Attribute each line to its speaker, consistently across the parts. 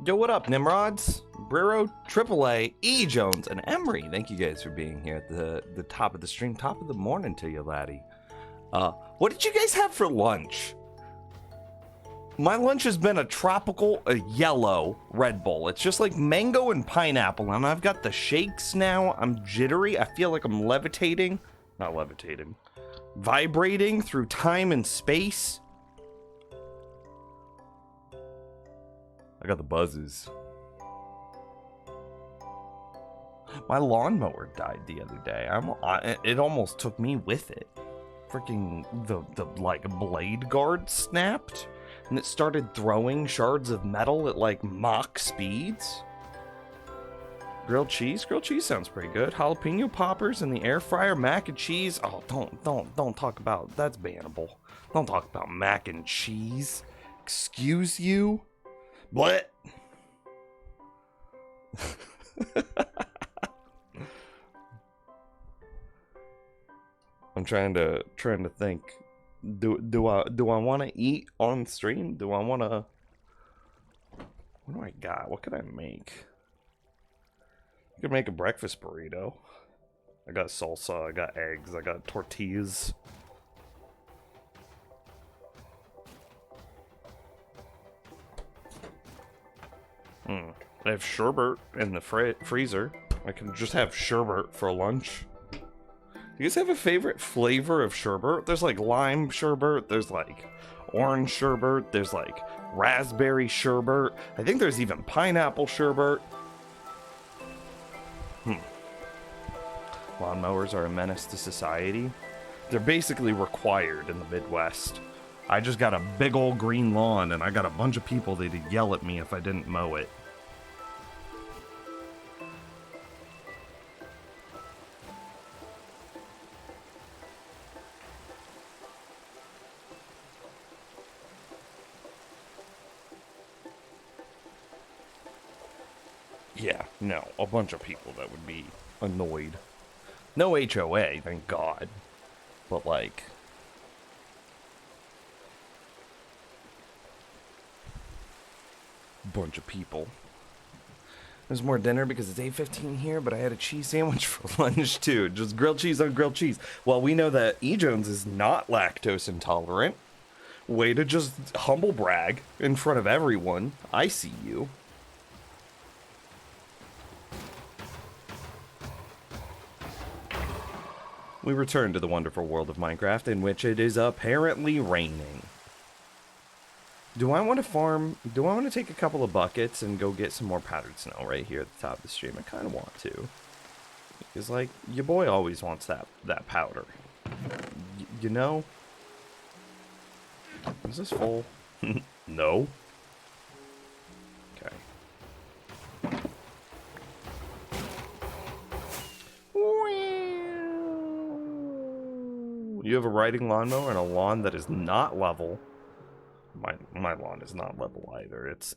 Speaker 1: Yo, what up, Nimrods? Brero, AAA, E. Jones, and Emery. Thank you guys for being here at the top of the stream, top of the morning to you, laddie. What did you guys have for lunch? My lunch has been a tropical, yellow Red Bull. It's just like mango and pineapple, and I've got the shakes now. I'm jittery. I feel like I'm levitating. Not levitating. Vibrating through time and space. I got the buzzes. My lawnmower died the other day. It almost took me with it. Freaking the like blade guard snapped, and it started throwing shards of metal at like Mach speeds. Grilled cheese sounds pretty good. Jalapeno poppers in the air fryer, mac and cheese. Oh, don't talk about, that's bannable. Don't talk about mac and cheese. Excuse you. What? I'm trying to think. Do I want to eat on stream? Do I want to? What do I got? What can I make? I could make a breakfast burrito. I got salsa. I got eggs. I got tortillas. I have sherbet in the freezer. I can just have sherbet for lunch. Do you guys have a favorite flavor of sherbet? There's like lime sherbet, there's like orange sherbet, there's like raspberry sherbet. I think there's even pineapple sherbet. Lawnmowers are a menace to society. They're basically required in the Midwest. I just got a big old green lawn and I got a bunch of people that'd yell at me if I didn't mow it. Yeah, no, a bunch of people that would be annoyed. No HOA, thank God. But like... bunch of people. There's more dinner because it's 8:15 here, but I had a cheese sandwich for lunch too. Just grilled cheese on grilled cheese. Well, we know that E. Jones is not lactose intolerant. Way to just humble brag in front of everyone. I see you. We return to the wonderful world of Minecraft, in which it is apparently raining. Do I want to farm? Do I want to take a couple of buckets and go get some more powdered snow right here at the top of the stream? I kind of want to. Because, like, your boy always wants that powder. You know? Is this full? No. Okay. You have a riding lawnmower and a lawn that is not level. My lawn is not level either. It's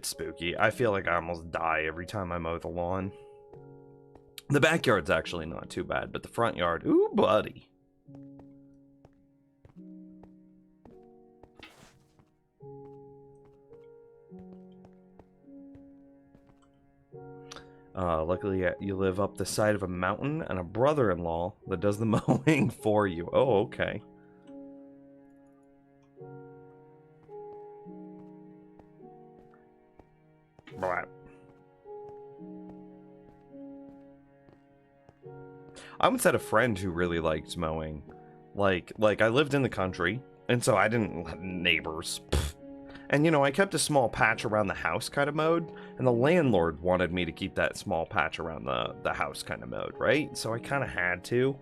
Speaker 1: spooky. I feel like I almost die every time I mow the lawn. The backyard's actually not too bad, but the front yard, ooh, buddy. Luckily, you live up the side of a mountain and a brother-in-law that does the mowing for you. Oh, okay. I once had a friend who really liked mowing. Like I lived in the country, and so I didn't have neighbors. And, you know, I kept a small patch around the house kind of mowed, and the landlord wanted me to keep that small patch around the house kind of mowed, right? So I kind of had to,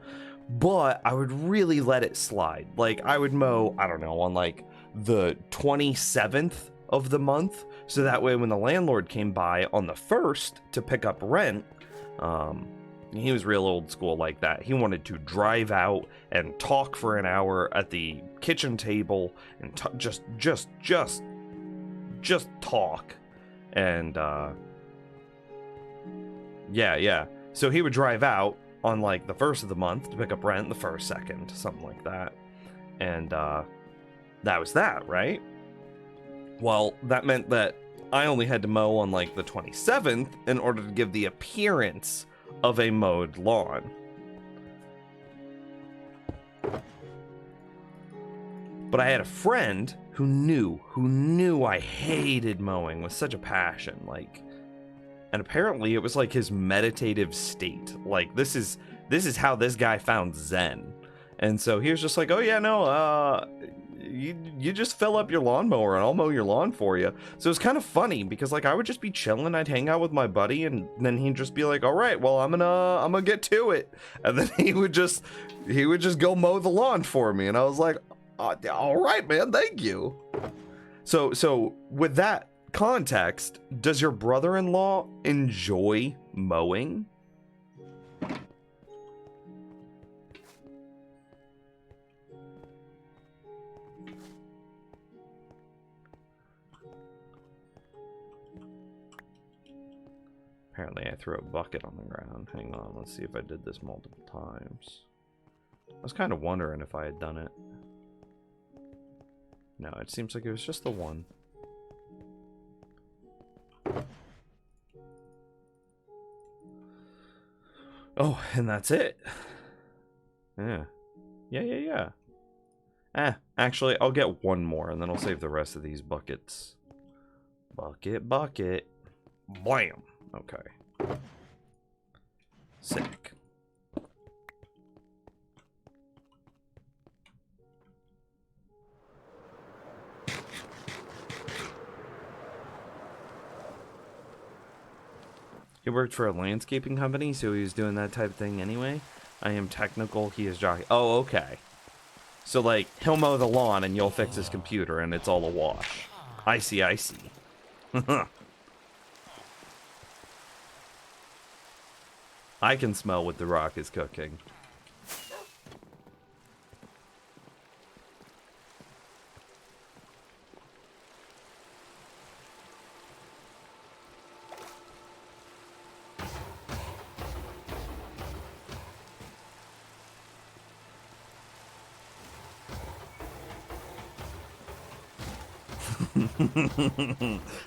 Speaker 1: but I would really let it slide. Like, I would mow, I don't know, on like the 27th of the month, so that way when the landlord came by on the 1st to pick up rent, he was real old school like that. He wanted to drive out and talk for an hour at the kitchen table and just talk. And yeah. So he would drive out on like the 1st of the month to pick up rent, the 1st, 2nd, something like that. And that was that, right? Well, that meant that I only had to mow on like the 27th in order to give the appearance of a mowed lawn. But I had a friend who knew I hated mowing with such a passion, like, and apparently it was like his meditative state. Like, this is how this guy found Zen. And so he was just like, oh yeah, no, you just fill up your lawnmower and I'll mow your lawn for you. So it was kind of funny because like I would just be chilling, I'd hang out with my buddy, and then he'd just be like, all right, well, I'm gonna get to it. And then he would just go mow the lawn for me. And I was like, all right, man, thank you. So with that context, does your brother-in-law enjoy mowing? Apparently I threw a bucket on the ground. Hang on, let's see if I did this multiple times. I was kind of wondering if I had done it. No, it seems like it was just the one. Oh, and that's it. Yeah. Actually, I'll get one more, and then I'll save the rest of these buckets. Bucket. Blam! Okay. Sick. He worked for a landscaping company, so he was doing that type of thing anyway. I am technical, he is jockey. Oh, okay. So, like, he'll mow the lawn and you'll fix his computer and it's all a wash. I see. I can smell what The Rock is cooking.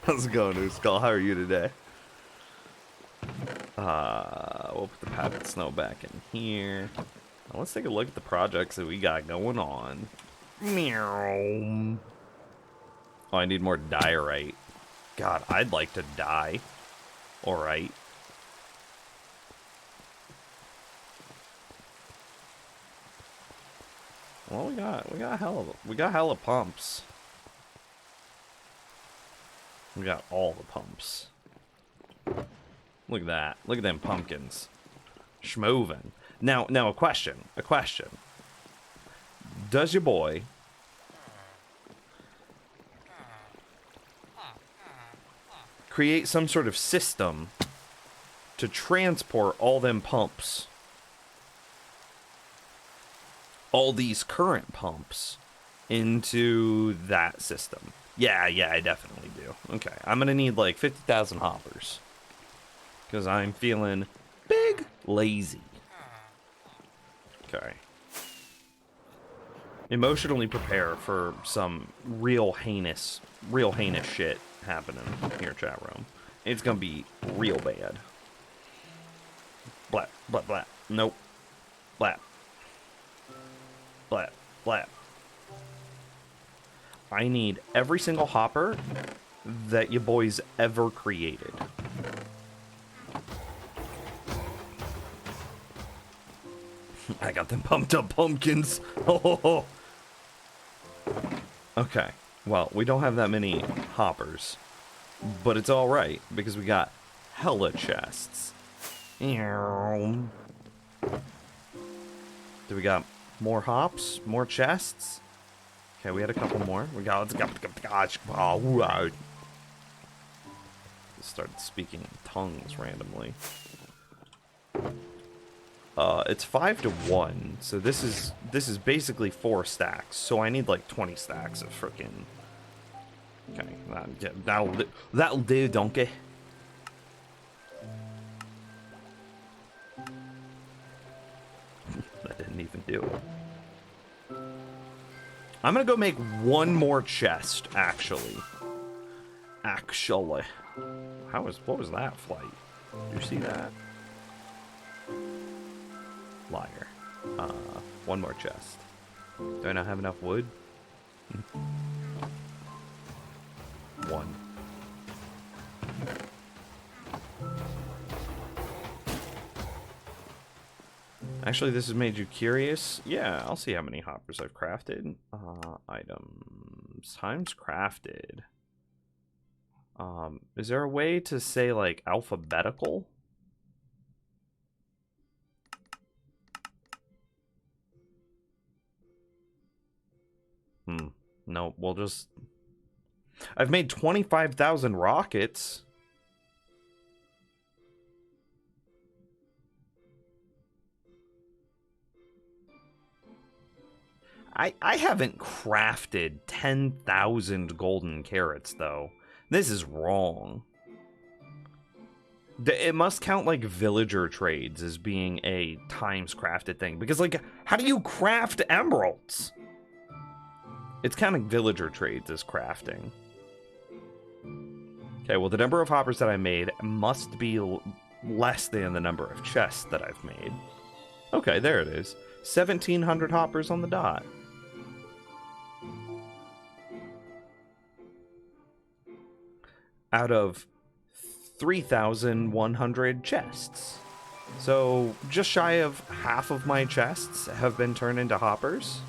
Speaker 1: How's it going, Ooskal? How are you today? We'll put the Pappet Snow back in here. Now let's take a look at the projects that we got going on. Meow. Oh, I need more diorite. God, I'd like to die. Alright. Well, we got hella pumps. We got all the pumps. Look at that. Look at them pumpkins. Schmovin'. Now a question. Does your boy create some sort of system to transport all them pumps? All these current pumps into that system? Yeah, I definitely do. Okay, I'm gonna need like 50,000 hoppers. Because I'm feeling big lazy. Okay. Emotionally prepare for some real heinous shit happening here, chat room. It's gonna be real bad. Blat, blat, blat. Nope. Blat. Blat, blat. I need every single hopper that you boys ever created. I got them pumped up pumpkins. Oh. Okay. Well, we don't have that many hoppers. But it's alright, because we got hella chests. Do we got more hops? More chests? Okay, we had a couple more. We got. Started speaking in tongues randomly. It's 5-1, so this is basically 4 stacks. So I need like 20 stacks of frickin'. Okay, that'll do, donkey. That didn't even do it. I'm gonna go make one more chest, actually. Actually. What was that flight? Did you see that? Liar. One more chest. Do I not have enough wood? One. Actually, this has made you curious. Yeah, I'll see how many hoppers I've crafted. Items. Times crafted. Is there a way to say, like, alphabetical? No, we'll just... I've made 25,000 rockets. I haven't crafted 10,000 golden carrots, though. This is wrong. It must count, like, villager trades as being a times crafted thing. Because, like, how do you craft emeralds? It's counting villager trades as crafting. Okay, well, the number of hoppers that I made must be less than the number of chests that I've made. Okay, there it is. 1,700 hoppers on the dot. Out of 3,100 chests. So, just shy of half of my chests have been turned into hoppers.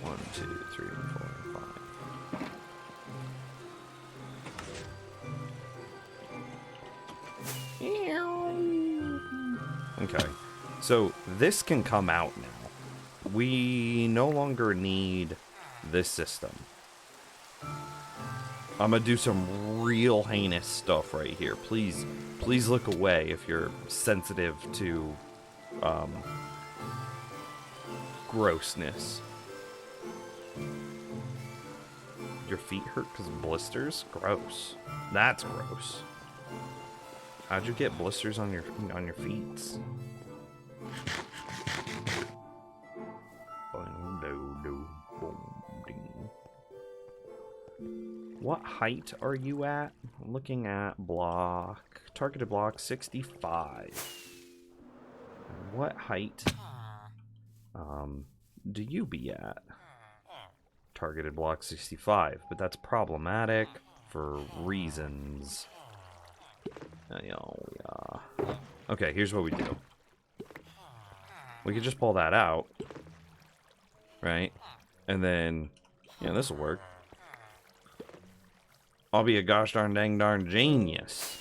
Speaker 1: One, two, three, four, five. Okay, so this can come out now. We no longer need this system. I'm gonna do some real heinous stuff right here. Please look away if you're sensitive to grossness. Your feet hurt because of blisters? Gross. That's gross. How'd you get blisters on your feet? What height are you at? I'm looking at block, targeted block 65. What height do you be at? Targeted block 65, but that's problematic for reasons. Okay, here's what we do. We could just pull that out, right? And then, yeah, this will work. I'll be a gosh darn dang darn genius.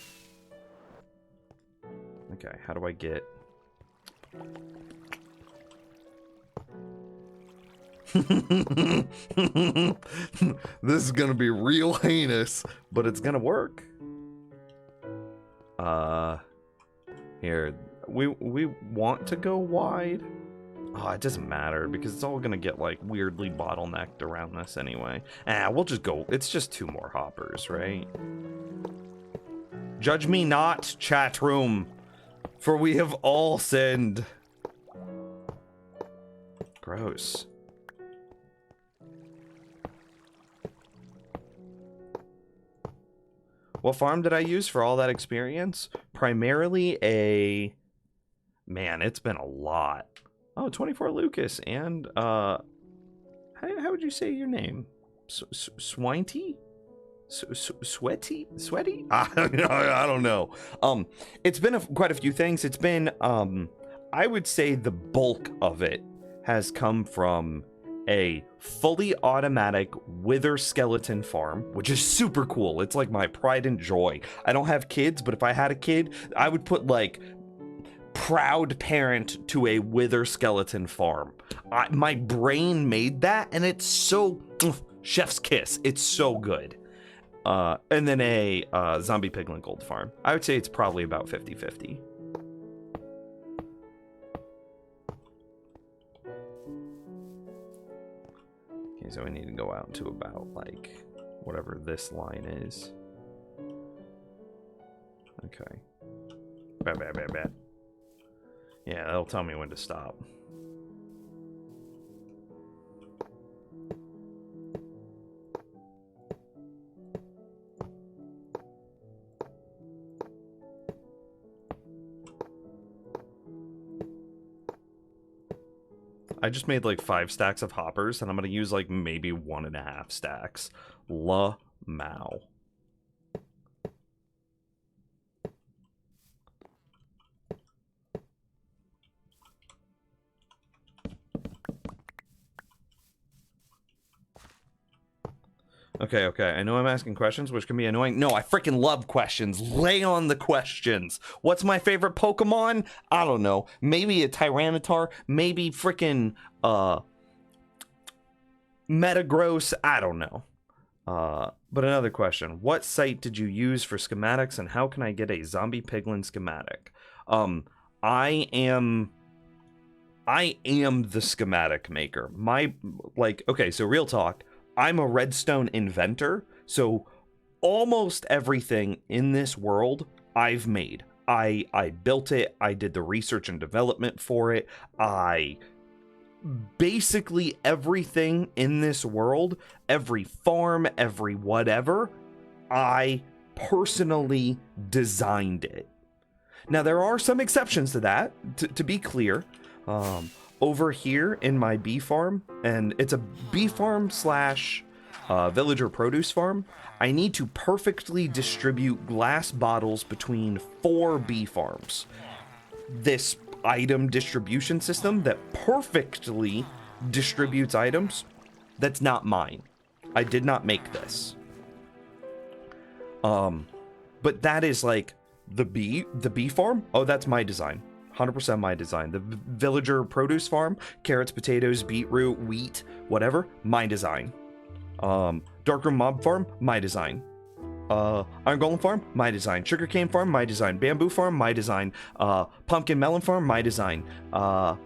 Speaker 1: Okay, how do I get... This is gonna be real heinous, but it's gonna work. Here, we want to go wide. Oh, it doesn't matter because it's all gonna get like weirdly bottlenecked around this anyway. We'll just go. It's just 2 more hoppers, right? Judge me not, chat room, for we have all sinned. Gross. What farm did I use for all that experience? Primarily a... Man, it's been a lot. Oh, 24 Lucas, and, how would you say your name? Swinety? Sweaty? Sweaty? I don't know. It's been quite a few things. It's been, I would say the bulk of it has come from a fully automatic wither skeleton farm, which is super cool. It's like my pride and joy. I don't have kids, but if I had a kid, I would put like proud parent to a wither skeleton farm. My brain made that, and it's so chef's kiss. It's so good. And then a zombie piglin gold farm. I would say it's probably about 50-50. Okay, so we need to go out to about like whatever this line is. Okay. Bat. Yeah, that'll tell me when to stop. I just made like 5 stacks of hoppers, and I'm gonna use like maybe 1.5 stacks. La Mao. Okay, okay. I know I'm asking questions, which can be annoying. No, I freaking love questions. Lay on the questions. What's my favorite Pokemon? I don't know. Maybe a Tyranitar. Maybe freaking Metagross. I don't know. But another question. What site did you use for schematics, and how can I get a zombie piglin schematic? I am the schematic maker. Okay, so real talk. I'm a redstone inventor, so almost everything in this world I've made. I built it, I did the research and development for it, basically everything in this world, every farm, every whatever, I personally designed it. Now, there are some exceptions to that, to be clear. Over here in my bee farm, and it's a bee farm slash villager produce farm, I need to perfectly distribute glass bottles between 4 bee farms. This item distribution system that perfectly distributes items, that's not mine. I did not make this. But that is like the bee farm. Oh, that's my design. 100% my design. The villager produce farm, carrots, potatoes, beetroot, wheat, whatever, my design. Darkroom mob farm, my design. Iron golem farm, my design. Sugarcane farm, my design. Bamboo farm, my design. Pumpkin melon farm, my design. The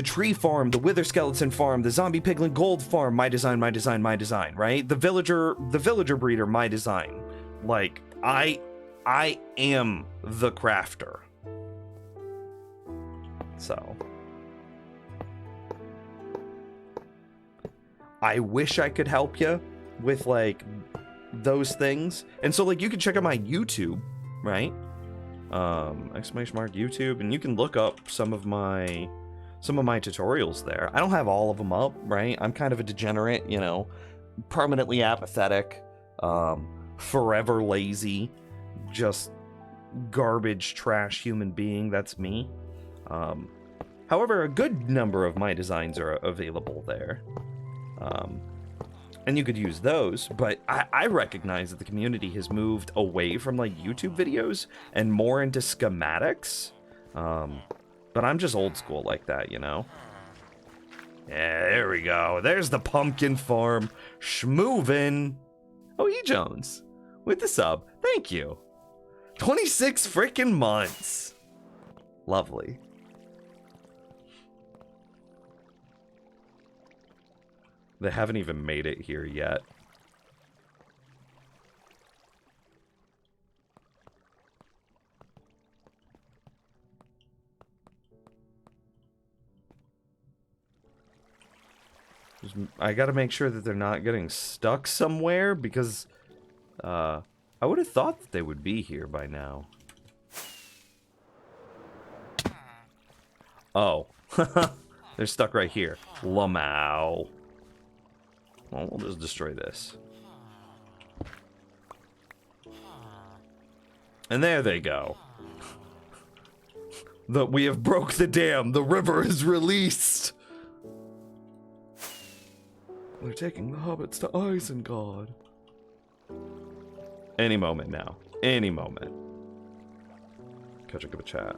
Speaker 1: tree farm, the wither skeleton farm, the zombie piglin gold farm, my design, my design, my design, right? The villager breeder, my design. Like, I am the crafter. So I wish I could help you with like those things. And so like you can check out my YouTube, right? Exclamation mark YouTube, and you can look up some of my tutorials there. I don't have all of them up, right? I'm kind of a degenerate, you know, permanently apathetic, forever lazy, just garbage trash human being. That's me. However, a good number of my designs are available there, and you could use those, but I recognize that the community has moved away from like YouTube videos and more into schematics, but I'm just old school like that, you know. Yeah, there we go. There's the pumpkin farm. Schmoovin'. Oh, E. Jones with the sub. Thank you. 26 freaking months. Lovely. They haven't even made it here yet. I gotta make sure that they're not getting stuck somewhere, because I would have thought that they would be here by now. Oh. They're stuck right here. Lamau. Well, we'll just destroy this. And there they go. We have broke the dam. The river is released. They're taking the hobbits to Isengard. Any moment now. Any moment. Catch up with chat.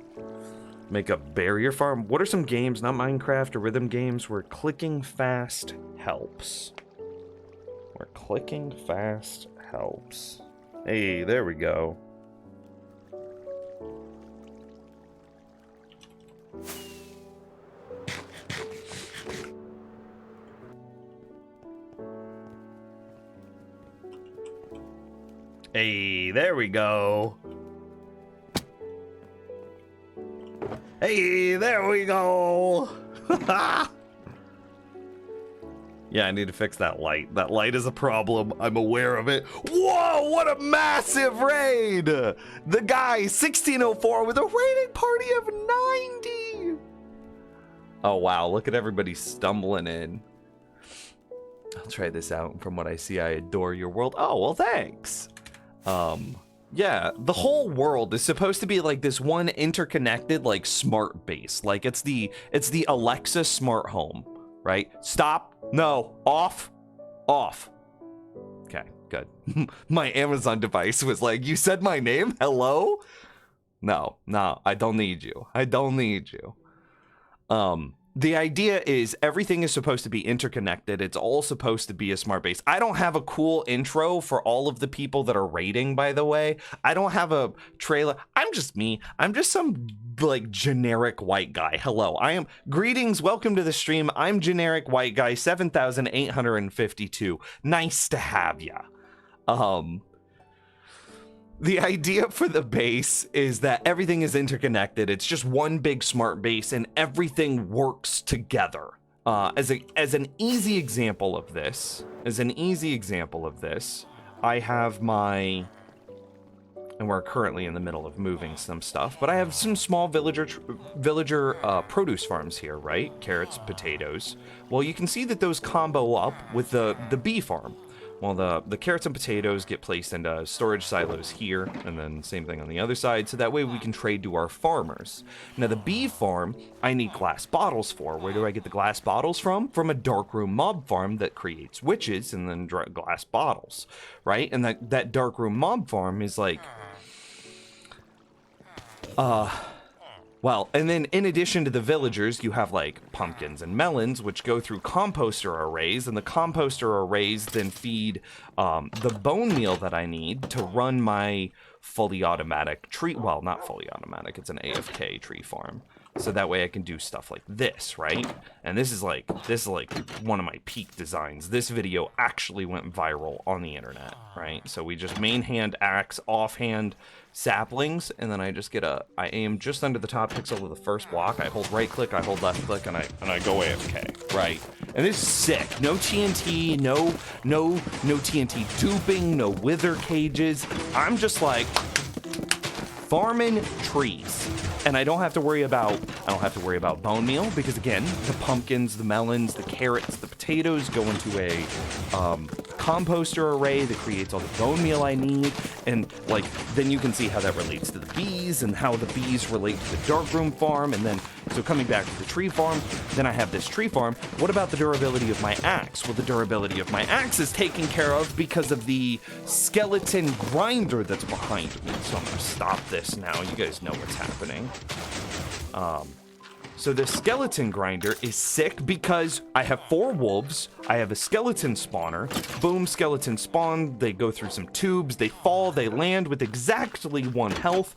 Speaker 1: Make a barrier farm. What are some games, not Minecraft or rhythm games, where clicking fast helps? Where clicking fast helps. Hey, there we go. Hey, there we go. Hey, there we go. Yeah, I need to fix that light. That light is a problem. I'm aware of it. Whoa, what a massive raid! The guy, 1604, with a raiding party of 90!
Speaker 2: Oh, wow. Look at everybody stumbling in. I'll try this out. From what I see, I adore your world. Oh, well, thanks. Yeah, the whole world is supposed to be like this one interconnected, like, smart base. Like, it's the Alexa smart home, right? Stop. No. Off. Off. Okay, good. My Amazon device was like, you said my name? Hello? No, I don't need you. I don't need you. The idea is everything is supposed to be interconnected. It's all supposed to be a smart base. I don't have a cool intro for all of the people that are raiding, by the way. I don't have a trailer. I'm just me. I'm just some like generic white guy. Hello. Greetings. Welcome to the stream. I'm generic white guy 7852. Nice to have ya. The idea for the base is that everything is interconnected. It's just one big smart base and everything works together. As an easy example of this, I have my, and we're currently in the middle of moving some stuff, but I have some small villager produce farms here, right? Carrots, potatoes. Well, you can see that those combo up with the bee farm. Well, the carrots and potatoes get placed into storage silos here, and then same thing on the other side, so that way we can trade to our farmers. Now, the bee farm, I need glass bottles for. Where do I get the glass bottles from? From a darkroom mob farm that creates witches and then glass bottles, right? And that darkroom mob farm is like... Well, and then in addition to the villagers, you have like pumpkins and melons, which go through composter arrays, and the composter arrays then feed the bone meal that I need to run my fully automatic tree. Well, not fully automatic, it's an AFK tree farm. So that way I can do stuff like this, right? And this is like one of my peak designs. This video actually went viral on the internet, right? So we just main hand axe, offhand saplings, and then I just get I aim just under the top pixel of the first block. I hold right click, I hold left click, and I go AFK, right? And this is sick. No TNT, no TNT duping, no wither cages. I'm just like farming trees. And I don't have to worry about bone meal, because again, the pumpkins, the melons, the carrots, the potatoes go into a composter array that creates all the bone meal I need. And like, then you can see how that relates to the bees and how the bees relate to the darkroom farm. And then, so coming back to the tree farm, then I have this tree farm. What about the durability of my axe? Well, the durability of my axe is taken care of because of the skeleton grinder that's behind me. So I'm gonna stop this now. You guys know what's happening. So the skeleton grinder is sick because I have 4 wolves, I have a skeleton spawner, boom, skeleton spawn, they go through some tubes, they fall, they land with exactly 1 health,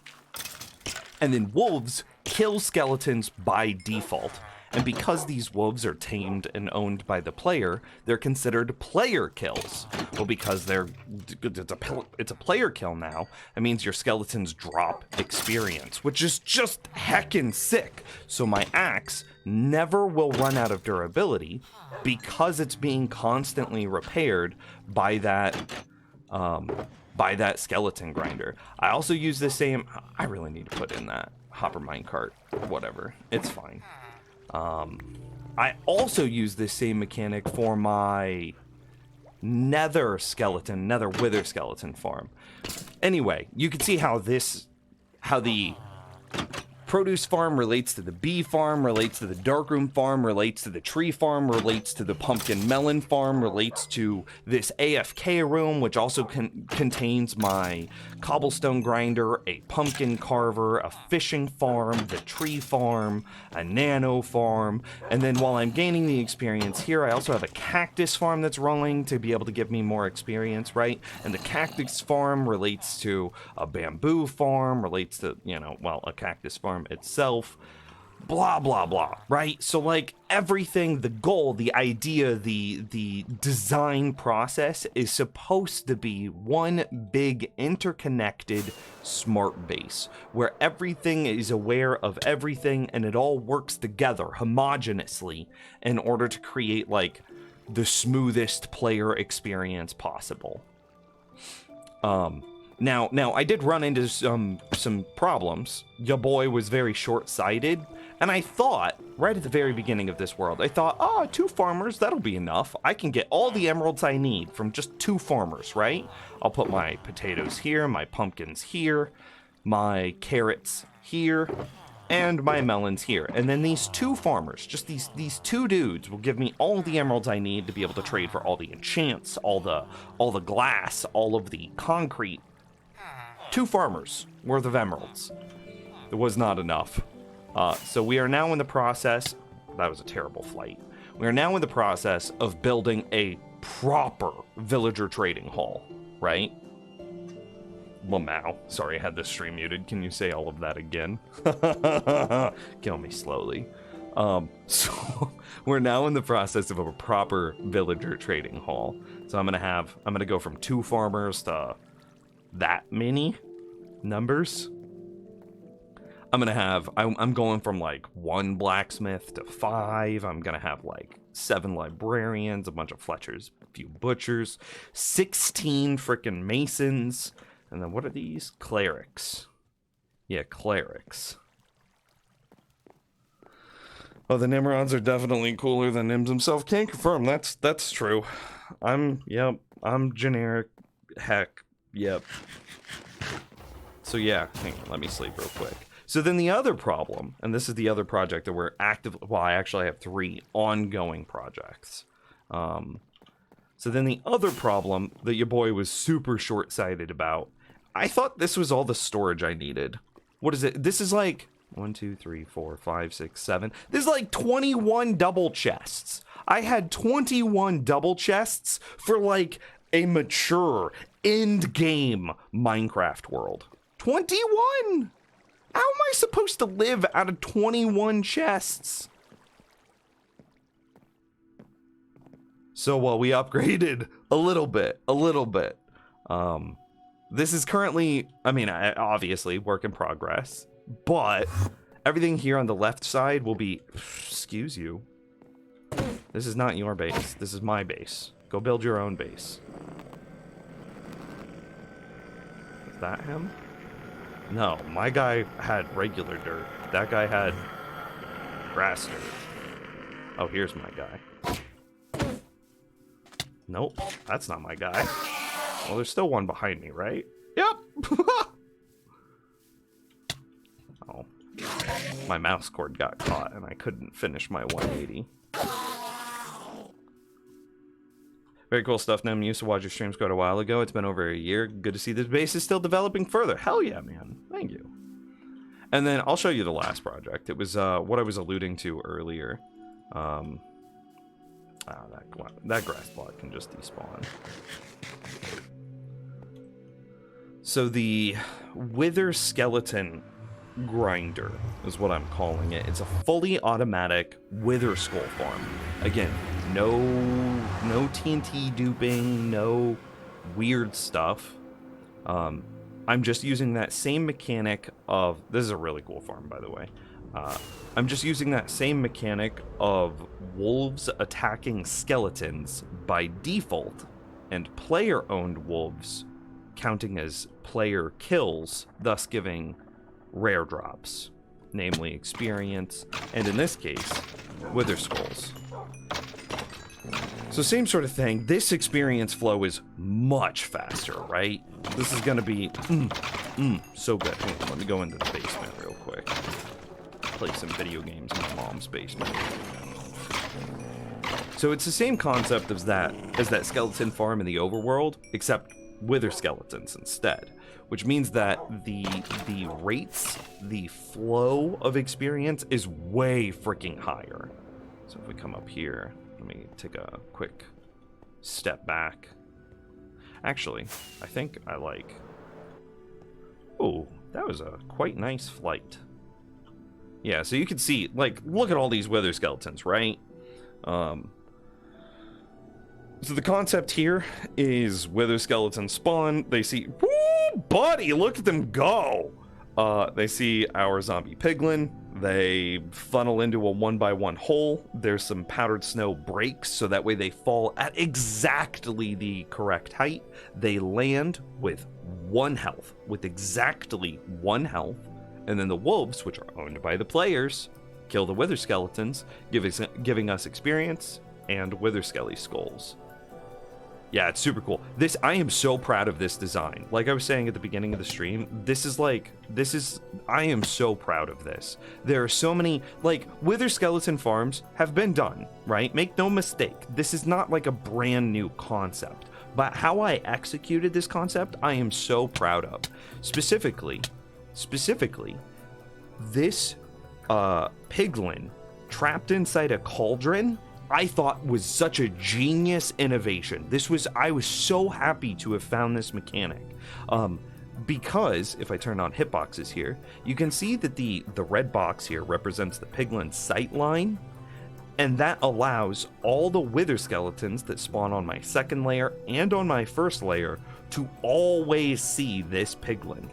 Speaker 2: and then wolves kill skeletons by default. And because these wolves are tamed and owned by the player, they're considered player kills. Well, because it's a player kill now, it means your skeletons drop experience, which is just heckin' sick. So my axe never will run out of durability because it's being constantly repaired by that skeleton grinder. I also use the same... I really need to put in that hopper minecart. Whatever. It's fine. I also use this same mechanic for my nether wither skeleton farm. Anyway, you can see how the produce farm relates to the bee farm, relates to the darkroom farm, relates to the tree farm, relates to the pumpkin melon farm, relates to this AFK room, which also contains my cobblestone grinder, a pumpkin carver, a fishing farm, the tree farm, a nano farm, and then while I'm gaining the experience here, I also have a cactus farm that's rolling to be able to give me more experience, right? And the cactus farm relates to a bamboo farm, relates to, a cactus farm itself, blah blah blah, right? So like everything, the goal, the idea, the design process is supposed to be one big interconnected smart base where everything is aware of everything and it all works together homogenously in order to create like the smoothest player experience possible. Now I did run into some problems. Your boy was very short-sighted, And I thought, right at the very beginning of this world, I thought, oh, 2 farmers, that'll be enough. I can get all the emeralds I need from just 2 farmers, right? I'll put my potatoes here, my pumpkins here, my carrots here, and my melons here. And then these 2 farmers, just these 2 dudes, will give me all the emeralds I need to be able to trade for all the enchants, all the glass, all of the concrete. 2 farmers worth of emeralds. It was not enough. So we are now in the process. That was a terrible flight. We are now in the process of building a proper villager trading hall, right? Lamau. Sorry, I had this stream muted. Can you say all of that again? Kill me slowly. So we're now in the process of a proper villager trading hall. So I'm gonna go from 2 farmers to that many numbers. I'm going from like 1 blacksmith to 5. I'm gonna have like 7 librarians, a bunch of Fletchers, a few butchers, 16 freaking masons, and then what are these? Clerics. Yeah, clerics. Oh, the Nimrods are definitely cooler than Nims himself. Can't confirm. That's true. I'm generic. Heck, yep. So yeah, hang on, let me sleep real quick. So then the other problem, and this is the other project that we're I actually have 3 ongoing projects. So then the other problem that your boy was super short-sighted about, I thought this was all the storage I needed. What is it? This is like 1, 2, 3, 4, 5, 6, 7. This is like 21 double chests. I had 21 double chests for like a mature end-game Minecraft world. 21! How am I supposed to live out of 21 chests? So, well, we upgraded a little bit. This is currently, obviously work in progress, but everything here on the left side will be, excuse you. This is not your base. This is my base. Go build your own base. Is that him? No, my guy had regular dirt. That guy had grass dirt. Oh, here's my guy. Nope, that's not my guy. Well, there's still one behind me, right? Yep! Oh. My mouse cord got caught and I couldn't finish my 180. Very cool stuff, Nim. Used to watch your streams quite a while ago. It's been over a year. Good to see this base is still developing further. Hell yeah, man. Thank you. And then I'll show you the last project. It was what I was alluding to earlier. That grass plot can just despawn. So the Wither Skeleton Grinder is what I'm calling it. It's a fully automatic Wither Skull farm. Again, no TNT duping, no weird stuff. I'm just using that same mechanic of... This is a really cool farm, by the way. I'm just using that same mechanic of wolves attacking skeletons by default, and player-owned wolves counting as player kills, thus giving rare drops, namely experience, and in this case, Wither Skulls. So same sort of thing. This experience flow is much faster, right? This is gonna be so good. Hang on, let me go into the basement real quick. Play some video games in my mom's basement. So it's the same concept as that skeleton farm in the overworld, except Wither skeletons instead. Which means that the rates, the flow of experience is way freaking higher. So if we come up here, let me take a quick step back. Actually, I think I like... Oh, that was a quite nice flight. Yeah, so you can see, like, look at all these Wither skeletons, right? So the concept here is Wither skeletons spawn, they see... Woo, buddy, look at them go! They see our zombie piglin, they funnel into a 1x1 hole, there's some powdered snow breaks, so that way they fall at exactly the correct height. They land with 1 health, with exactly 1 health, and then the wolves, which are owned by the players,
Speaker 1: kill the wither skeletons, giving us experience and wither skelly skulls. Yeah, it's super cool. I am so proud of this design. Like I was saying at the beginning of the stream, I am so proud of this. There are so many, like, wither skeleton farms have been done, right? Make no mistake, this is not like a brand new concept. But how I executed this concept, I am so proud of. Specifically, this piglin trapped inside a cauldron, I thought was such a genius innovation. I was so happy to have found this mechanic. Because if I turn on hitboxes here, you can see that the red box here represents the piglin sight line, and that allows all the wither skeletons that spawn on my second layer and on my first layer to always see this piglin.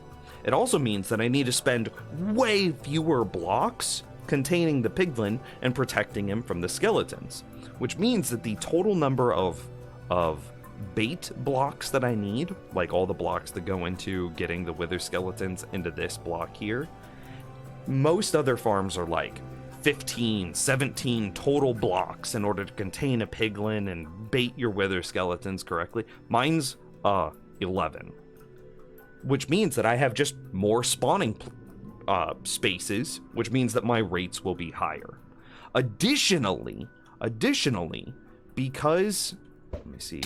Speaker 1: It also means that I need to spend way fewer blocks containing the piglin and protecting him from the skeletons, which means that the total number of bait blocks that I need, like all the blocks that go into getting the wither skeletons into this block here, most other farms are like 15, 17 total blocks in order to contain a piglin and bait your wither skeletons correctly. Mine's 11, which means that I have just more spawning spaces, which means that my rates will be higher. Additionally, because, let me see,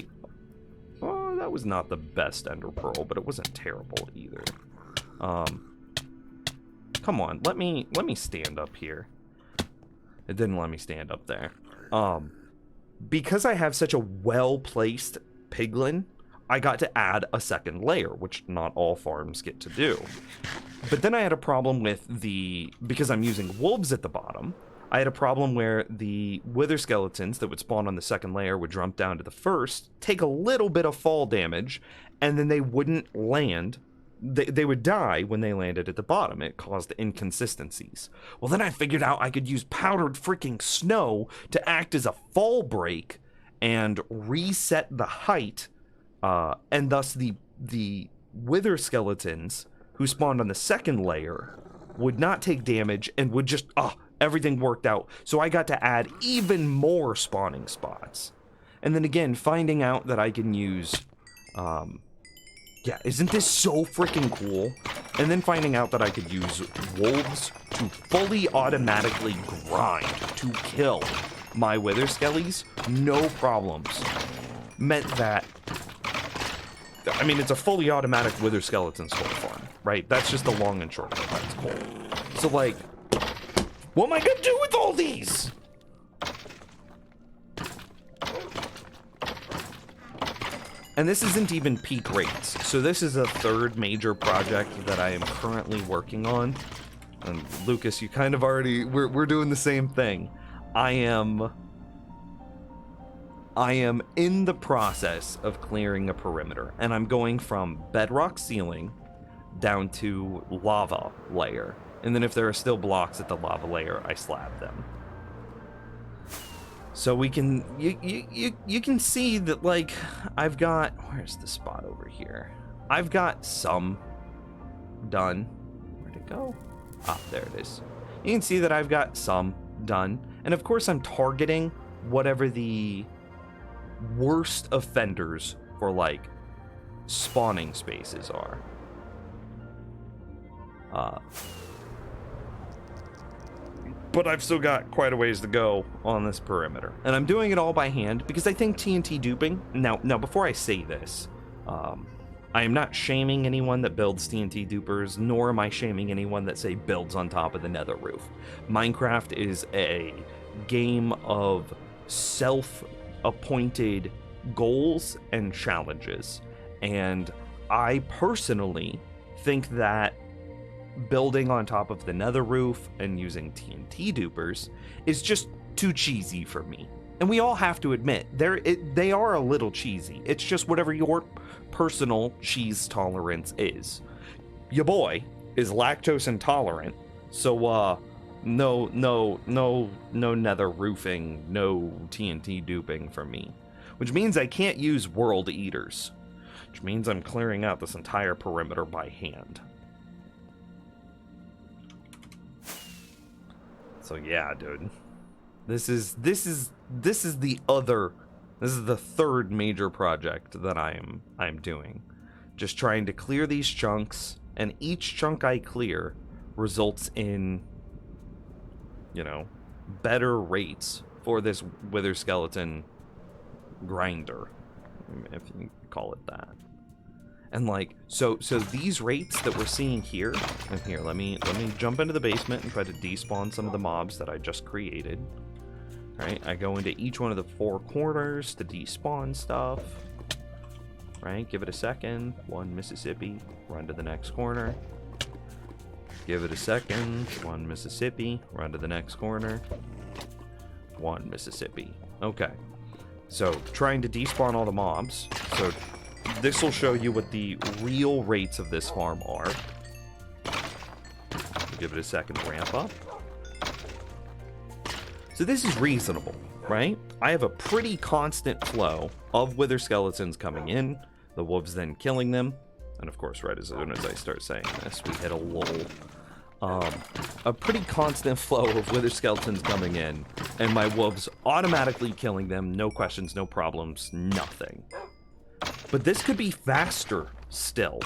Speaker 1: oh, that was not the best ender pearl, but it wasn't terrible either. Come on, let me stand up here. It didn't let me stand up there. Because I have such a well-placed piglin, I got to add a second layer, which not all farms get to do. But then I had a problem with because I'm using wolves at the bottom, I had a problem where the wither skeletons that would spawn on the second layer would jump down to the first, take a little bit of fall damage, and then they wouldn't land. They would die when they landed at the bottom. It caused inconsistencies. Well, then I figured out I could use powdered freaking snow to act as a fall break and reset the height, and thus the wither skeletons who spawned on the second layer would not take damage and would just, everything worked out. So I got to add even more spawning spots. And then again, finding out that I can use, yeah, isn't this so freaking cool? And then finding out that I could use wolves to fully automatically grind to kill my wither skellies, no problems, meant that, I mean, it's a fully automatic wither skeleton skull farm, right? That's just the long and short of it. That's cool. So, like, what am I gonna do with all these? And this isn't even peak rates. So this is a third major project that I am currently working on. And Lucas, you kind of already, we're doing the same thing. I am in the process of clearing a perimeter, and I'm going from bedrock ceiling down to lava layer. And then if there are still blocks at the lava layer, I slab them. So we can, you can see that, like, I've got, where's the spot over here? I've got some done. Where'd it go? Ah, there it is. You can see that I've got some done. And of course I'm targeting whatever the worst offenders for, like, spawning spaces are. But I've still got quite a ways to go on this perimeter. And I'm doing it all by hand because I think TNT duping... Now before I say this, I am not shaming anyone that builds TNT dupers, nor am I shaming anyone that, say, builds on top of the nether roof. Minecraft is a game of self-appointed goals and challenges. And I personally think that building on top of the nether roof and using TNT dupers is just too cheesy for me. And we all have to admit, they are a little cheesy. It's just whatever your personal cheese tolerance is. Your boy is lactose intolerant, so no nether roofing, no TNT duping for me. Which means I can't use world eaters. Which means I'm clearing out this entire perimeter by hand. So yeah, dude. This is the third major project that I'm doing. Just trying to clear these chunks, and each chunk I clear results in, you know, better rates for this wither skeleton grinder, if you can call it that. And like, so these rates that we're seeing here, and here, let me jump into the basement and try to despawn some of the mobs that I just created. Right, I go into each one of the 4 corners to despawn stuff. Right, give it a second. 1 Mississippi, run to the next corner. Give it a second. 1 Mississippi, run to the next corner. 1 Mississippi. Okay. So, trying to despawn all the mobs. So, this will show you what the real rates of this farm are. Give it a second to ramp up. So this is reasonable, right? I have a pretty constant flow of wither skeletons coming in, the wolves then killing them, and of course, right as soon as I start saying this, we hit a lull. A pretty constant flow of wither skeletons coming in, and my wolves automatically killing them, no questions, no problems, nothing. But this could be faster still.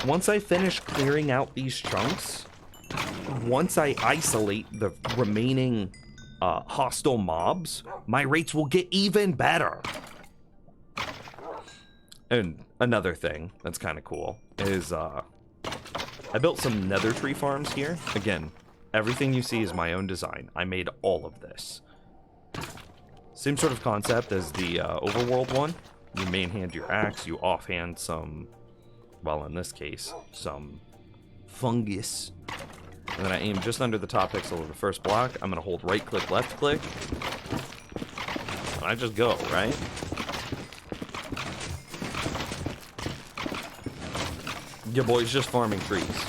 Speaker 1: Once I finish clearing out these chunks, once I isolate the remaining hostile mobs, my rates will get even better. And another thing that's kind of cool is I built some nether tree farms here. Again, everything you see is my own design. I made all of this. Same sort of concept as the overworld one. You main hand your axe, you offhand some, well, in this case, some fungus. And then I aim just under the top pixel of the first block. I'm going to hold right click, left click. And I just go, right? Your boy's just farming trees.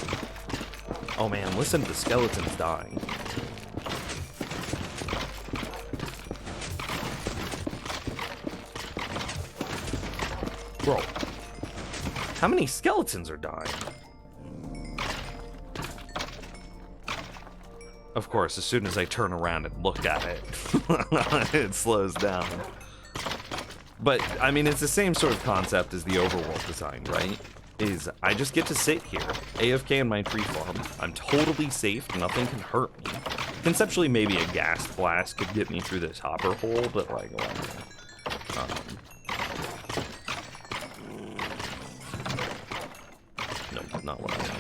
Speaker 1: Oh man, listen to the skeletons dying. Bro, how many skeletons are dying? Of course, as soon as I turn around and look at it, it slows down. But, I mean, it's the same sort of concept as the overworld design, right? Is I just get to sit here, AFK in my tree farm. I'm totally safe, nothing can hurt me. Conceptually, maybe a gas blast could get me through this hopper hole, but like, whatever. No, not what I want.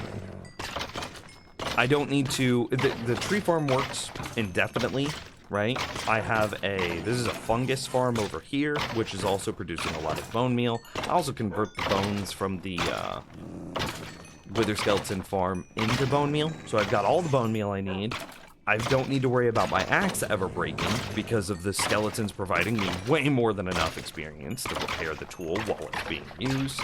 Speaker 1: I don't need to, the tree farm works indefinitely, right? I have this is a fungus farm over here, which is also producing a lot of bone meal. I also convert the bones from the wither skeleton farm into bone meal, so I've got all the bone meal I need. I don't need to worry about my axe ever breaking because of the skeletons providing me way more than enough experience to repair the tool while it's being used.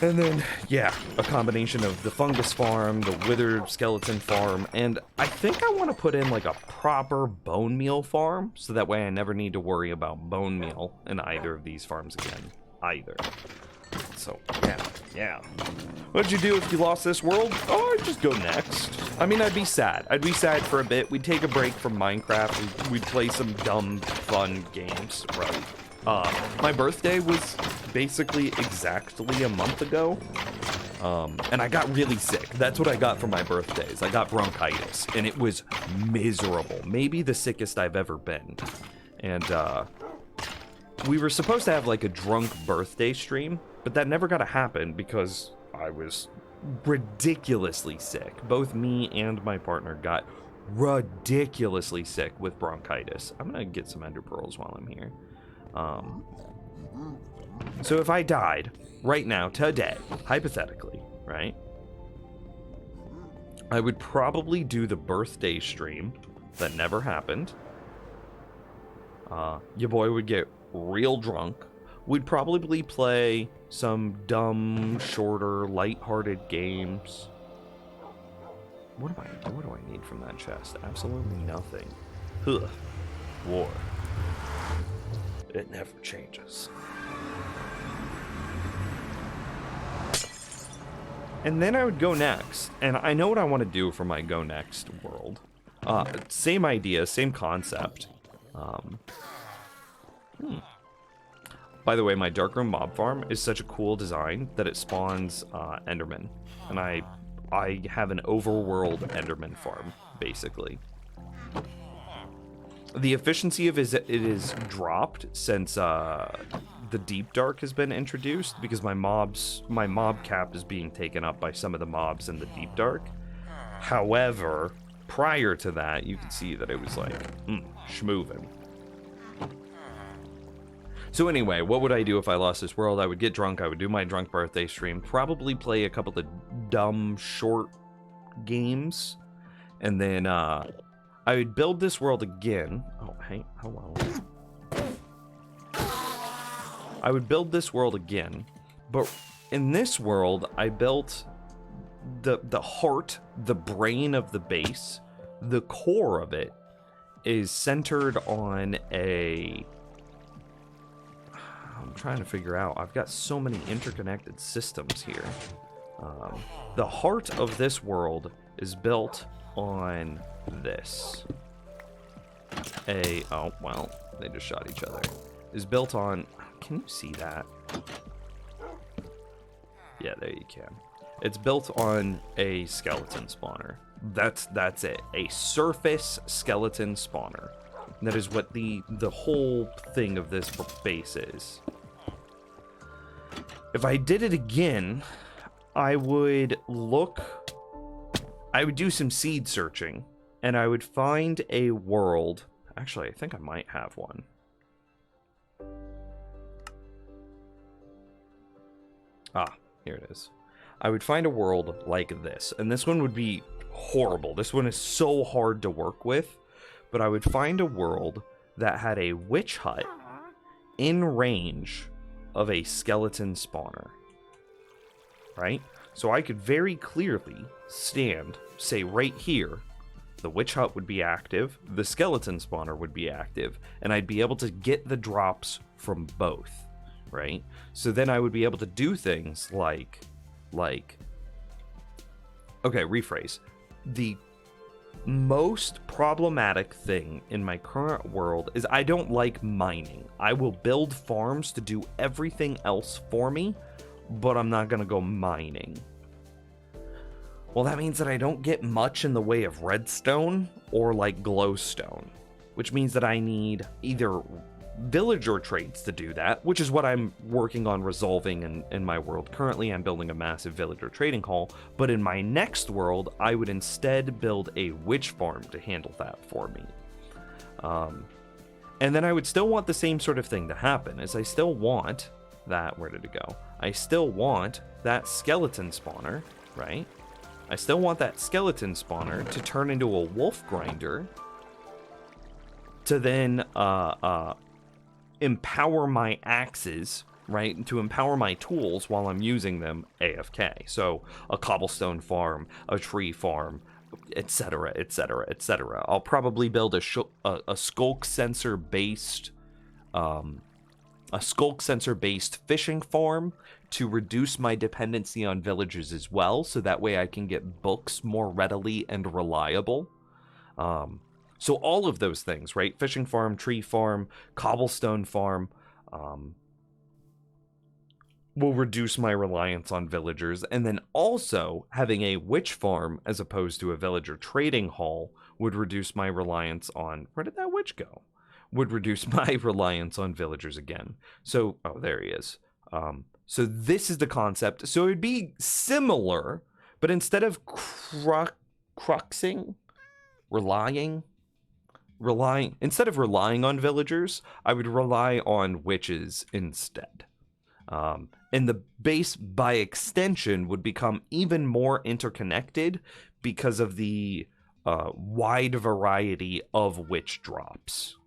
Speaker 1: And then, yeah, a combination of the fungus farm, the wither skeleton farm, and I think I want to put in like a proper bone meal farm, so that way I never need to worry about bone meal in either of these farms again, either. So, yeah. What'd you do if you lost this world? Oh, I'd just go next. I mean, I'd be sad. I'd be sad for a bit. We'd take a break from Minecraft. We'd play some dumb, fun games, right? My birthday was basically exactly a month ago, and I got really sick. That's what I got for my birthdays. I got bronchitis, and it was miserable. Maybe the sickest I've ever been. And, we were supposed to have, like, a drunk birthday stream, but that never got to happen because I was ridiculously sick. Both me and my partner got ridiculously sick with bronchitis. I'm gonna get some ender pearls while I'm here. So if I died right now, today, hypothetically, right, I would probably do the birthday stream that never happened. Your boy would get real drunk. We'd probably play some dumb, shorter, light-hearted games. What do I need from that chest? Absolutely nothing. Ugh. War. It never changes. And then I would go next. And I know what I want to do for my go next world. Same idea, same concept. By the way, my Darkroom mob farm is such a cool design that it spawns Enderman, and I have an overworld Enderman farm basically. The efficiency of it is dropped since the Deep Dark has been introduced, because my mob cap is being taken up by some of the mobs in the Deep Dark. However, prior to that, you could see that it was like schmoovin'. So anyway, what would I do if I lost this world? I would get drunk, I would do my drunk birthday stream, probably play a couple of dumb short games, and then I would build this world again. Oh, hey, hello. I would build this world again, but in this world, I built the heart, the brain of the base, the core of it is centered on a... I'm trying to figure out. I've got so many interconnected systems here. The heart of this world is built on this. Oh, well, they just shot each other. Is built on... Can you see that? Yeah, there you can. It's built on a skeleton spawner. That's it. A surface skeleton spawner. That is what the whole thing of this base is. If I did it again, I would do some seed searching, and I would find a world. Actually, I think I might have one. Ah, here it is. I would find a world like this, and this one would be horrible. This one is so hard to work with. But I would find a world that had a witch hut in range of a skeleton spawner, right? So I could very clearly stand, say right here, the witch hut would be active, the skeleton spawner would be active, and I'd be able to get the drops from both, right? So then I would be able to do things like, okay, rephrase. The most problematic thing in my current world is I don't like mining. I will build farms to do everything else for me, but I'm not gonna go mining. Well, that means that I don't get much in the way of redstone or like glowstone, which means that I need either villager traits to do that, which is what I'm working on resolving in my world currently. I'm building a massive villager trading hall, but in my next world, I would instead build a witch farm to handle that for me. And then I would still want the same sort of thing to happen, is I still want that, where did it go? I still want that skeleton spawner, right? I still want that skeleton spawner to turn into a wolf grinder to then, empower my axes, right? To empower my tools while I'm using them AFK. So a cobblestone farm, a tree farm, etc., etc., etc. I'll probably build a skulk sensor based fishing farm to reduce my dependency on villagers as well, so that way I can get books more readily and reliable. So all of those things, right? Fishing farm, tree farm, cobblestone farm, will reduce my reliance on villagers. And then also having a witch farm as opposed to a villager trading hall would reduce my reliance on... Where did that witch go? Would reduce my reliance on villagers again. So, oh, there he is. So this is the concept. So it would be similar, but instead of instead of relying on villagers, I would rely on witches instead. And the base, by extension, would become even more interconnected because of the wide variety of witch drops.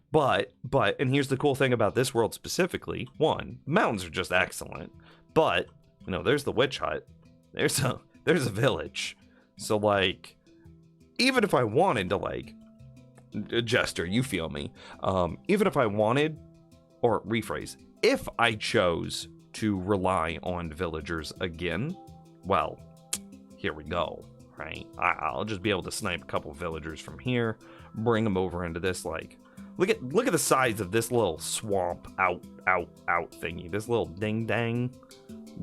Speaker 1: But, and here's the cool thing about this world specifically. One, mountains are just excellent. But, you know, there's the witch hut. There's a village. So, like, even if I wanted to, like, Jester, you feel me. Even if I wanted, or rephrase, if I chose to rely on villagers again, well, here we go, right? I'll just be able to snipe a couple villagers from here, bring them over into this, like, look at the size of this little swamp out thingy. This little ding-dang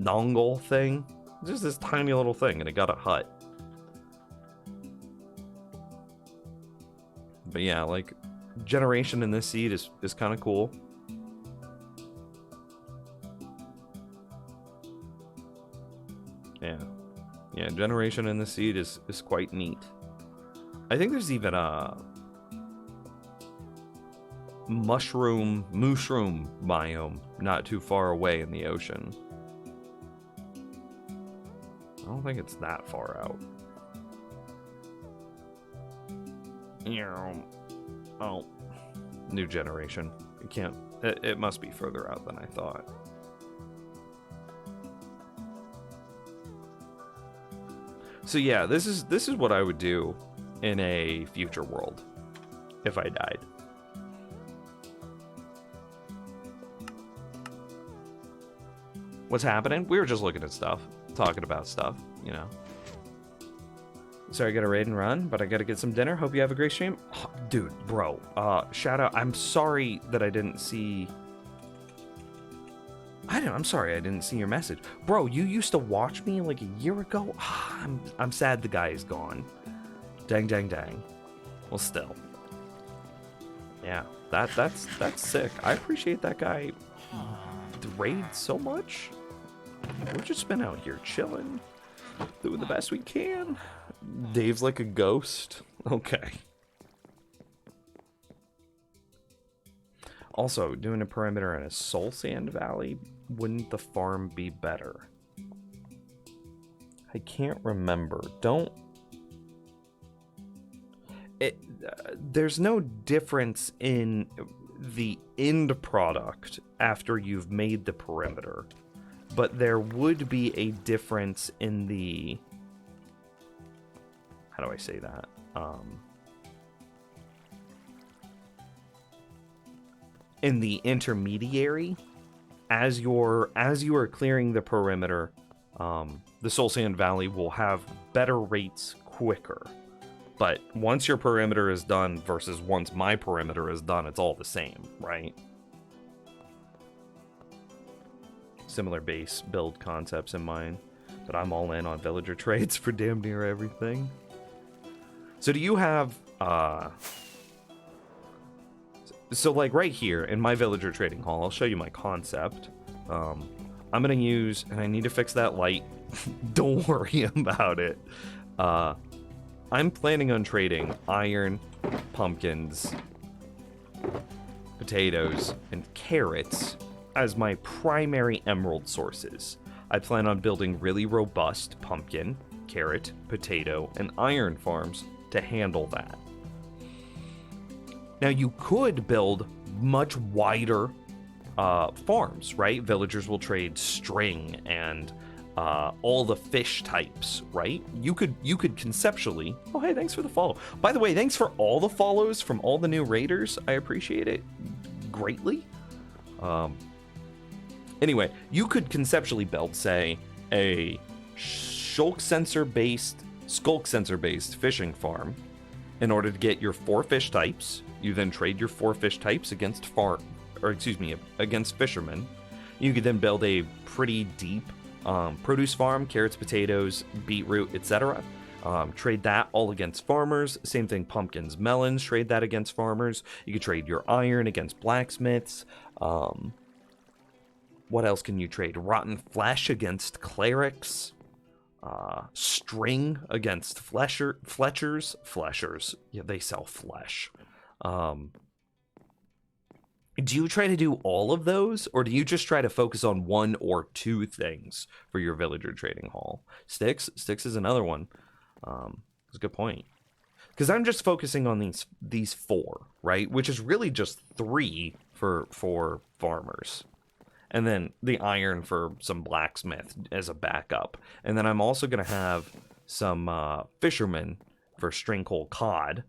Speaker 1: dongle thing. Just this tiny little thing, and it got a hut. But yeah, like, generation in this seed is kind of cool. Yeah, generation in the seed is quite neat. I think there's even a mushroom biome not too far away in the ocean. I don't think it's that far out. Oh, new generation. You can't. It must be further out than I thought. So yeah, this is what I would do in a future world if I died. What's happening? We were just looking at stuff, talking about stuff, you know. Sorry, I gotta raid and run, but I gotta get some dinner. Hope you have a great stream. Oh, dude, bro, shout out. I'm sorry that I didn't see... I'm sorry I didn't see your message. Bro, you used to watch me like a year ago? I'm sad the guy is gone. Dang. Well, still. Yeah, that's sick. I appreciate that guy raid so much. We've just been out here chilling, doing the best we can. Dave's like a ghost. Okay. Also, doing a perimeter in a Soul Sand Valley, wouldn't the farm be better? I can't remember. There's no difference in the end product after you've made the perimeter, but there would be a difference in the... How do I say that? In the intermediary, as you are clearing the perimeter, the Soul Sand Valley will have better rates quicker. But once your perimeter is done versus once my perimeter is done, it's all the same, right? Similar base build concepts in mind, but I'm all in on villager trades for damn near everything. So do you have so like right here in my villager trading hall, I'll show you my concept. I'm gonna use, and I need to fix that light. Don't worry about it. I'm planning on trading iron, pumpkins, potatoes, and carrots as my primary emerald sources. I plan on building really robust pumpkin, carrot, potato, and iron farms to handle that. Now you could build much wider farms, right? Villagers will trade string and all the fish types, right? You could conceptually... Oh, hey, thanks for the follow. By the way, thanks for all the follows from all the new raiders. I appreciate it greatly. Anyway, you could conceptually build, say, a skulk sensor-based fishing farm in order to get your 4 fish types. You then trade your 4 fish types against against fishermen. You could then build a pretty deep produce farm, carrots, potatoes, beetroot, etc. Trade that all against farmers. Same thing, pumpkins, melons, trade that against farmers. You could trade your iron against blacksmiths. What else can you trade? Rotten flesh against clerics. String against fleshers. Yeah, they sell flesh. Do you try to do all of those, or do you just try to focus on 1 or 2 things for your villager trading hall? Sticks is another one. That's a good point. Because I'm just focusing on these 4, right? Which is really just 3 for farmers. And then the iron for some blacksmith as a backup. And then I'm also going to have some fishermen for string coal cod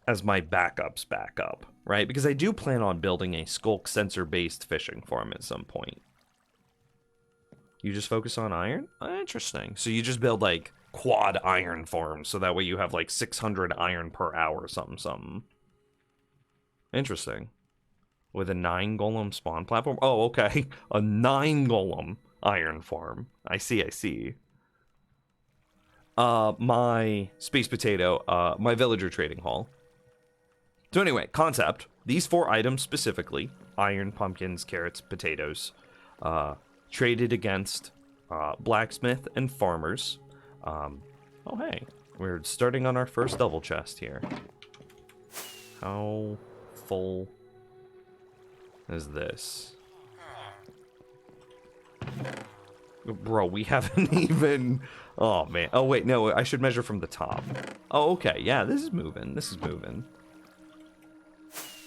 Speaker 1: as my backup, right? Because I do plan on building a skulk sensor-based fishing farm at some point. You just focus on iron? Interesting. So you just build, like, quad iron farms, so that way you have like 600 iron per hour, something. Interesting. With a 9 golem spawn platform? Oh, okay. A 9 golem iron farm. I see. My space potato, my villager trading hall. So anyway, concept. These 4 items specifically, iron, pumpkins, carrots, potatoes, traded against blacksmith and farmers. Oh hey, we're starting on our first double chest here. How full is this? Bro, we haven't even... Oh, man. Oh, wait, no, I should measure from the top. Oh, okay, yeah, this is moving.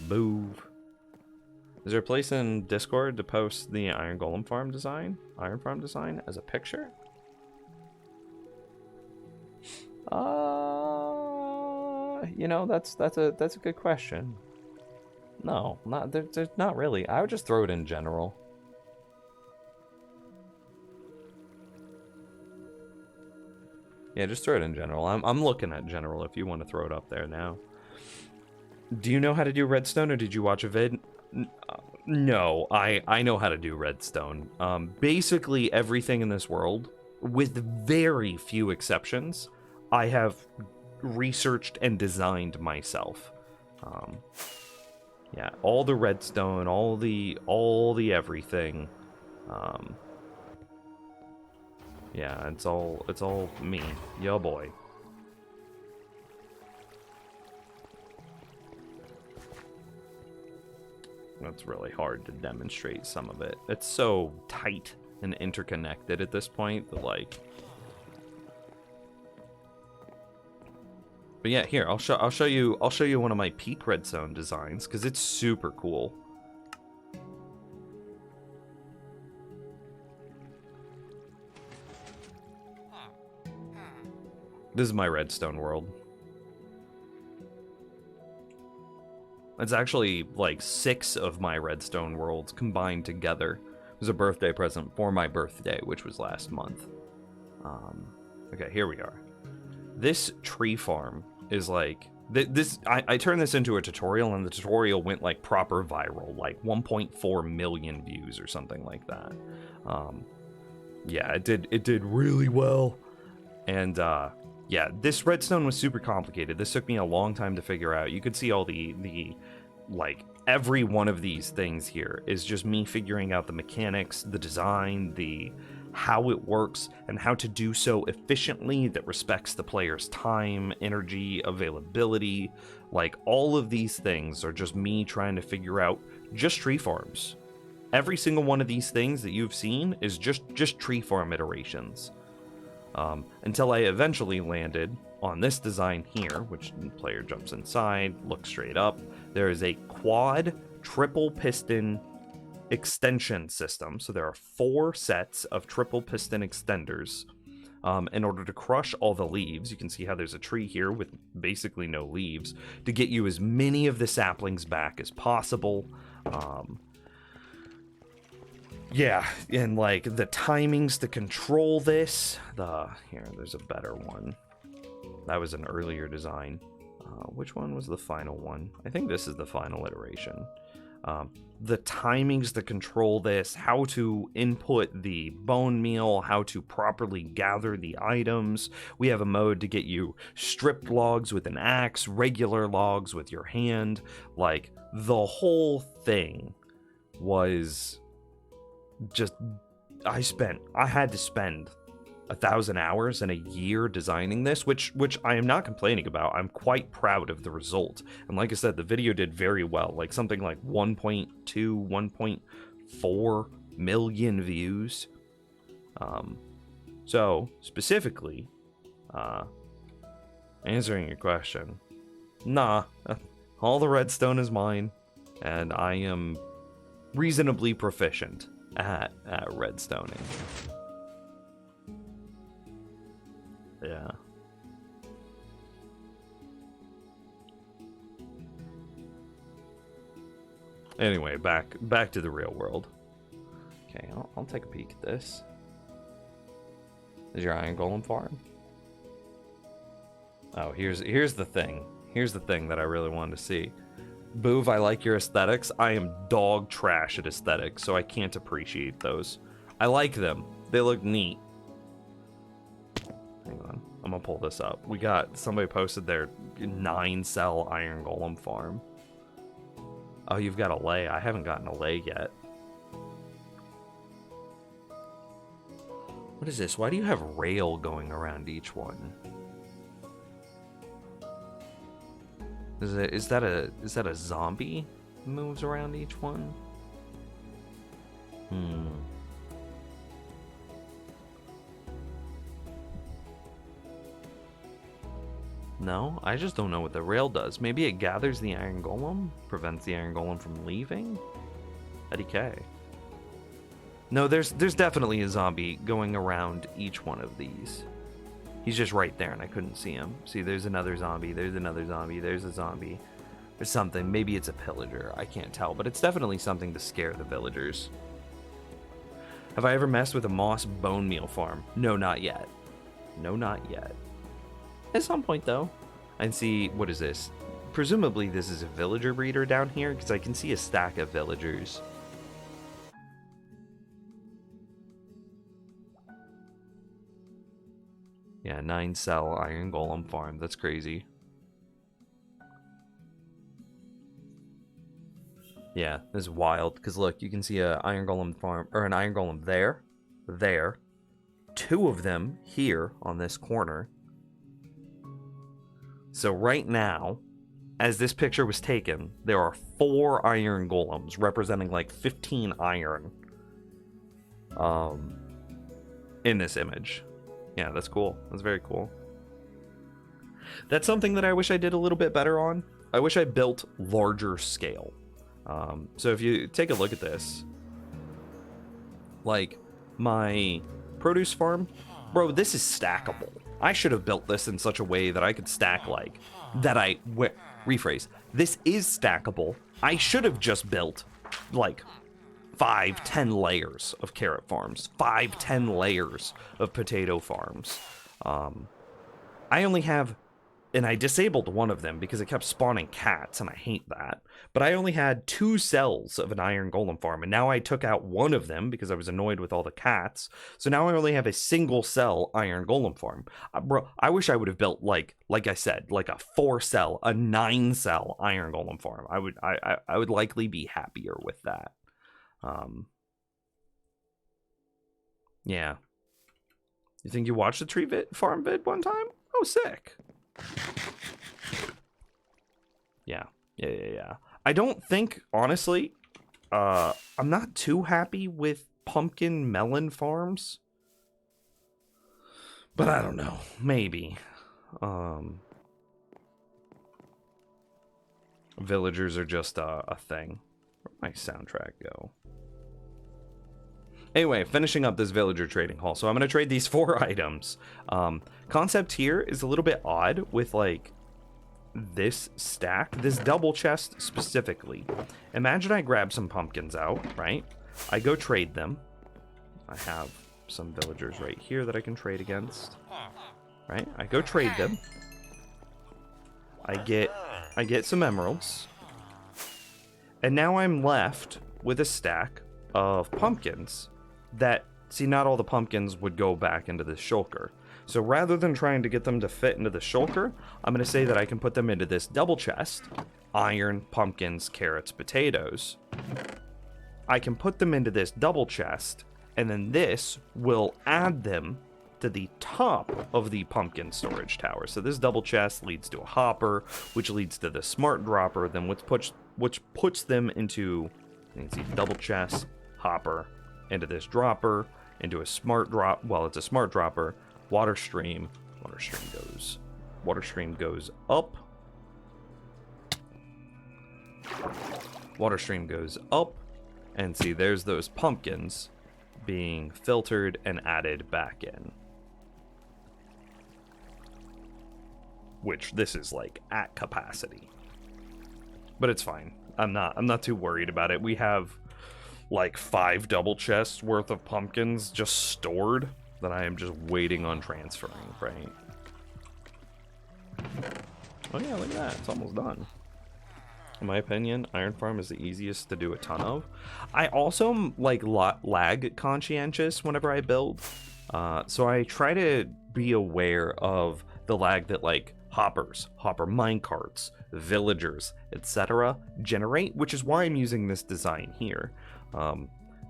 Speaker 1: Move. Is there a place in Discord to post the Iron Golem farm design? Iron farm design as a picture? You know, that's a good question. No, there's not really. I would just throw it in general. Yeah, just throw it in general. I'm looking at general if you want to throw it up there now. Do you know how to do redstone, or did you watch a vid? No, I know how to do redstone. Basically everything in this world, with very few exceptions, I have researched and designed myself. Yeah, all the redstone, all the everything. Yeah, it's all me. Yo boy. That's really hard to demonstrate some of it. It's so tight and interconnected at this point that, like... But yeah, here, I'll show you one of my peak redstone designs, because it's super cool. This is my redstone world. It's actually like 6 of my redstone worlds combined together. It was a birthday present for my birthday, which was last month. Okay, here we are. This tree farm is like... I turned this into a tutorial, and the tutorial went like proper viral, like 1.4 million views or something like that. Yeah, it did really well. And yeah, this redstone was super complicated. This took me a long time to figure out. You could see all the like, every one of these things here is just me figuring out the mechanics, the design, how it works, and how to do so efficiently that respects the player's time, energy, availability. Like, all of these things are just me trying to figure out just tree farms. Every single one of these things that you've seen is just tree farm iterations. Until I eventually landed on this design here, which the player jumps inside, looks straight up. There is a quad triple piston extension system. So there are 4 sets of triple piston extenders in order to crush all the leaves. You can see how there's a tree here with basically no leaves, to get you as many of the saplings back as possible. Yeah, and like the timings to control this. Here, there's a better one. That was an earlier design. Which one was the final one? I think this is the final iteration. The timings to control this, how to input the bone meal, how to properly gather the items. We have a mode to get you stripped logs with an axe, regular logs with your hand. Like, the whole thing was just... I had to spend 1,000 hours and a year designing this, which I am not complaining about. I'm quite proud of the result. And like I said, the video did very well, like something like 1.2, 1.4 million views. So specifically, answering your question, nah, all the redstone is mine, and I am reasonably proficient at redstoning. Yeah. Anyway, back to the real world. Okay, I'll take a peek at this. Is your iron golem farm? Oh, here's the thing. Here's the thing that I really wanted to see. Boov, I like your aesthetics. I am dog trash at aesthetics, so I can't appreciate those. I like them. They look neat. Hang on. I'm gonna pull this up. We got somebody posted their 9-cell Iron Golem farm. Oh, you've got a lay. I haven't gotten a lay yet. What is this? Why do you have rail going around each one? Is that a zombie that moves around each one? No, I just don't know what the rail does. Maybe it gathers the Iron Golem, prevents the Iron Golem from leaving. IDK. No, there's definitely a zombie going around each one of these. He's just right there, and I couldn't see him. See, there's another zombie. There's another zombie. There's a zombie. There's something. Maybe it's a pillager. I can't tell, but it's definitely something to scare the villagers. Have I ever messed with a moss bone meal farm? No, not yet. No, not yet. At some point, though. And see, what is this? Presumably, this is a villager breeder down here, because I can see a stack of villagers. Yeah, 9-cell Iron Golem farm. That's crazy. Yeah, this is wild. Because look, you can see a Iron Golem farm, or an Iron Golem there, there. 2 of them here on this corner. So right now, as this picture was taken, there are 4 Iron Golems representing like 15 iron in this image. Yeah, that's cool. That's very cool. That's something that I wish I did a little bit better on. I wish I built larger scale. So if you take a look at this, like my produce farm, bro, this is stackable. I should have built this in such a way that I could stack like that. Rephrase. This is stackable. I should have just built like 5-10 layers of carrot farms, 5-10 layers of potato farms. I only have, and I disabled one of them because it kept spawning cats, and I hate that. But I only had 2 cells of an Iron Golem farm, and now I took out one of them because I was annoyed with all the cats. So now I only have a single cell Iron Golem farm. Bro, I wish I would have built like I said, like a 4-cell, a 9-cell Iron Golem farm. I would likely be happier with that. Yeah. You think you watched the tree farm vid one time? Oh, sick. Yeah. I don't think, honestly, I'm not too happy with pumpkin melon farms. But I don't know. Maybe. Villagers are just a thing. Where'd my soundtrack go? Anyway, finishing up this villager trading hall. So I'm going to trade these 4 items. Concept here is a little bit odd with like this stack, this double chest specifically. Imagine I grab some pumpkins out, right? I go trade them. I have some villagers right here that I can trade against. Right? I go trade them. I get some emeralds. And now I'm left with a stack of pumpkins that, see, not all the pumpkins would go back into this shulker. So rather than trying to get them to fit into the shulker, I'm going to say that I can put them into this double chest. Iron, pumpkins, carrots, potatoes. I can put them into this double chest, and then this will add them to the top of the pumpkin storage tower. So this double chest leads to a hopper, which leads to the smart dropper, then which puts them into, you can see, double chest, hopper, into this dropper, into a smart drop. Well, it's a smart dropper. Water stream goes up. Water stream goes up, and see, there's those pumpkins being filtered and added back in. Which this is like at capacity. But it's fine. I'm not too worried about it. We have like 5 double chests worth of pumpkins just stored that I am just waiting on transferring, right? Oh yeah, look at that. It's almost done. In my opinion, Iron Farm is the easiest to do a ton of. I also am, like, lag conscientious whenever I build. So I try to be aware of the lag that, like, hoppers, hopper minecarts, villagers, etc. generate, which is why I'm using this design here.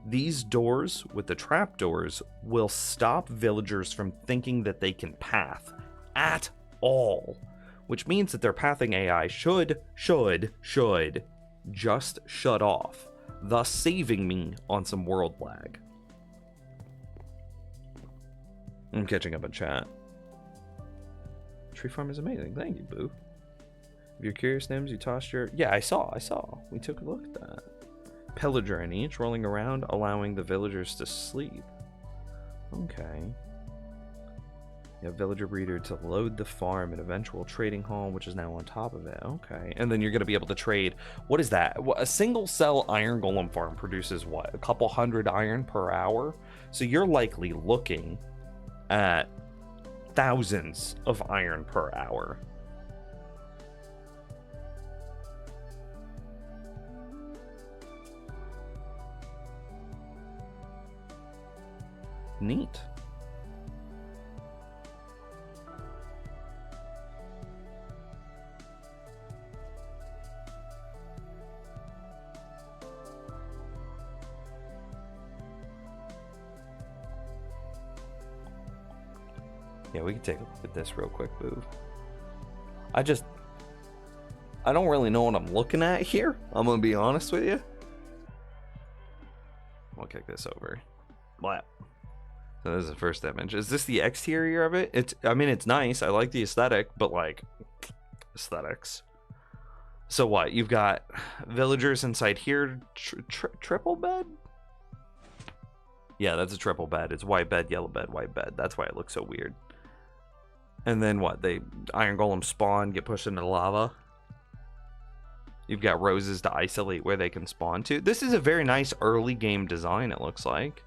Speaker 1: These doors with the trapdoors will stop villagers from thinking that they can path at all, which means that their pathing AI should just shut off, thus saving me on some world lag. I'm catching up in chat. Tree farm is amazing. Thank you, Boo. If you're curious, Nims, you tossed your... Yeah, I saw. We took a look at that. Pillager in each, rolling around, allowing the villagers to sleep. Okay. You have villager breeder to load the farm and eventual trading hall, which is now on top of it. Okay. And then you're going to be able to trade... What is that? A single cell iron golem farm produces what? A couple hundred iron per hour? So you're likely looking at thousands of iron per hour. Neat. Yeah, we can take a look at this real quick, Boo. I don't really know what I'm looking at here. I'm gonna be honest with you. I'll kick this over. Blah. So this is the first image. Is this the exterior of it? I mean, it's nice. I like the aesthetic, but like, aesthetics. So what? You've got villagers inside here. Triple bed? Yeah, that's a triple bed. It's white bed, yellow bed, white bed. That's why it looks so weird. And then what? They iron golem spawn, get pushed into lava. You've got roses to isolate where they can spawn to. This is a very nice early game design, it looks like.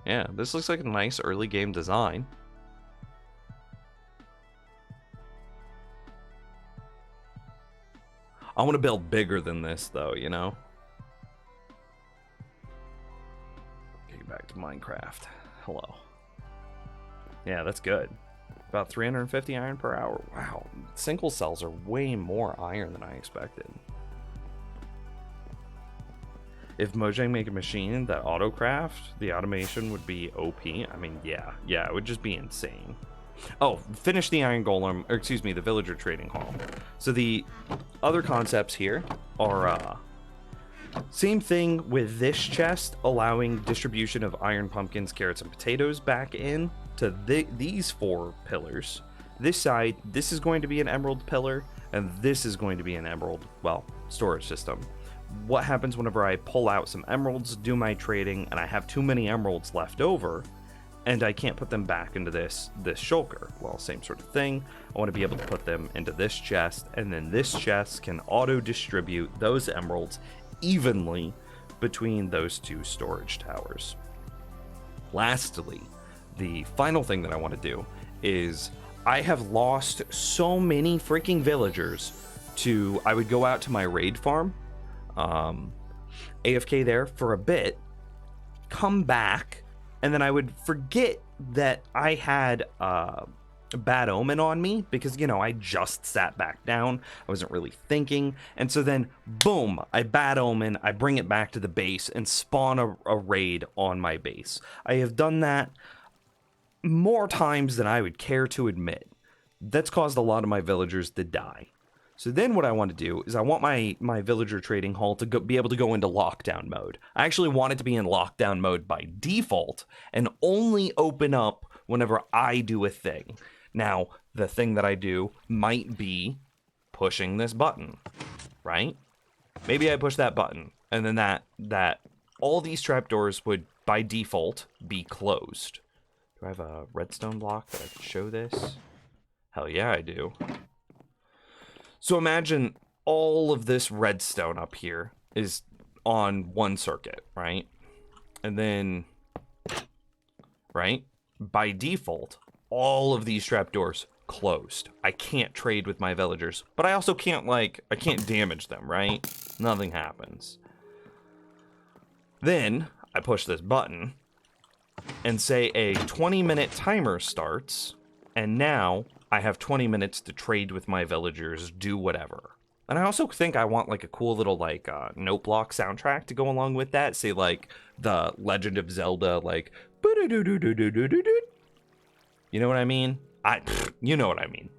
Speaker 1: Yeah, this looks like a nice early game design. I want to build bigger than this, though, you know? Get back to Minecraft. Hello. Yeah, that's good. About 350 iron per hour. Wow. Single cells are way more iron than I expected. If Mojang make a machine that autocraft, the automation would be OP. I mean, yeah, it would just be insane. Oh, finish the iron golem, or excuse me, the villager trading hall. So the other concepts here are same thing with this chest, allowing distribution of iron pumpkins, carrots, and potatoes back in to these 4 pillars. This side, this is going to be an emerald pillar, and this is going to be an emerald, well, storage system. What happens whenever I pull out some emeralds, do my trading, and I have too many emeralds left over, and I can't put them back into this shulker? Well, same sort of thing. I want to be able to put them into this chest, and then this chest can auto-distribute those emeralds evenly between those 2 storage towers. Lastly, the final thing that I want to do is I have lost so many freaking villagers to... I would go out to my raid farm, AFK there for a bit, come back, and then I would forget that I had a bad omen on me because, you know, I just sat back down. I wasn't really thinking. And so then, boom, I bad omen, I bring it back to the base and spawn a raid on my base. I have done that more times than I would care to admit. That's caused a lot of my villagers to die. So then what I want to do is I want my villager trading hall to be able to go into lockdown mode. I actually want it to be in lockdown mode by default and only open up whenever I do a thing. Now, the thing that I do might be pushing this button, right? Maybe I push that button, and then that all these trapdoors would, by default, be closed. Do I have a redstone block that I can show this? Hell yeah, I do. So imagine all of this redstone up here is on one circuit, right? And then, right? By default,
Speaker 2: all of these trapdoors closed. I can't trade with my villagers, but I also can't, like, I can't damage them, right? Nothing happens. Then I push this button and say a 20-minute timer starts, and now I have 20 minutes to trade with my villagers, do whatever. And I also think I want like a cool little like note block soundtrack to go along with that. Say like the Legend of Zelda, like you know what I mean? You know what I mean.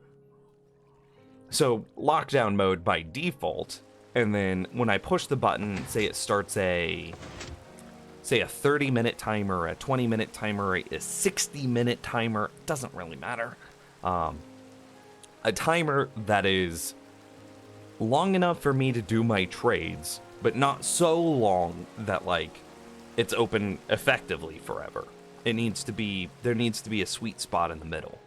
Speaker 2: So lockdown mode by default, and then when I push the button, say it starts a 30-minute timer, a 20-minute timer, a 60-minute timer, doesn't really matter. A timer that is long enough for me to do my trades, but not so long that like it's open effectively forever. There needs to be a sweet spot in the middle.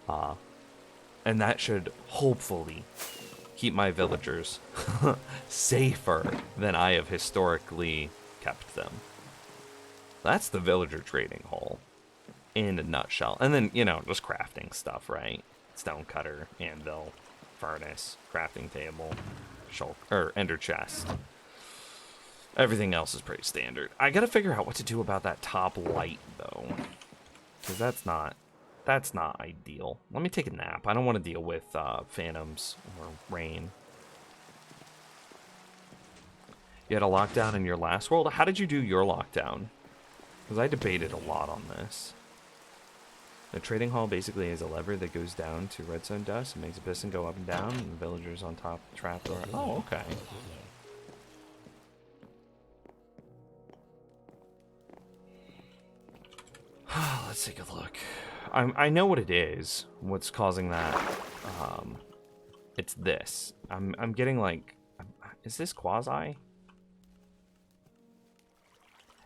Speaker 2: And that should hopefully keep my villagers safer than I have historically kept them. That's the villager trading hall in a nutshell. And then, you know, just crafting stuff, right? Stone cutter, anvil, furnace, crafting table, ender chest. Everything else is pretty standard. I gotta figure out what to do about that top light, though. Because that's not ideal. Let me take a nap. I don't want to deal with phantoms or rain. You had a lockdown in your last world? How did you do your lockdown? Because I debated a lot on this. The trading hall basically is a lever that goes down to redstone dust and makes a piston go up and down, and the villagers on top of the trapdoor. Oh, okay. Let's take a look. I know what it is. What's causing that? It's this. I'm getting like, is this quasi?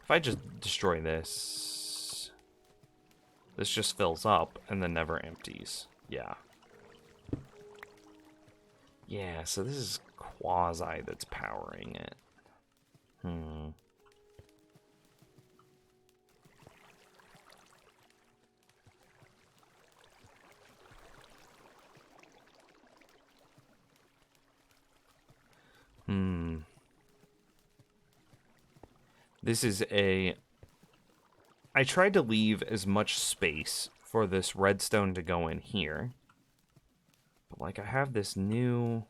Speaker 2: If I just destroy this, this just fills up and then never empties. Yeah. Yeah, so this is quasi that's powering it. This is I tried to leave as much space for this redstone to go in here. But, like, I have this new...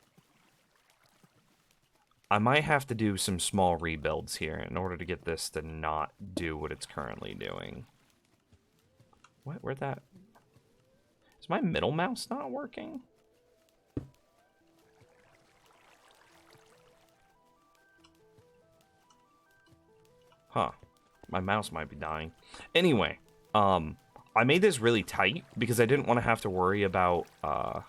Speaker 2: I might have to do some small rebuilds here in order to get this to not do what it's currently doing. What? Where'd that... Is my middle mouse not working? Huh. My mouse might be dying. Anyway, I made this really tight because I didn't want to have to worry about, I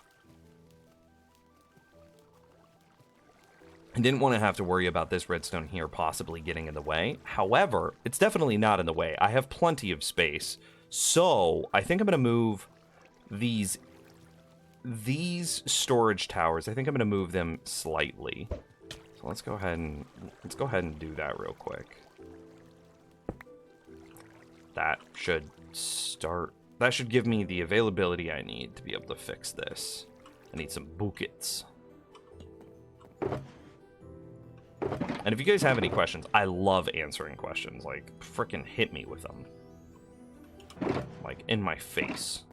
Speaker 2: didn't want to have to worry about this redstone here possibly getting in the way. However, it's definitely not in the way. I have plenty of space. So, I think I'm going to move these storage towers. I think I'm going to move them slightly. So let's go ahead and do that real quick. That should give me the availability I need to be able to fix this. I need some buckets. And if you guys have any questions, I love answering questions. Like, frickin' hit me with them. Like, in my face.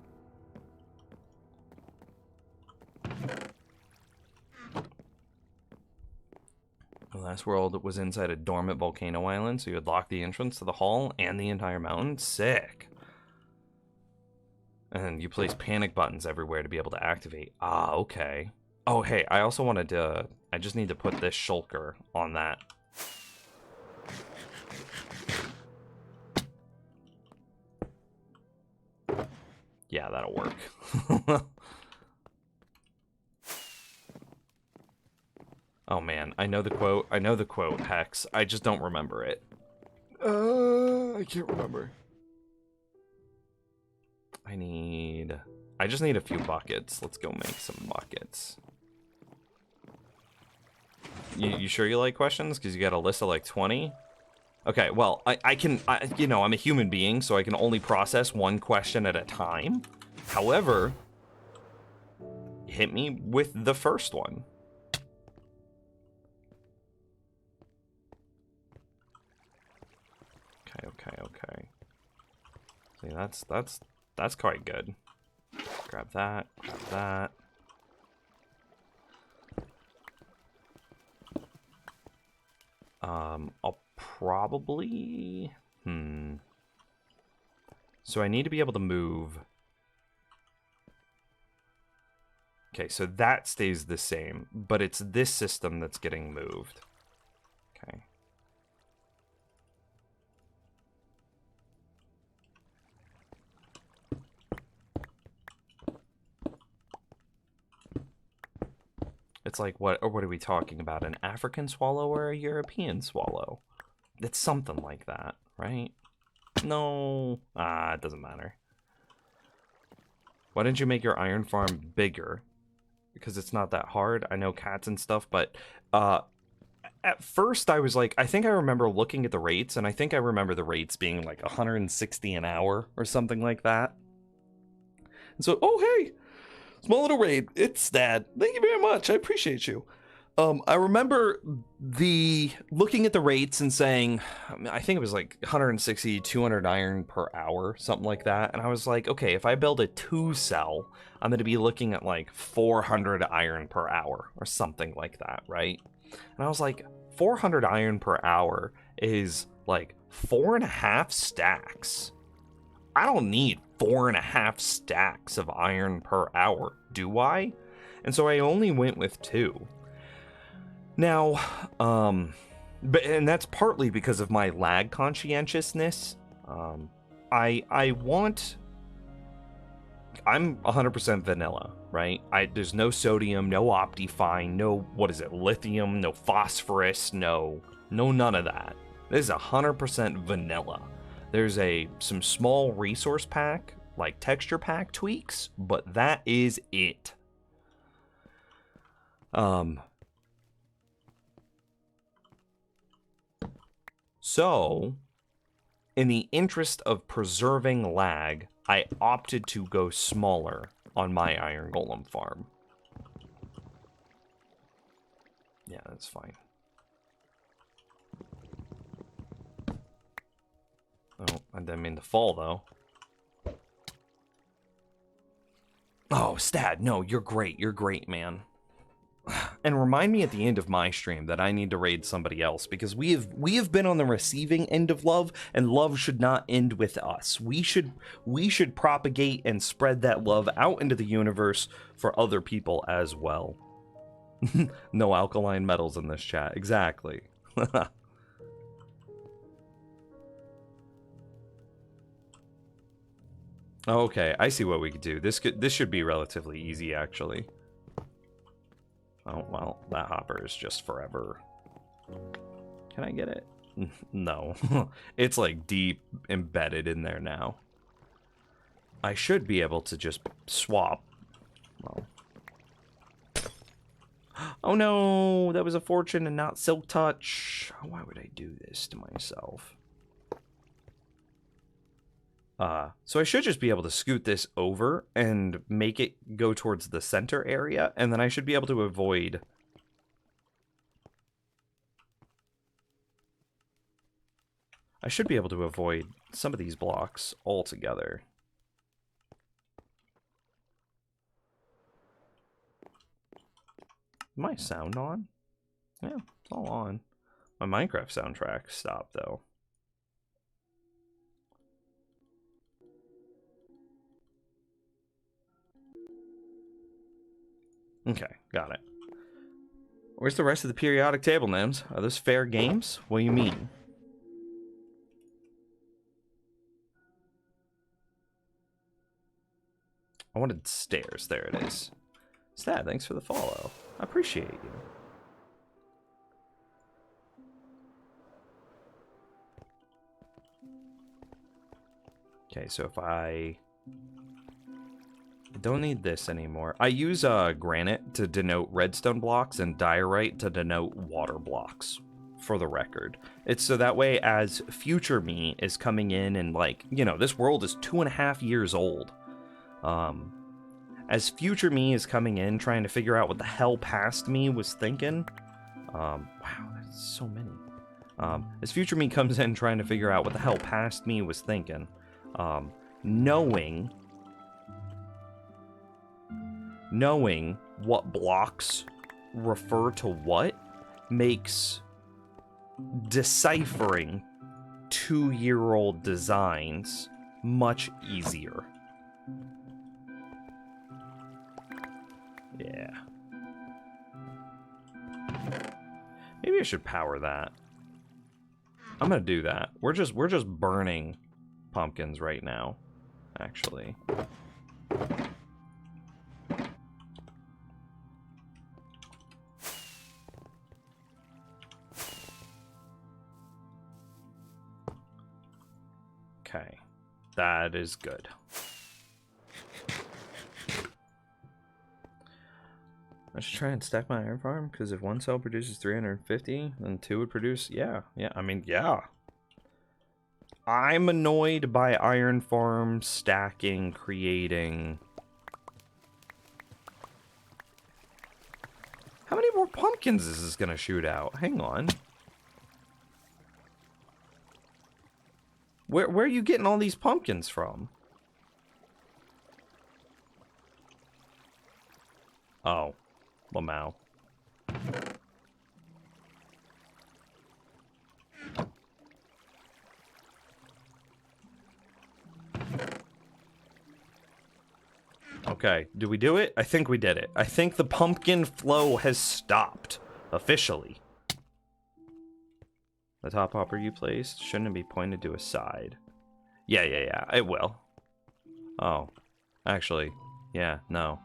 Speaker 2: The last world was inside a dormant volcano island, so you would lock the entrance to the hall and the entire mountain. Sick. And you place panic buttons everywhere to be able to activate. Ah, okay. Oh, hey, I also wanted to... I just need to put this shulker on that. Yeah, that'll work. Oh man, I know the quote, Hex. I just don't remember it. I can't remember. I just need a few buckets. Let's go make some buckets. You sure you like questions? Because you got a list of like 20? Okay, well, I'm a human being, so I can only process one question at a time. However, hit me with the first one. Okay. See, that's quite good. Grab that, grab that. I'll probably... So I need to be able to move... Okay, so that stays the same, but it's this system that's getting moved. Okay. It's like, what are we talking about? An African swallow or a European swallow? It's something like that, right? No. It doesn't matter. Why didn't you make your iron farm bigger? Because it's not that hard. I know cats and stuff, but at first I was like, I think I remember looking at the rates, and I think I remember the rates being like 160 an hour or something like that. And so, oh, hey! Small little raid. It's Dad. Thank you very much. I appreciate you. I remember looking at the rates and saying, I think it was like 160, 200 iron per hour, something like that. And I was like, okay, if I build a 2-cell, I'm going to be looking at like 400 iron per hour or something like that, right? And I was like, 400 iron per hour is like 4.5 stacks. I don't need 4.5 stacks of iron per hour, do I? And so I only went with 2. Now, and that's partly because of my lag conscientiousness. I'm 100% vanilla, right? There's no sodium, no Optifine, no, what is it, lithium, no phosphorus, no none of that. This is 100% vanilla. There's some small resource pack, like texture pack tweaks, but that is it. So, in the interest of preserving lag, I opted to go smaller on my iron golem farm. Yeah, that's fine. Oh, I didn't mean to fall, though. Oh, Stad, no, you're great, man. And remind me at the end of my stream that I need to raid somebody else, because we have been on the receiving end of love, and love should not end with us. We should propagate and spread that love out into the universe for other people as well. No alkaline metals in this chat. Exactly. Okay, I see what we could do. This should be relatively easy, actually. Oh, well, that hopper is just forever. Can I get it? No. It's like deep embedded in there now. I should be able to just swap. Well. Oh no, that was a fortune and not Silk Touch. Why would I do this to myself? So I should just be able to scoot this over and make it go towards the center area, and then I should be able to avoid... I should be able to avoid some of these blocks altogether. Is my sound on? Yeah, it's all on. My Minecraft soundtrack stopped, though. Okay, got it. Where's the rest of the periodic table, Nims? Are those fair games? What do you mean? I wanted stairs. There it is. Stad, thanks for the follow. I appreciate you. Okay, so if I don't need this anymore. I use granite to denote redstone blocks and diorite to denote water blocks, for the record. It's so that way as future me is coming in and, like, you know, this world is 2.5 years old.
Speaker 1: As future me is coming in, trying to figure out what the hell past me was thinking. Wow, that's so many. As future me comes in, trying to figure out what the hell past me was thinking. Knowing what blocks refer to what makes deciphering 2-year-old designs much easier. Yeah. Maybe I should power that. I'm gonna do that. We're just burning pumpkins right now, actually. Okay, that is good. I should try and stack my iron farm, because if one cell produces 350, then 2 would produce... Yeah, I mean, yeah. I'm annoyed by iron farm stacking, creating... How many more pumpkins is this gonna shoot out? Hang on. Where are you getting all these pumpkins from? Oh. Lamau. Okay, did we do it? I think we did it. I think the pumpkin flow has stopped. Officially. The top hopper you placed, shouldn't it be pointed to a side? Yeah, it will. Oh. Actually, yeah, no.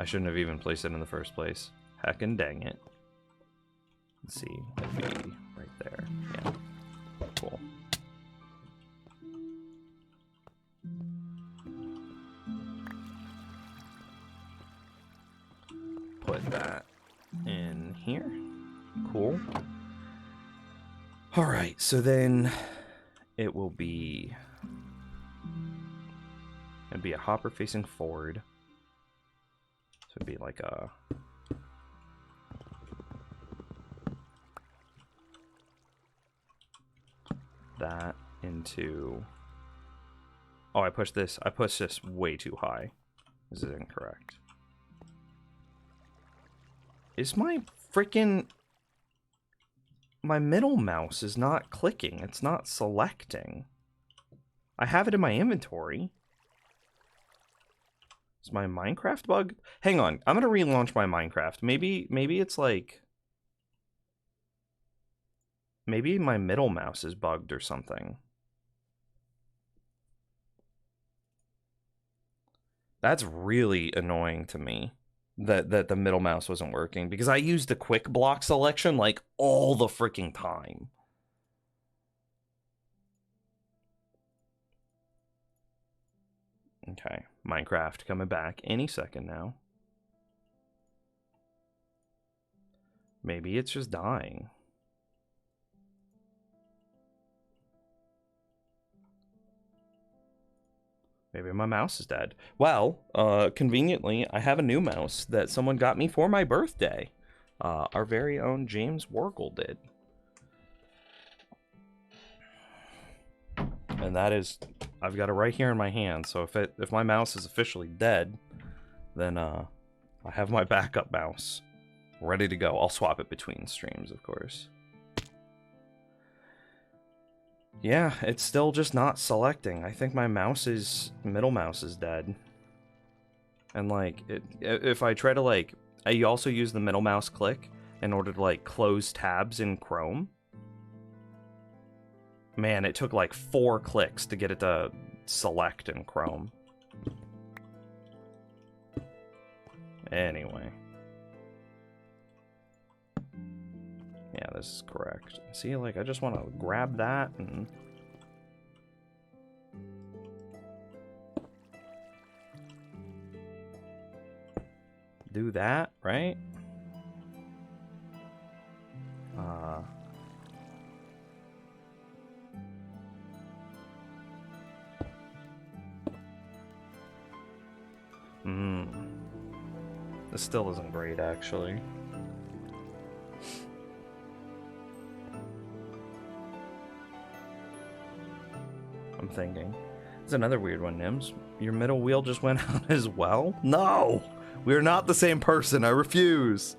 Speaker 1: I shouldn't have even placed it in the first place. Heckin' dang it. Let's see, it'd be right there. Yeah. Cool. Put that in here. Cool. Alright, so then it will be... It'd be a hopper facing forward. So it'd be like a... that into... Oh, I pushed this way too high. This is incorrect. Is my freaking... My middle mouse is not clicking. It's not selecting. I have it in my inventory. Is my Minecraft bug? Hang on. I'm gonna relaunch my Minecraft. Maybe it's like... Maybe my middle mouse is bugged or something. That's really annoying to me. That the middle mouse wasn't working, because I used the quick block selection like all the freaking time. Okay, Minecraft coming back any second now. Maybe it's just dying. Maybe my mouse is dead. Well, conveniently, I have a new mouse that someone got me for my birthday. Our very own James Wargle did. And that is... I've got it right here in my hand, so if my mouse is officially dead, then I have my backup mouse ready to go. I'll swap it between streams, of course. Yeah, it's still just not selecting. I think my middle mouse is dead. And like, if I try to like, you also use the middle mouse click in order to like close tabs in Chrome. Man, it took like 4 clicks to get it to select in Chrome. Anyway. Yeah, this is correct. See, like, I just want to grab that and... do that, right? This still isn't great, actually. I'm thinking. There's another weird one, Nims. Your middle wheel just went out as well? No! We're not the same person. I refuse.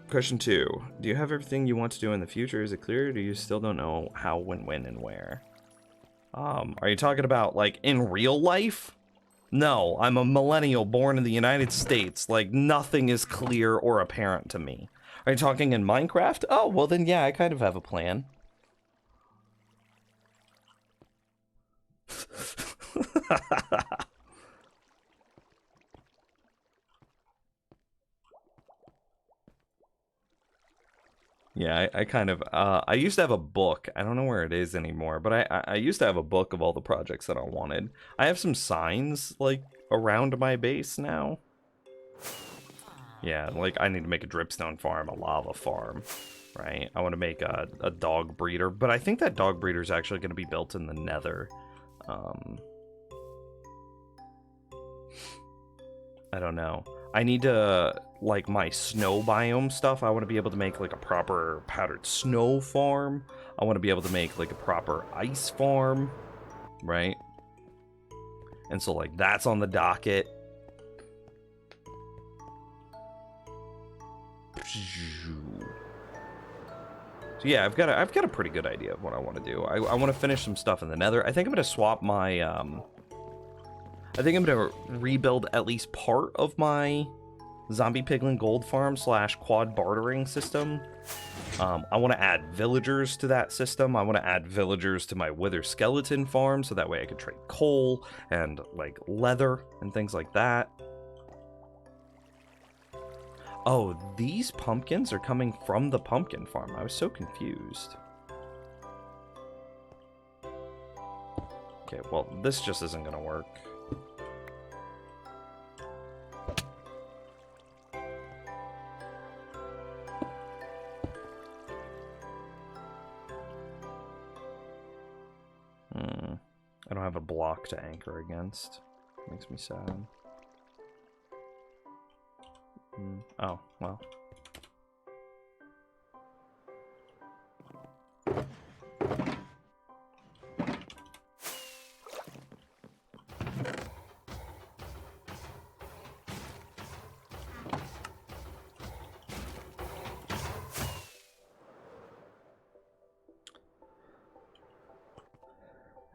Speaker 1: Question 2. Do you have everything you want to do in the future? Is it clear, or do you still don't know how, when, and where? Are you talking about, like, in real life? No, I'm a millennial born in the United States. Like, nothing is clear or apparent to me. Are you talking in Minecraft? Oh, well then, yeah, I kind of have a plan. Yeah, I kind of, I used to have a book. I don't know where it is anymore, but I used to have a book of all the projects that I wanted. I have some signs, like, around my base now. Yeah, like, I need to make a dripstone farm, a lava farm, right? I want to make a dog breeder, but I think that dog breeder is actually going to be built in the nether. I don't know. I need to, like, my snow biome stuff, I want to be able to make, like, a proper powdered snow farm. I want to be able to make, like, a proper ice farm, right? And so, like, that's on the docket. So yeah, I've got a pretty good idea of what I want to do. I want to finish some stuff in the nether. I think I'm going to swap my, I think I'm going to rebuild at least part of my zombie piglin gold farm / quad bartering system. I want to add villagers to that system. I want to add villagers to my wither skeleton farm so that way I can trade coal and like leather and things like that. Oh, these pumpkins are coming from the pumpkin farm. I was so confused. Okay, well, this just isn't gonna work. I don't have a block to anchor against. Makes me sad. Oh, well.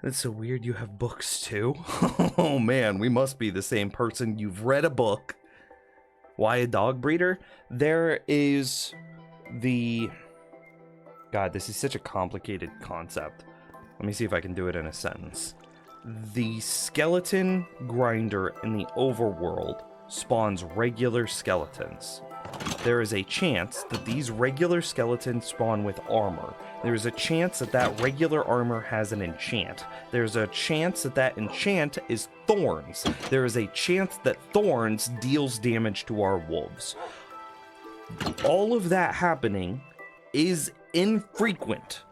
Speaker 1: It's so weird you have books too. Oh man, we must be the same person. You've read a book. Why a dog breeder? There is the... God, this is such a complicated concept. Let me see if I can do it in a sentence. The skeleton grinder in the overworld spawns regular skeletons. There is a chance that these regular skeletons spawn with armor. There is a chance that that regular armor has an enchant. There's a chance that that enchant is thorns. There is a chance that thorns deals damage to our wolves. All of that happening is infrequent.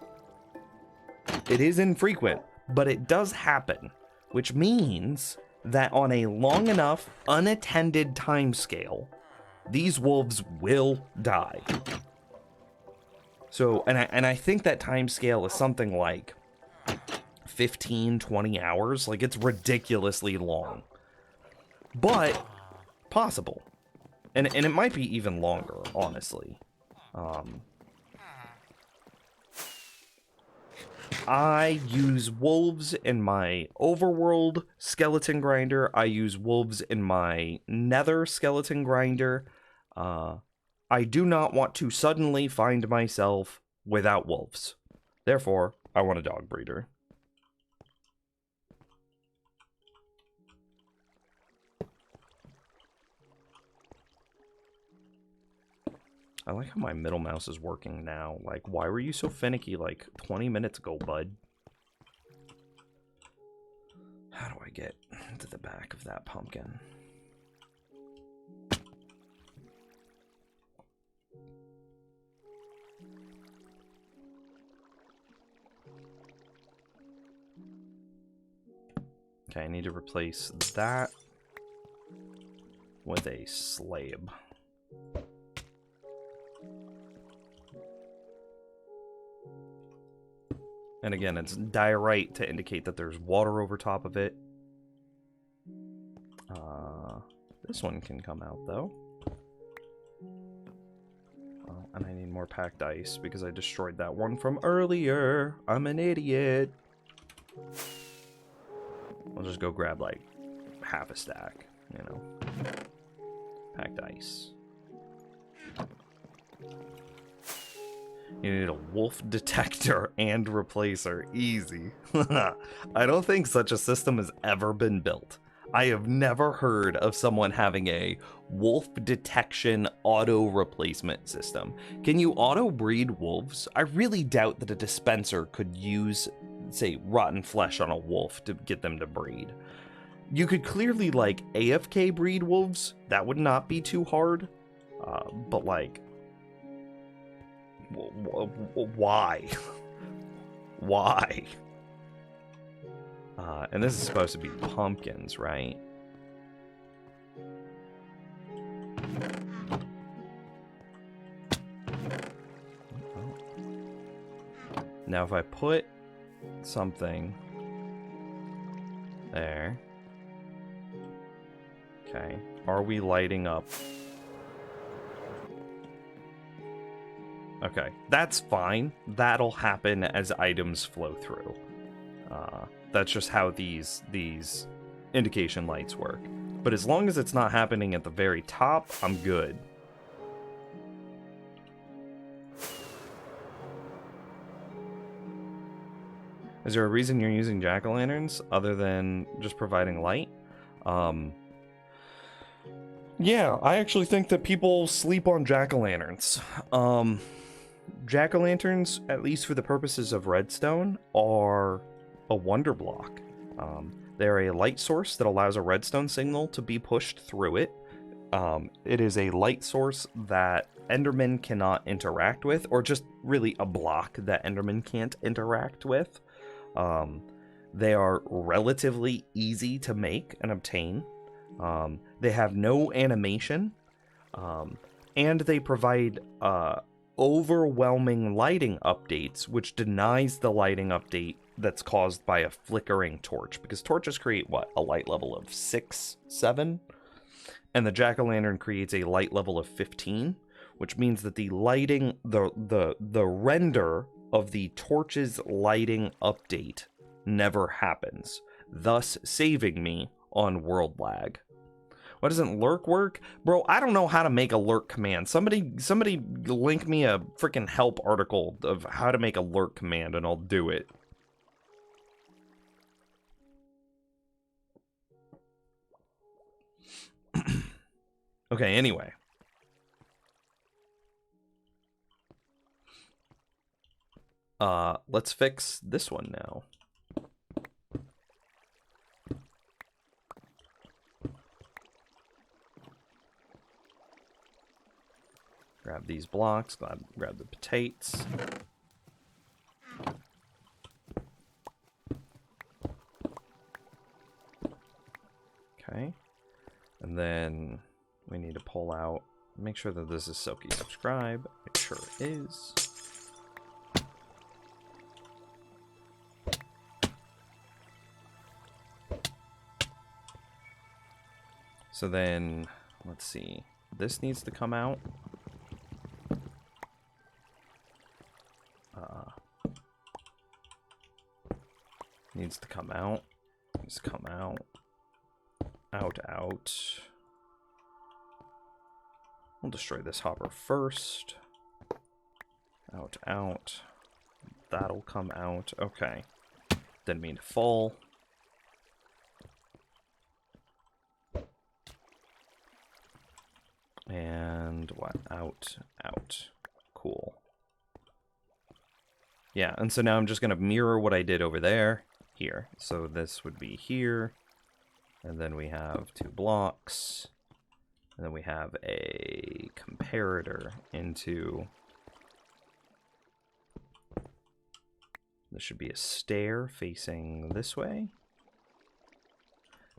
Speaker 1: It is infrequent, but it does happen, which means that on a long enough unattended timescale, these wolves will die. So, and I think that time scale is something like 15, 20 hours. Like, it's ridiculously long. But possible. And it might be even longer, honestly. I use wolves in my overworld skeleton grinder. I use wolves in my nether skeleton grinder. I do not want to suddenly find myself without wolves. Therefore, I want a dog breeder. I like how my middle mouse is working now. Like, why were you so finicky like 20 minutes ago, bud? How do I get to the back of that pumpkin? Okay, I need to replace that with a slab. And again, it's diorite to indicate that there's water over top of it. This one can come out, though. Oh, and I need more packed ice because I destroyed that one from earlier. I'm an idiot. I'll just go grab, like, half a stack, you know. Packed ice. You need a wolf detector and replacer. Easy. I don't think such a system has ever been built. I have never heard of someone having a wolf detection auto replacement system. Can you auto breed wolves? I really doubt that a dispenser could use, say, rotten flesh on a wolf to get them to breed. You could clearly, like, AFK breed wolves. That would not be too hard. But, like, why? Why? And this is supposed to be pumpkins, right? Now, if I put something there, okay, are we lighting up? Okay, that's fine. That'll happen as items flow through. That's just how these indication lights work. But as long as it's not happening at the very top, I'm good. Is there a reason you're using jack-o'-lanterns other than just providing light? Yeah, I actually think that people sleep on jack-o'-lanterns. Jack-o'-lanterns, at least for the purposes of redstone, are a wonder block. They're a light source that allows a redstone signal to be pushed through it. It is a light source that Endermen cannot interact with, or just really a block that Endermen can't interact with. They are relatively easy to make and obtain. They have no animation, and they provide overwhelming lighting updates, which denies the lighting update that's caused by a flickering torch, because torches create what, a light level of 6, 7, and the jack-o'-lantern creates a light level of 15, which means that the lighting, the render of the torch's lighting update never happens, thus saving me on world lag. Why doesn't lurk work? Bro, I don't know how to make a lurk command. Somebody link me a freaking help article of how to make a lurk command and I'll do it. Okay, anyway. Let's fix this one now. Grab these blocks, grab the potatoes. Okay. And then we need to pull out, make sure that this is Silky Subscribe. It sure is. So then, let's see. This needs to come out. Needs to come out. Needs to come out. Out. We'll destroy this hopper first. Out. That'll come out. Okay. Didn't mean to fall. And what? Out. Cool. Yeah, and so now I'm just going to mirror what I did over there here. So this would be here. And then we have 2 blocks. And then we have a comparator into... This should be a stair facing this way.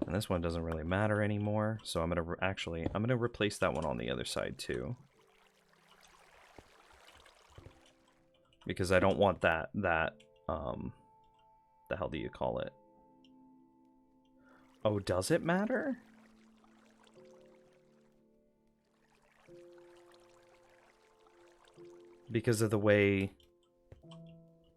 Speaker 1: And this one doesn't really matter anymore, so I'm gonna replace that one on the other side too. Because I don't want that, the hell do you call it? Oh, does it matter? Because of the way,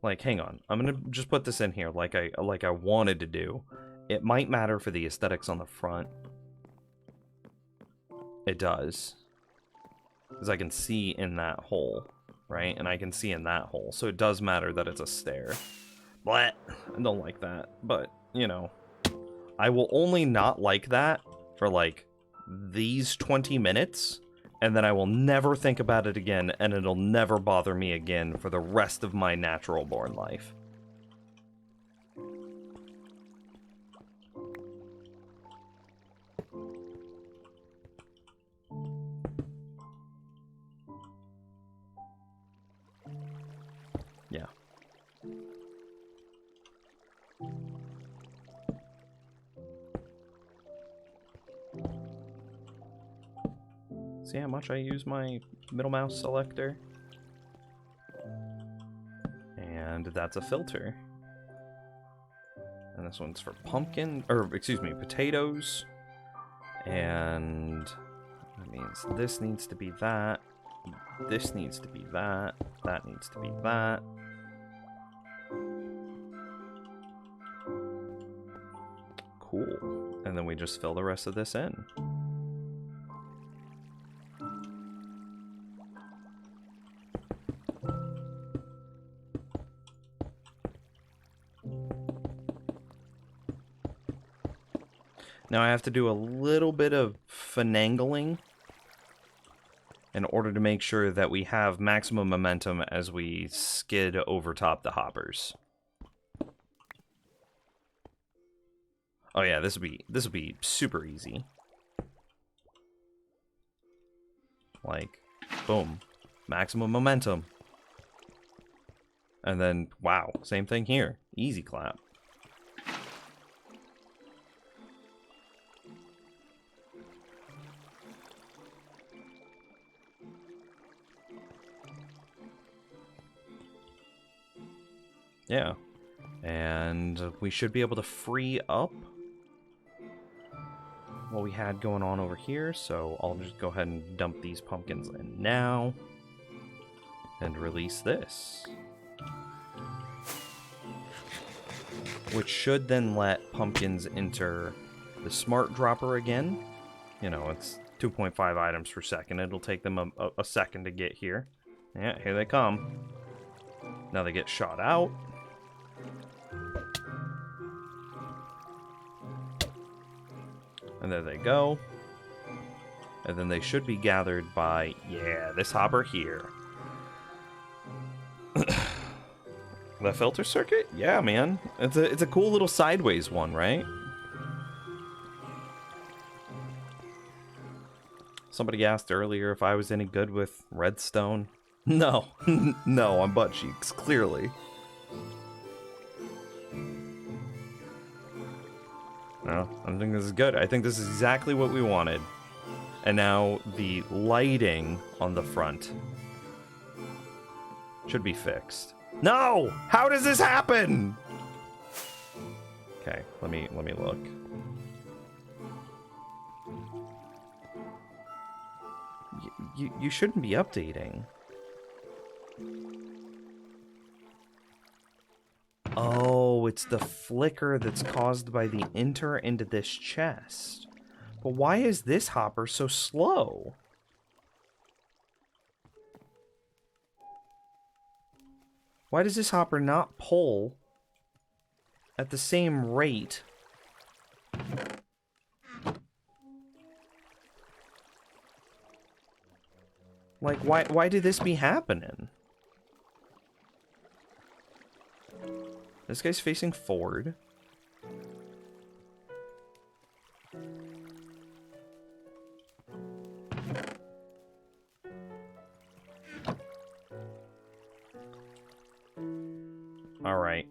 Speaker 1: like, hang on, I'm gonna just put this in here like I wanted to do. It might matter for the aesthetics on the front. It does. Because I can see in that hole, right? And I can see in that hole. So it does matter that it's a stair. But I don't like that. But, you know, I will only not like that for, like, these 20 minutes. And then I will never think about it again. And it'll never bother me again for the rest of my natural-born life. Yeah. See how much I use my middle mouse selector? And that's a filter. And this one's for pumpkin, or excuse me, potatoes. And that means this needs to be that. This needs to be that. That needs to be that. Cool. And then we just fill the rest of this in. Now I have to do a little bit of finagling in order to make sure that we have maximum momentum as we skid over top the hoppers. Oh yeah, this will be super easy. Like, boom, maximum momentum. And then, wow, same thing here. Easy clap. Yeah, and we should be able to free up what we had going on over here, so I'll just go ahead and dump these pumpkins in now, and release this. Which should then let pumpkins enter the smart dropper again. You know, it's 2.5 items per second. It'll take them a second to get here. Yeah, here they come. Now they get shot out. And there they go. And then they should be gathered by, yeah, this hopper here. The filter circuit? Yeah, man. It's a cool little sideways one, right? Somebody asked earlier if I was any good with redstone. No. No, I'm butt cheeks, clearly. No, I think this is good. I think this is exactly what we wanted. And now the lighting on the front should be fixed. No! How does this happen? Okay, let me look. You shouldn't be updating. Oh, it's the flicker that's caused by the enter into this chest. But why is this hopper so slow? Why does this hopper not pull at the same rate? Like, why did this be happening? This guy's facing forward. All right.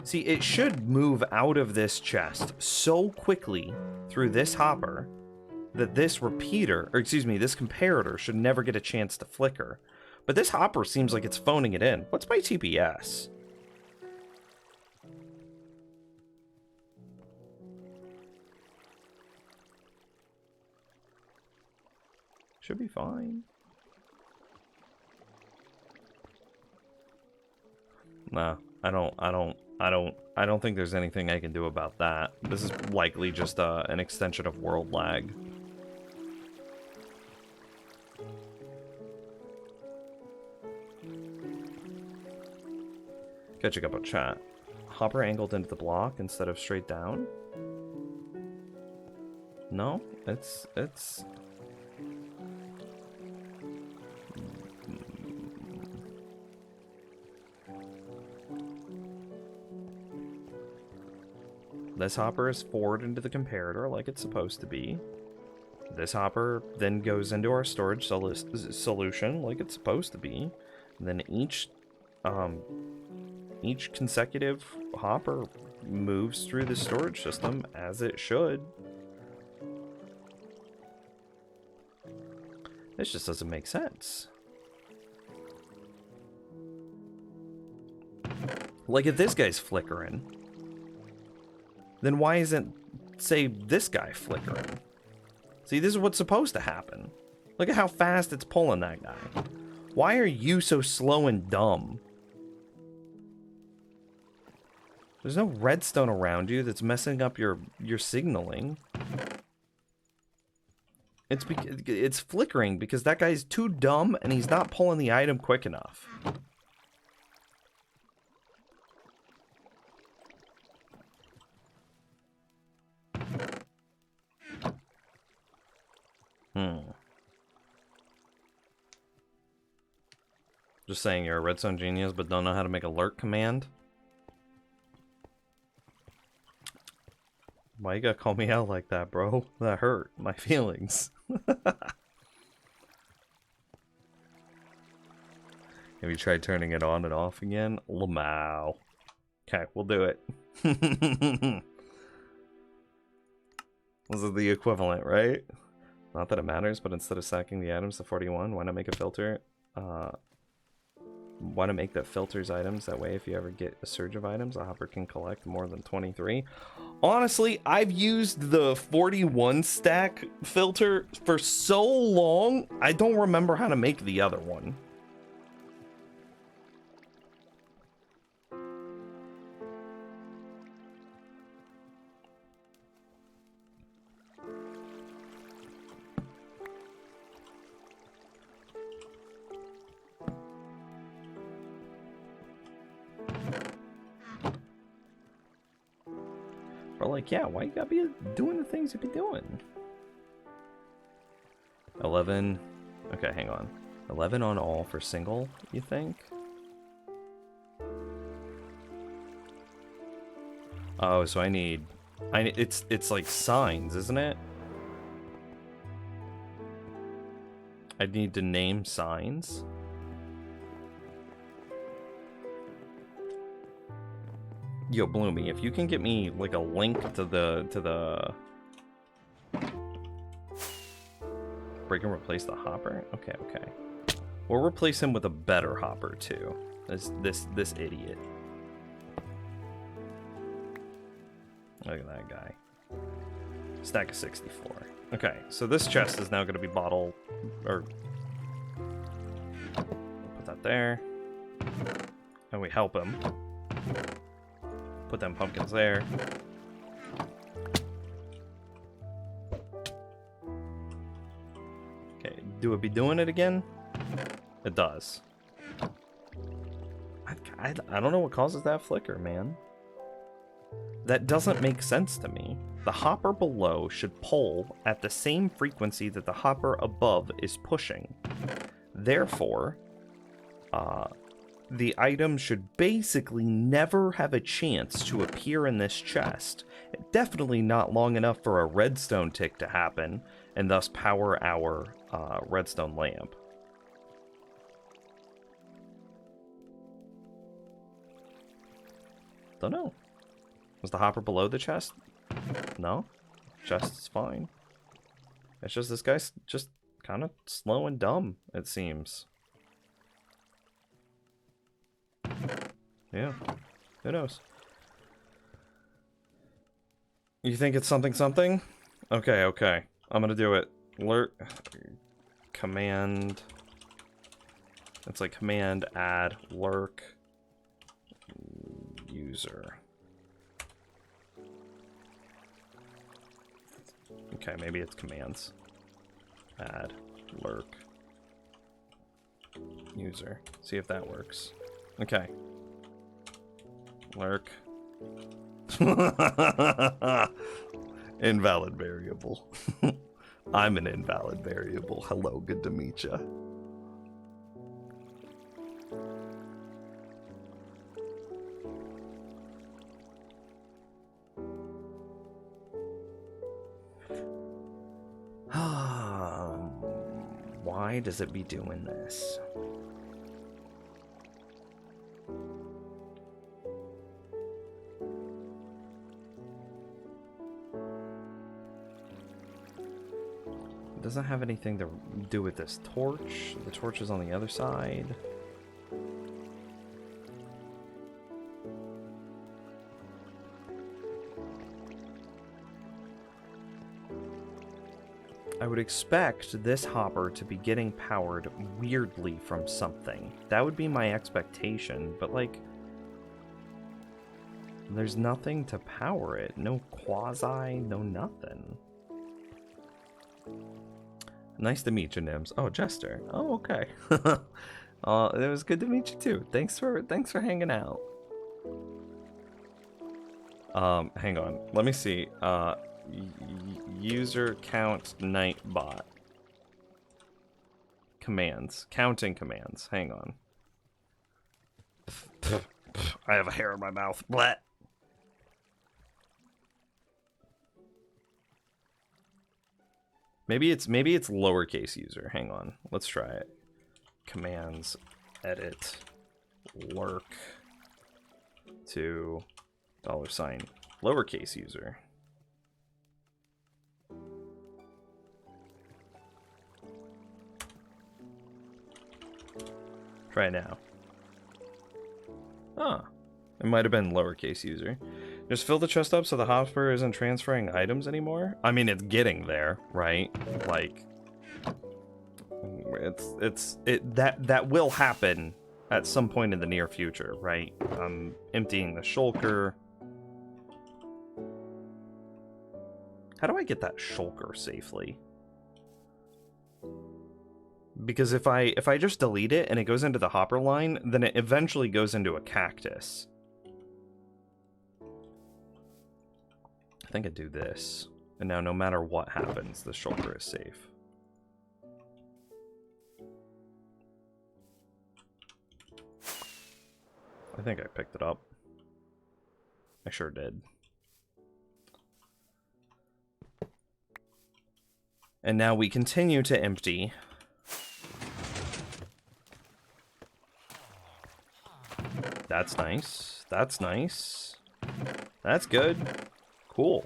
Speaker 1: See, it should move out of this chest so quickly through this hopper that this repeater, or excuse me, this comparator should never get a chance to flicker. But this hopper seems like it's phoning it in. What's my TPS? Should be fine. Nah, I don't think there's anything I can do about that. This is likely just an extension of world lag. Catching up on chat. Hopper angled into the block instead of straight down? No, it's... This hopper is forward into the comparator like it's supposed to be. This hopper then goes into our storage solution like it's supposed to be. And then each consecutive hopper moves through the storage system as it should. This just doesn't make sense. Like, if this guy's flickering, then why isn't, say, this guy flickering? See, this is what's supposed to happen. Look at how fast it's pulling that guy. Why are you so slow and dumb? There's no redstone around you that's messing up your signaling. It's flickering because that guy's too dumb and he's not pulling the item quick enough. Just saying, you're a redstone genius but don't know how to make a lurk command? Why you gotta call me out like that, bro? That hurt my feelings. Have you tried turning it on and off again? Lamau. Okay, we'll do it. This is the equivalent, right? Not that it matters, but instead of stacking the items to 41, why not make a filter? Why not make that filters items? That way, if you ever get a surge of items, a hopper can collect more than 23. Honestly, I've used the 41 stack filter for so long, I don't remember how to make the other one. Like, yeah, why you gotta be doing the things you be doing? 11. Okay, hang on. 11 on all for single, you think? Oh, so I need it's like signs, isn't it? I need to name signs. Yo, Bloomy, if you can get me like a link to the break and replace the hopper. Okay. We'll replace him with a better hopper too. This idiot. Look at that guy. Stack of 64. Okay, so this chest is now going to be bottle, or put that there, and we help him. Put them pumpkins there. Okay, do it be doing it again? It does. I don't know what causes that flicker, man. That doesn't make sense to me. The hopper below should pull at the same frequency that the hopper above is pushing. Therefore, the item should basically never have a chance to appear in this chest. Definitely not long enough for a redstone tick to happen, and thus power our redstone lamp. Don't know. Was the hopper below the chest? No. Chest is fine. It's just this guy's just kind of slow and dumb, it seems. Yeah. Who knows? You think it's something something? Okay, okay. I'm gonna do it. Alert. Command. It's like command add lurk user. Okay, maybe it's commands. Add lurk user. See if that works. Okay. Lurk. Invalid variable. I'm an invalid variable. Hello, good to meet ya. Why does it be doing this? It doesn't have anything to do with this torch. The torch is on the other side. I would expect this hopper to be getting powered weirdly from something. That would be my expectation, but like, there's nothing to power it. No quasi, no nothing. Nice to meet you, Nims. Oh, Jester. Oh, okay. It was good to meet you too. Thanks for hanging out. Hang on. Let me see. User count nightbot. Commands. Counting commands. Hang on. I have a hair in my mouth. Blah. Maybe it's lowercase user. Hang on. Let's try it. Commands edit lurk to $sign lowercase user. Try it now. Ah, it might have been lowercase user. Just fill the chest up so the hopper isn't transferring items anymore. I mean, it's getting there, right? Like, that will happen at some point in the near future, right? I'm emptying the shulker. How do I get that shulker safely? Because if I just delete it and it goes into the hopper line, then it eventually goes into a cactus. I think I do this. And now no matter what happens, the shulker is safe. I think I picked it up. I sure did. And now we continue to empty. That's nice. That's nice. That's good. Cool.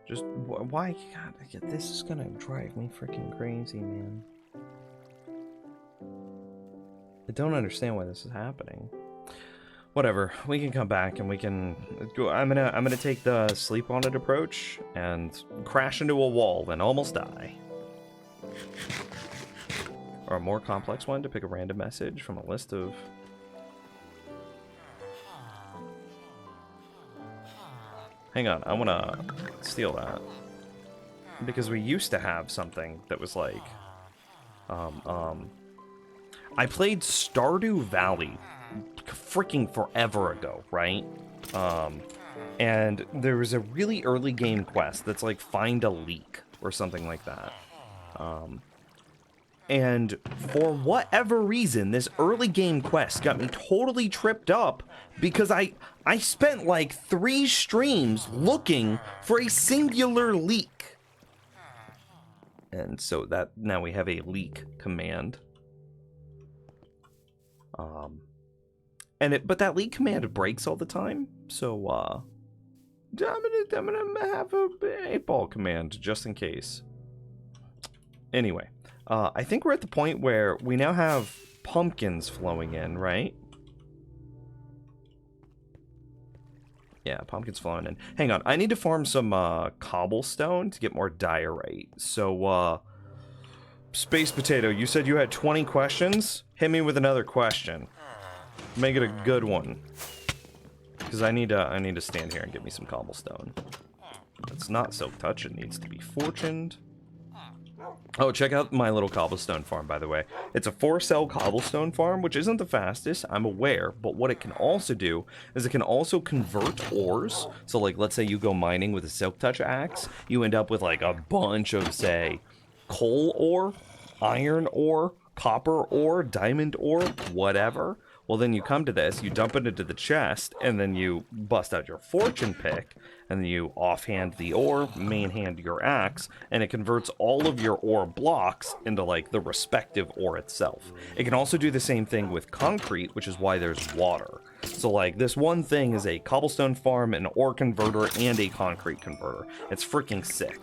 Speaker 1: Just why? God, this is gonna drive me freaking crazy, man. I don't understand why this is happening. Whatever, we can come back and we can go. I'm gonna take the sleep on it approach and crash into a wall and almost die. Or a more complex one to pick a random message from a list of. Hang on, I wanna steal that. Because we used to have something that was like I played Stardew Valley freaking forever ago, right? And there was a really early game quest that's like find a leak or something like that. And for whatever reason, this early game quest got me totally tripped up because I spent like 3 streams looking for a singular leak. And so that now we have a leak command. But that leak command breaks all the time. So I'm gonna have a 8-ball command just in case. Anyway. I think we're at the point where we now have pumpkins flowing in, right? Yeah, pumpkins flowing in. Hang on, I need to farm some cobblestone to get more diorite. So, Space Potato, you said you had 20 questions? Hit me with another question. Make it a good one. Because I need to stand here and get me some cobblestone. It's not Silk Touch, it needs to be Fortuned. Oh, check out my little cobblestone farm, by the way. It's a 4-cell cobblestone farm, which isn't the fastest, I'm aware, but what it can also do is it can also convert ores. So, like, let's say you go mining with a Silk Touch axe, you end up with, like, a bunch of, say, coal ore, iron ore, copper ore, diamond ore, whatever. Well, then you come to this, you dump it into the chest, and then you bust out your fortune pick, and then you offhand the ore, mainhand your axe, and it converts all of your ore blocks into, like, the respective ore itself. It can also do the same thing with concrete, which is why there's water. So, like, this one thing is a cobblestone farm, an ore converter, and a concrete converter. It's freaking sick.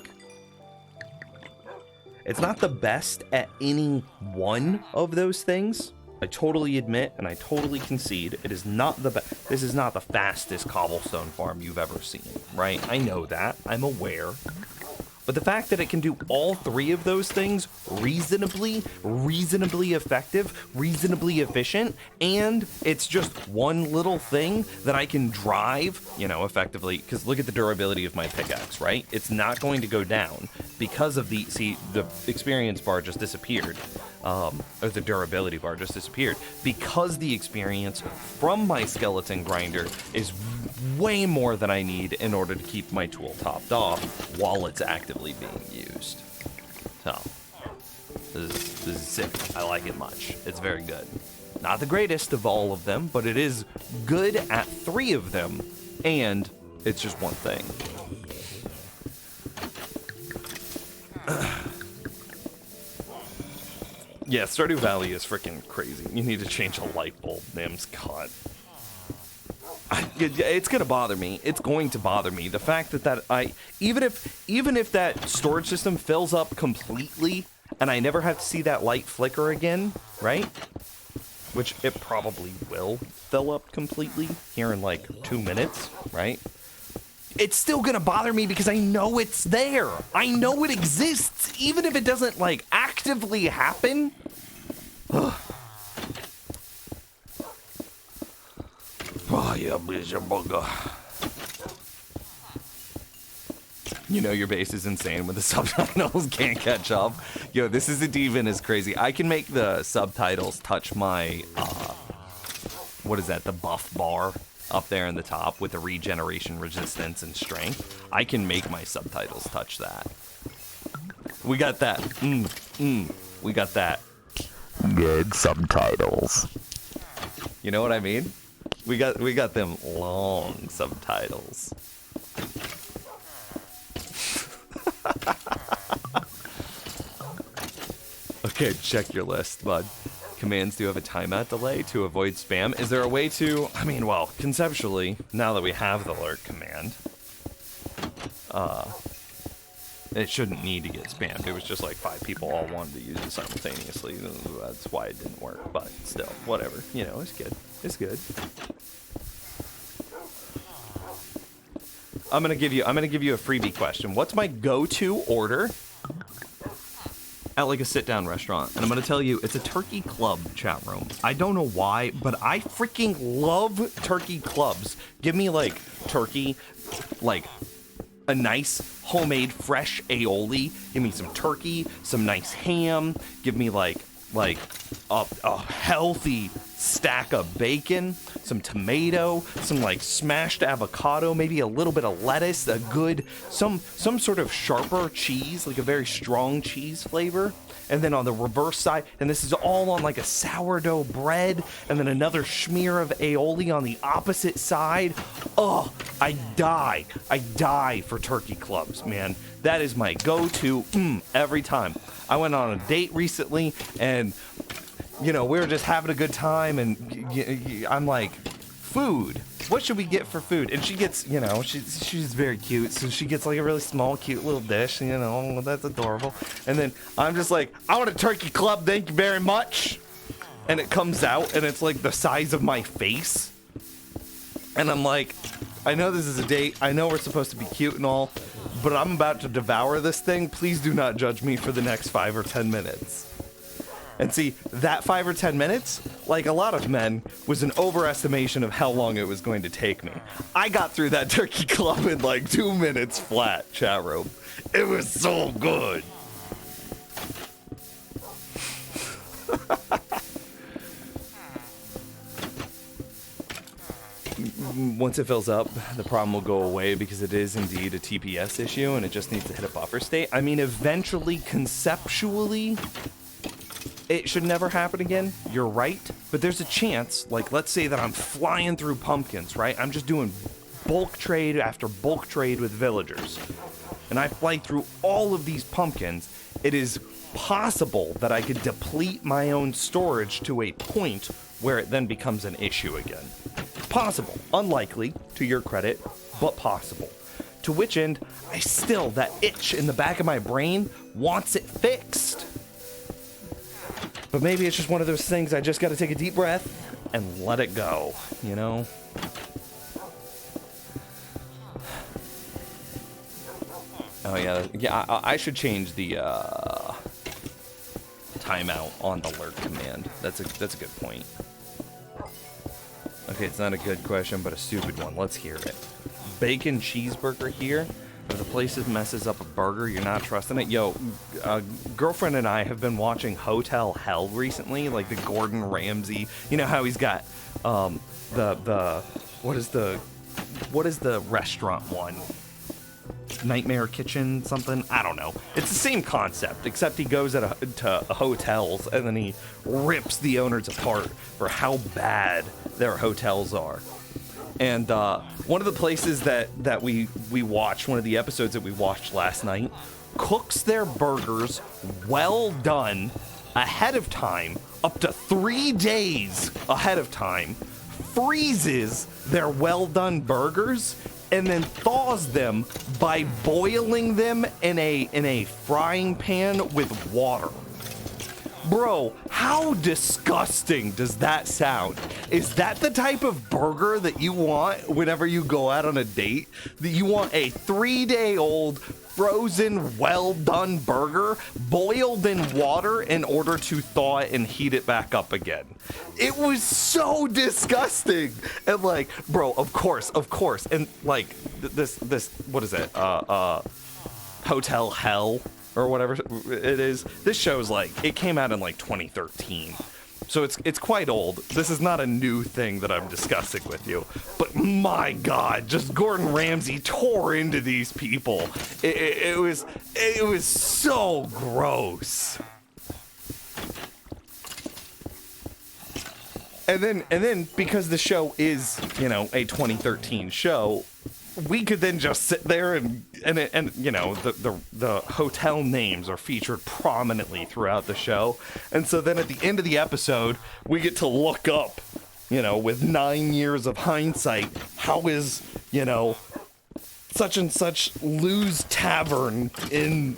Speaker 1: It's not the best at any one of those things. I totally admit and I totally concede it is not the best. This is not the fastest cobblestone farm you've ever seen, right? I know that. I'm aware. But the fact that it can do all 3 of those things reasonably effective, reasonably efficient, and it's just one little thing that I can drive, you know, effectively, because look at the durability of my pickaxe, right? It's not going to go down because of the experience bar just disappeared. Or the durability bar just disappeared because the experience from my skeleton grinder is way more than I need in order to keep my tool topped off while it's actively being used. So, this is sick. I like it much. It's very good. Not the greatest of all of them, but it is good at 3 of them, and it's just one thing. Yeah, Stardew Valley is freaking crazy. You need to change a light bulb, Nims. God. It's gonna bother me. It's going to bother me. The fact that even if that storage system fills up completely and I never have to see that light flicker again, right? Which it probably will fill up completely here in like 2 minutes, right? It's still gonna bother me because I know it's there. I know it exists, even if it doesn't, like, actively happen. Oh, yeah, you know your base is insane when the subtitles can't catch up. Yo, this isn't even as crazy. I can make the subtitles touch my, what is that, the buff bar up there in the top with the regeneration, resistance, and strength. I can make my subtitles touch that. We got that. We got that.
Speaker 3: Good subtitles.
Speaker 1: You know what I mean? We got them long subtitles. Okay, check your list, bud. Commands do have a timeout delay to avoid spam. Is there a way to, I mean, well, conceptually, now that we have the alert command, it shouldn't need to get spammed. It was just like 5 people all wanted to use it simultaneously. That's why it didn't work, but still, whatever. You know, it's good. It's good. I'm gonna give you a freebie question. What's my go-to order at like a sit-down restaurant? And I'm gonna tell you, it's a turkey club, chat room. I don't know why, but I freaking love turkey clubs. Give me like turkey, like a nice homemade fresh aioli. Give me some turkey, some nice ham. Give me like
Speaker 2: like a healthy stack of bacon, some tomato, some like smashed avocado, maybe a little bit of lettuce, a good some sort of sharper cheese, like a very strong cheese flavor. And then on the reverse side, and this is all on like a sourdough bread, and then another smear of aioli on the opposite side. Oh, I die for turkey clubs, man. That is my go-to every time. I went on a date recently, and we were just having a good time, and I'm like, food. What should we get for food? And she gets, she's very cute, so she gets like a really small, cute little dish, that's adorable. And then I'm just like, I want a turkey club, thank you very much. And it comes out, and it's like the size of my face. And I'm like, I know this is a date, I know we're supposed to be cute and all, but I'm about to devour this thing. Please do not judge me for the next 5 or 10 minutes. And see, that 5 or 10 minutes, like a lot of men, was an overestimation of how long it was going to take me. I got through that turkey club in like 2 minutes flat, chat room. It was so good. Once it fills up, the problem will go away because it is indeed a TPS issue and it just needs to hit a buffer state. I mean, eventually, conceptually, it should never happen again. You're right. But there's a chance, like, let's say that I'm flying through pumpkins, right? I'm just doing bulk trade after bulk trade with villagers. And I fly through all of these pumpkins. It is possible that I could deplete my own storage to a point where it then becomes an issue again. Possible. Unlikely, to your credit, but possible. To which end, that itch in the back of my brain wants it fixed. But maybe it's just one of those things I just gotta take a deep breath and let it go, Oh yeah, I should change the timeout on the alert command. That's a good point. Okay, it's not a good question, but a stupid one. Let's hear it. Bacon cheeseburger here. If the place messes up a burger, you're not trusting it. Yo, girlfriend and I have been watching Hotel Hell recently, like the Gordon Ramsay. You know how he's got what is the restaurant one? Nightmare Kitchen something? I don't know. It's the same concept, except he goes to hotels and then he rips the owners apart for how bad their hotels are. And one of the places that we watched, one of the episodes that we watched last night, cooks their burgers well done ahead of time, up to 3 days ahead of time, freezes their well done burgers, and then thaws them by boiling them in a frying pan with water. Bro, how disgusting does that sound? Is that the type of burger that you want whenever you go out on a date? That you want a 3-day-old frozen, well-done burger boiled in water in order to thaw it and heat it back up again? It was so disgusting. And like, bro, of course. And like, this what is it? Hotel Hell or whatever it is. This show's like, it came out in like 2013. So it's quite old. This is not a new thing that I'm discussing with you. But my God, just Gordon Ramsay tore into these people. It was so gross. And then because the show is, a 2013 show, we could then just sit there and the hotel names are featured prominently throughout the show. And so then at the end of the episode, we get to look up, with 9 years of hindsight, how is, such and such Lou's Tavern in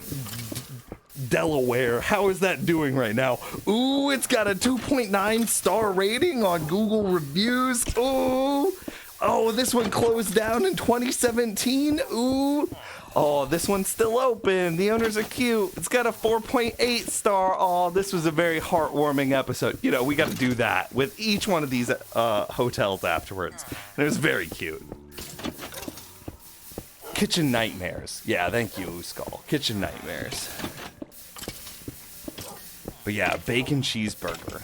Speaker 2: Delaware, how is that doing right now? Ooh, it's got a 2.9 star rating on Google reviews. Ooh. Oh, this one closed down in 2017. Ooh. Oh, this one's still open. The owners are cute. It's got a 4.8 star. Oh, this was a very heartwarming episode. We got to do that with each one of these hotels afterwards. And it was very cute. Kitchen Nightmares. Yeah, thank you, Skull. Kitchen Nightmares. But yeah, bacon cheeseburger.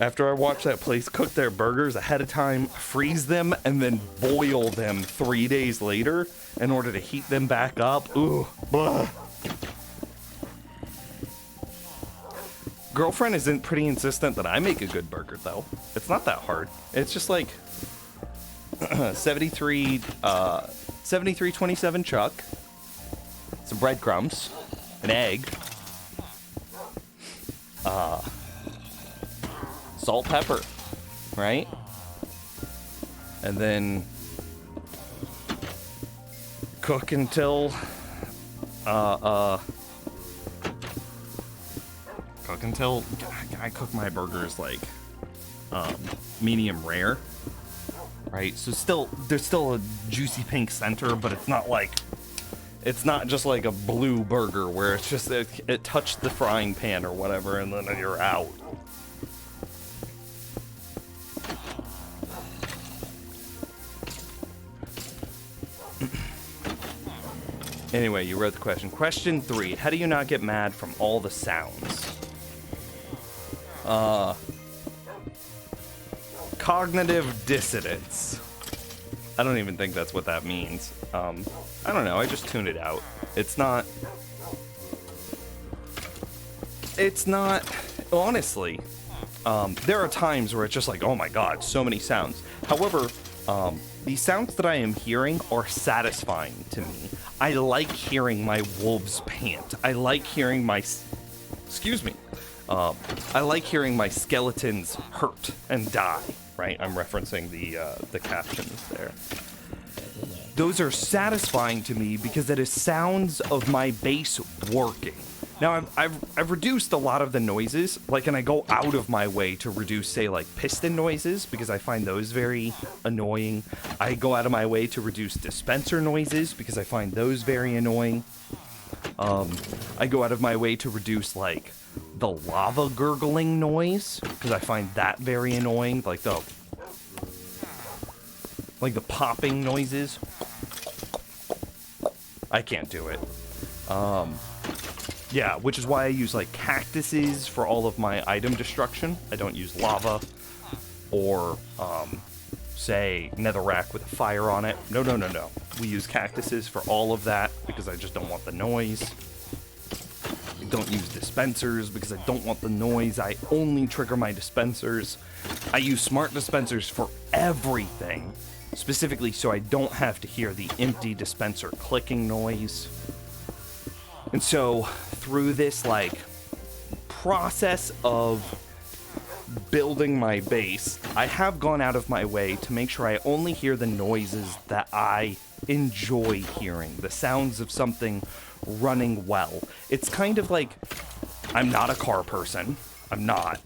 Speaker 2: After I watch that place cook their burgers ahead of time, freeze them, and then boil them 3 days later in order to heat them back up. Ooh, blah. Girlfriend isn't pretty insistent that I make a good burger, though. It's not that hard. It's just like 7327 chuck, some breadcrumbs, an egg, salt, pepper, right? And then cook until I cook my burgers like medium rare, right? So there's still a juicy pink center, but it's not just like a blue burger where it's just it touched the frying pan or whatever and then you're out. Anyway, you wrote the question. Question 3. How do you not get mad from all the sounds? Cognitive dissonance. I don't even think that's what that means. I don't know. I just tune it out. It's not, honestly, there are times where it's just like, oh my God, so many sounds. However, the sounds that I am hearing are satisfying to me. I like hearing my wolves pant. I like hearing my, I like hearing my skeletons hurt and die, right? I'm referencing the captions there. Those are satisfying to me because that is sounds of my bass working. Now, I've reduced a lot of the noises, like, and I go out of my way to reduce, say, like, piston noises, because I find those very annoying. I go out of my way to reduce dispenser noises, because I find those very annoying. I go out of my way to reduce, like, the lava gurgling noise, because I find that very annoying, like the popping noises. I can't do it. Yeah, which is why I use like cactuses for all of my item destruction. I don't use lava or say netherrack with a fire on it. No. We use cactuses for all of that because I just don't want the noise. I don't use dispensers because I don't want the noise. I only trigger my dispensers. I use smart dispensers for everything, specifically so I don't have to hear the empty dispenser clicking noise. And so through this like process of building my base, I have gone out of my way to make sure I only hear the noises that I enjoy hearing, the sounds of something running well. It's kind of like, I'm not a car person, I'm not,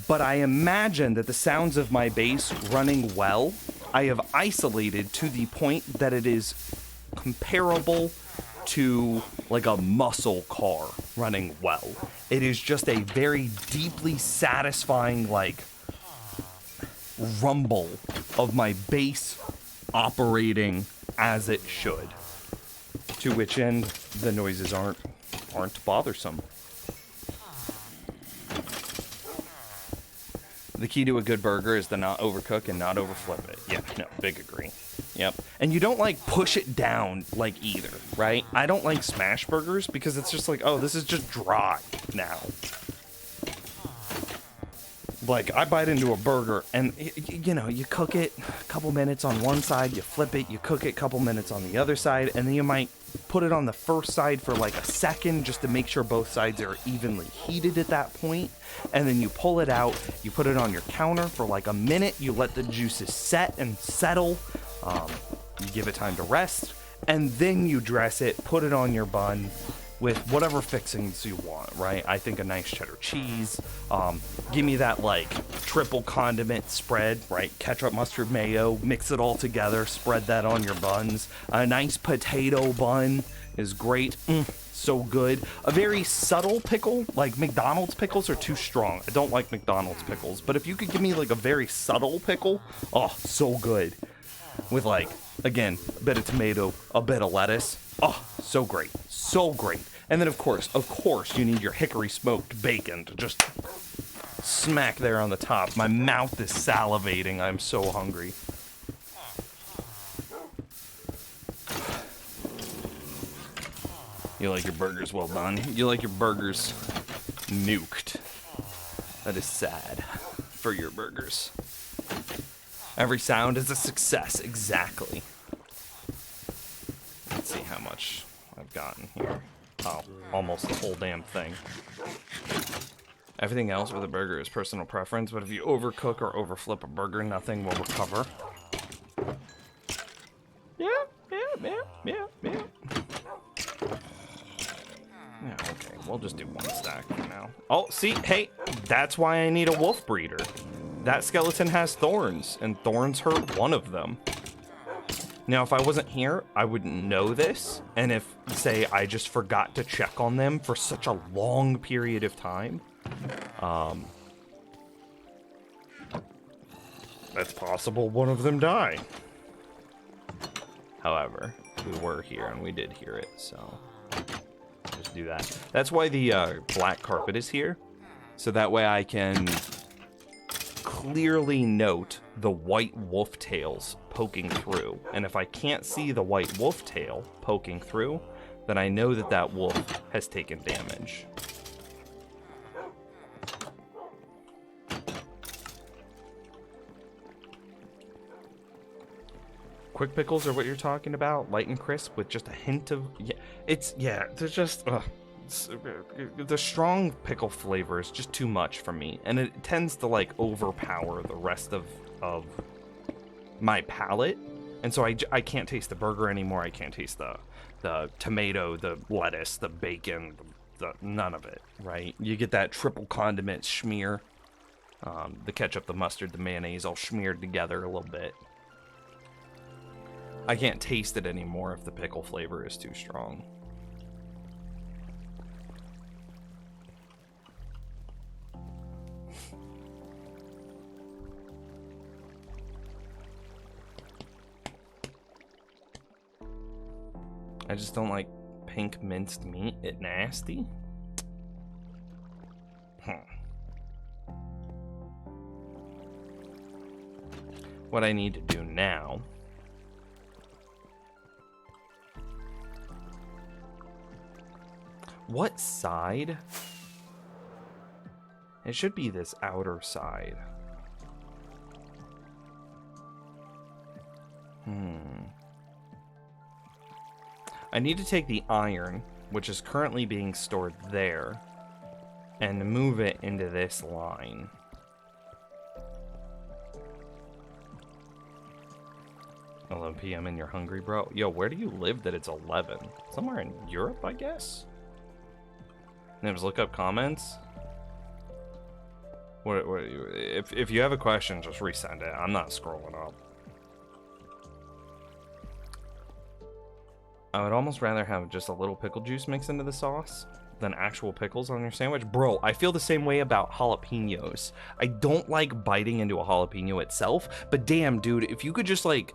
Speaker 2: but I imagine that the sounds of my base running well, I have isolated to the point that it is comparable to like a muscle car running well. It is just a very deeply satisfying like rumble of my base operating as it should. To which end the noises aren't bothersome. The key to a good burger is to not overcook and not overflip it. Yeah, no, big agree. Yep. And you don't like push it down like either, right? I don't like smash burgers because it's just like, oh, this is just dry now. Like, I bite into a burger and, you know, you cook it a couple minutes on one side, you flip it, you cook it a couple minutes on the other side, and then you might put it on the first side for like a second just to make sure both sides are evenly heated at that point. And then you pull it out, you put it on your counter for like a minute, you let the juices set and settle, you give it time to rest, and then you dress it, put it on your bun with whatever fixings you want, right? I think a nice cheddar cheese, give me that like triple condiment spread, right? Ketchup, mustard, mayo, mix it all together, spread that on your buns. A nice potato bun is great. So good. A very subtle pickle, like McDonald's pickles are too strong. I don't like McDonald's pickles, but if you could give me like a very subtle pickle, oh, so good. With like, again, a bit of tomato, a bit of lettuce. Oh, so great. So great.
Speaker 1: And then of course, you need your hickory smoked bacon to just smack there on the top. My mouth is salivating. I'm so hungry. You like your burgers well done? You like your burgers nuked? That is sad for your burgers. Every sound is a success, exactly. Let's see how much I've gotten here. Oh, almost the whole damn thing. Everything else with a burger is personal preference, but if you overcook or overflip a burger, nothing will recover. Yeah. Yeah, okay, we'll just do one stack for now. Oh, see, hey, that's why I need a wolf breeder. That skeleton has thorns, and thorns hurt one of them. Now, if I wasn't here, I wouldn't know this, and if, say, I just forgot to check on them for such a long period of time, that's possible one of them die. However, we were here, and we did hear it, so just do that. That's why the black carpet is here, so that way I can clearly note the white wolf tails poking through. And if I can't see the white wolf tail poking through, then I know that that wolf has taken damage. Quick pickles are what you're talking about? Light and crisp with just a hint of... they're just... the strong pickle flavor is just too much for me, and it tends to like overpower the rest of my palate, and so I can't taste the burger anymore. I can't taste the tomato, the lettuce, the bacon, none of it, right? You get that triple condiment smear, the ketchup, the mustard, the mayonnaise all smeared together a little bit. I can't taste it anymore if the pickle flavor is too strong. I just don't like pink minced meat. It nasty. What I need to do now what side? It should be this outer side. I need to take the iron, which is currently being stored there, and move it into this line. 11 p.m. and you're hungry, bro? Yo, where do you live that it's 11? Somewhere in Europe, I guess? Nibs, look up comments. If you have a question, just resend it. I'm not scrolling up. I would almost rather have just a little pickle juice mixed into the sauce than actual pickles on your sandwich. Bro, I feel the same way about jalapenos. I don't like biting into a jalapeno itself, but damn, dude, if you could just like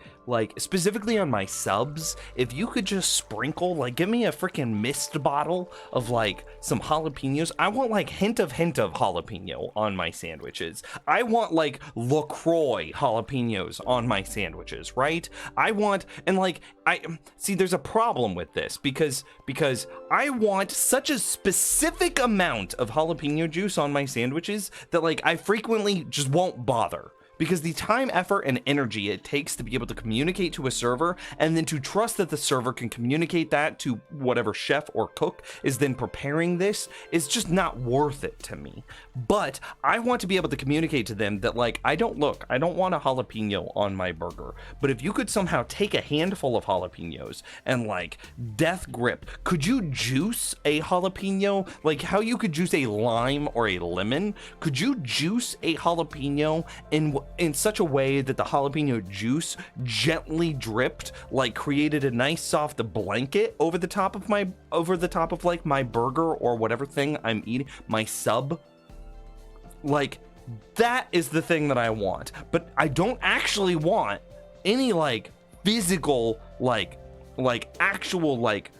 Speaker 1: specifically on my subs, if you could just sprinkle, like, give me a freaking mist bottle of like some jalapenos. I want like hint of jalapeno on my sandwiches. I want like LaCroix jalapenos on my sandwiches, right? I want, and like, I see there's a problem with this because I want such a specific amount of jalapeno juice on my sandwiches that like I frequently just won't bother. Because the time, effort, and energy it takes to be able to communicate to a server and then to trust that the server can communicate that to whatever chef or cook is then preparing this is just not worth it to me. But I want to be able to communicate to them that, like, I don't want a jalapeno on my burger. But if you could somehow take a handful of jalapenos and, like, death grip, could you juice a jalapeno? Like, how you could juice a lime or a lemon? Could you juice a jalapeno in such a way that the jalapeno juice gently dripped, like created a nice soft blanket over the top of like my burger or whatever thing I'm eating, my sub? Like, that is the thing that I want. But I don't actually want any like physical like actual like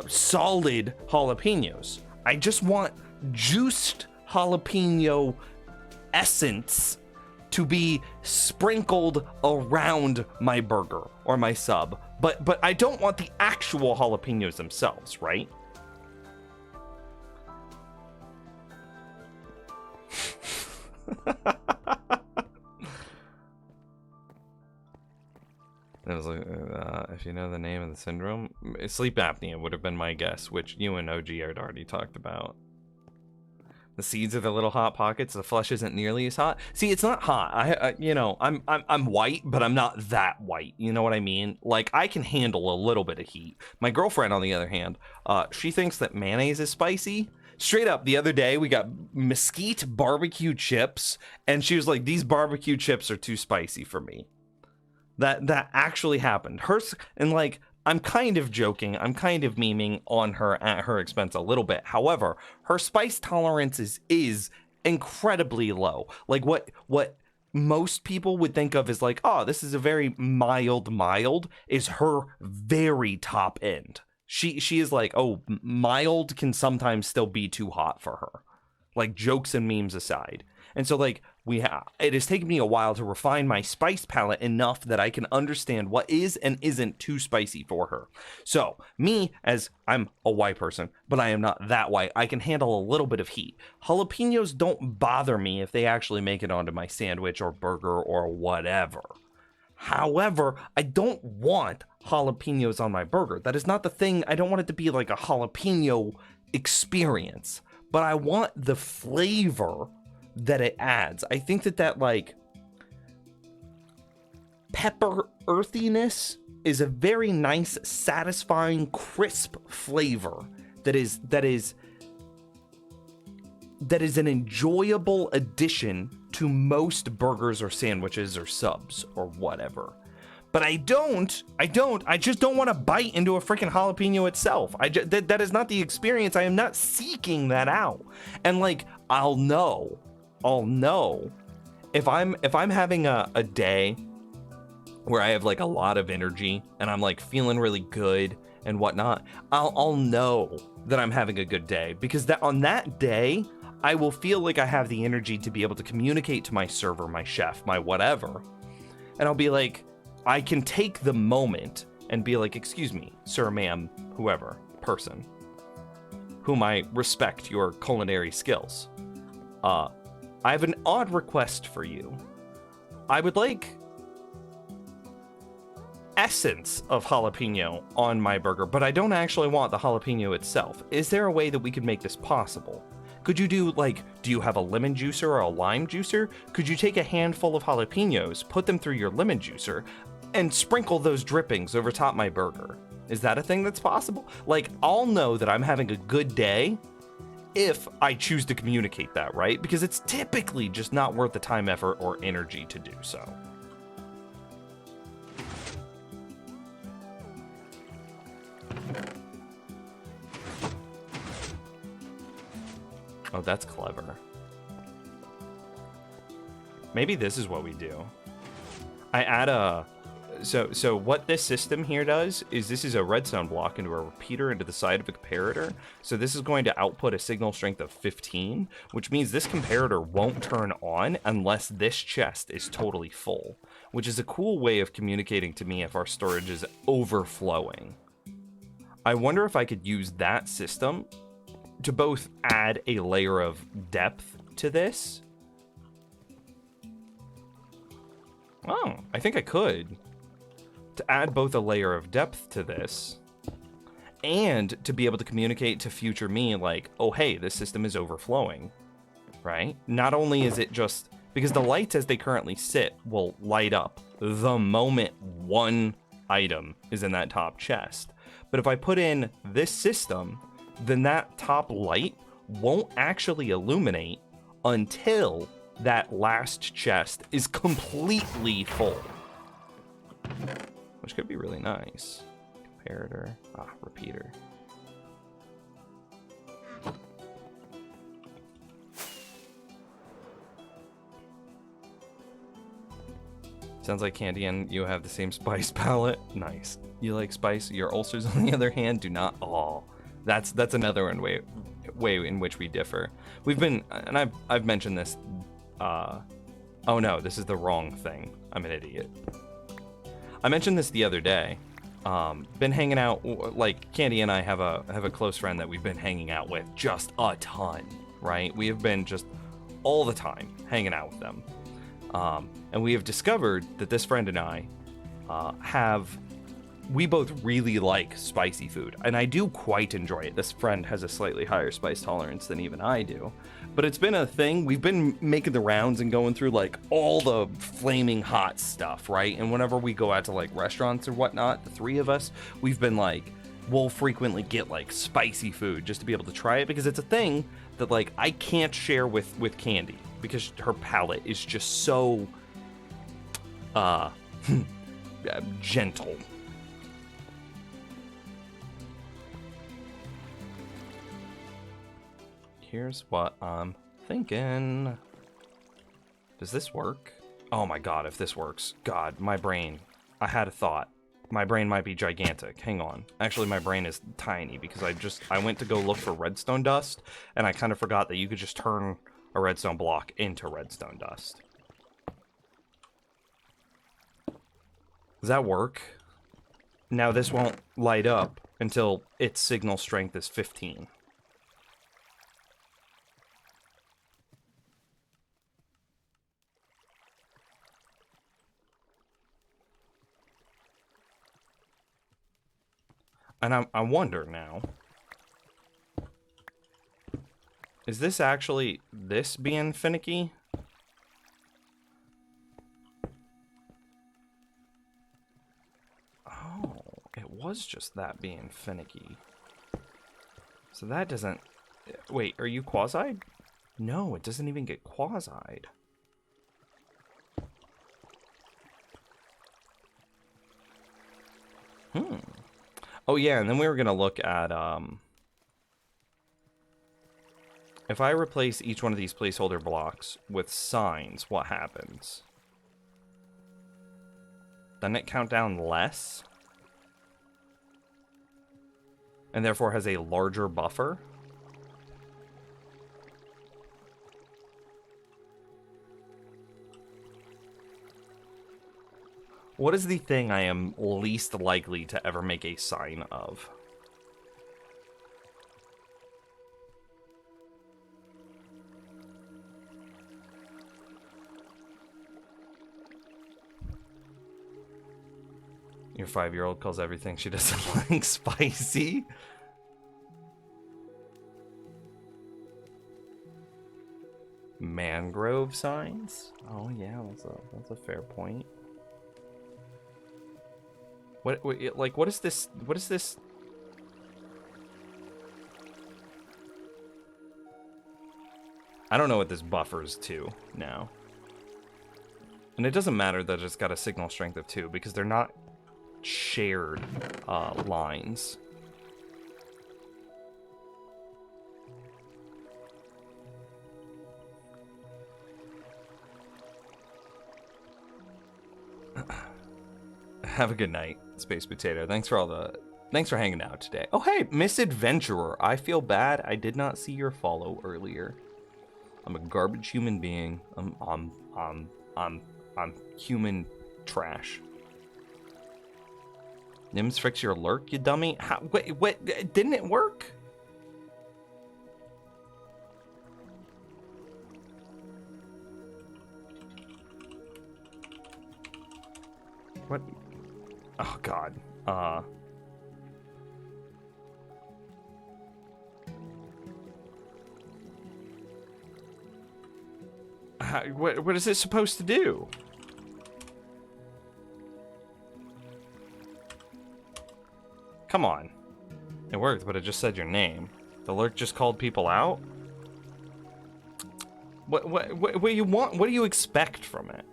Speaker 2: solid jalapenos. I just want juiced jalapeno essence to be sprinkled around my burger or my sub. But I don't want the actual jalapenos themselves, right? It was like, if you know the name of the syndrome, sleep apnea would have been my guess, which you and OG had already talked about. The seeds are the little hot pockets. The flesh isn't nearly as hot. See, it's not hot. I'm white, but I'm not that white. You know what I mean? Like, I can handle a little bit of heat. My girlfriend, on the other hand, she thinks that mayonnaise is spicy. Straight up, the other day we got mesquite barbecue chips, and she was like, "These barbecue chips are too spicy for me." That actually happened. And like, I'm kind of joking, I'm kind of memeing on her at her expense a little bit. However, her spice tolerance is incredibly low. Like what most people would think of as like, oh, this is a very mild, is her very top end. She is like, oh, mild can sometimes still be too hot for her. Like, jokes and memes aside. And so, like, it has taken me a while to refine my spice palette enough that I can understand what is and isn't too spicy for her. So, me, as I'm a white person, but I am not that white, I can handle a little bit of heat. Jalapenos don't bother me if they actually make it onto my sandwich or burger or whatever. However, I don't want jalapenos on my burger. That is not the thing. I don't want it to be like a jalapeno experience, but I want the flavor that it adds. I think that like pepper earthiness is a very nice, satisfying, crisp flavor that is an enjoyable addition to most burgers or sandwiches or subs or whatever. But I just don't want to bite into a freaking jalapeno itself. That is not the experience. I am not seeking that out. And like, I'll know if I'm having a day where I have like a lot of energy and I'm like feeling really good and whatnot, I'll know that I'm having a good day, because that on that day I will feel like I have the energy to be able to communicate to my server, my chef, my whatever, and I'll be like, I can take the moment and be like, excuse me, sir, ma'am, whoever, person, whom I respect your culinary skills. I have an odd request for you. I would like essence of jalapeno on my burger, but I don't actually want the jalapeno itself. Is there a way that we could make this possible? Could you do you have a lemon juicer or a lime juicer? Could you take a handful of jalapenos, put them through your lemon juicer, and sprinkle those drippings over top my burger? Is that a thing that's possible? Like, I'll know that I'm having a good day if I choose to communicate that, right? Because it's typically just not worth the time, effort, or energy to do so. Oh, that's clever. Maybe this is what we do. I add a... So what this system here does is this is a redstone block into a repeater into the side of a comparator. So this is going to output a signal strength of 15, which means this comparator won't turn on unless this chest is totally full, which is a cool way of communicating to me if our storage is overflowing. I wonder if I could use that system to both add a layer of depth to this. Oh, I think I could. To add both a layer of depth to this, and to be able to communicate to future me, like, oh, hey, this system is overflowing, right? Not only is it just... because the lights as they currently sit will light up the moment one item is in that top chest. But if I put in this system, then that top light won't actually illuminate until that last chest is completely full. Which could be really nice. Comparator. Repeater. Is Sounds like Candy and you have the same spice palette. Nice. You like spice. Your ulcers, on the other hand, do not. Oh, that's another way in which we differ. We've been, and I've mentioned this. Oh no, this is the wrong thing. I'm an idiot. I mentioned this the other day. Been hanging out, like Candy and I have a close friend that we've been hanging out with just a ton, right? We have been just all the time hanging out with them. And we have discovered that this friend and I we both really like spicy food, and I do quite enjoy it. This friend has a slightly higher spice tolerance than even I do, but it's been a thing. We've been making the rounds and going through like all the flaming hot stuff, right? And whenever we go out to like restaurants or whatnot, the three of us, we've been like, we'll frequently get like spicy food just to be able to try it, because it's a thing that like I can't share with Candy, because her palate is just so gentle. Here's what I'm thinking. Does this work? Oh my god, if this works. God, my brain. I had a thought. My brain might be gigantic. Hang on. Actually, my brain is tiny because I went to go look for redstone dust, and I kind of forgot that you could just turn a redstone block into redstone dust. Does that work? Now this won't light up until its signal strength is 15. And I wonder now, is this actually this being finicky? Oh, it was just that being finicky. So that doesn't... Wait, are you quasied? No, it doesn't even get quasied. Oh yeah, and then we were gonna look at if I replace each one of these placeholder blocks with signs, what happens? Doesn't it count down less? And therefore has a larger buffer? What is the thing I am least likely to ever make a sign of? Your 5-year-old calls everything she doesn't like spicy? Mangrove signs? Oh yeah, that's a fair point. What like what is this? What is this? I don't know what this buffers to now. And it doesn't matter that it's got a signal strength of 2 because they're not shared lines. Have a good night, Space Potato. Thanks for hanging out today. Oh hey, Misadventurer. I feel bad. I did not see your follow earlier. I'm a garbage human being. I'm human trash. Nims, fix your lurk, you dummy. How, wait, didn't it work? What? Oh god. What is it supposed to do? Come on. It worked, but it just said your name. The lurk just called people out? What do you want? What do you expect from it?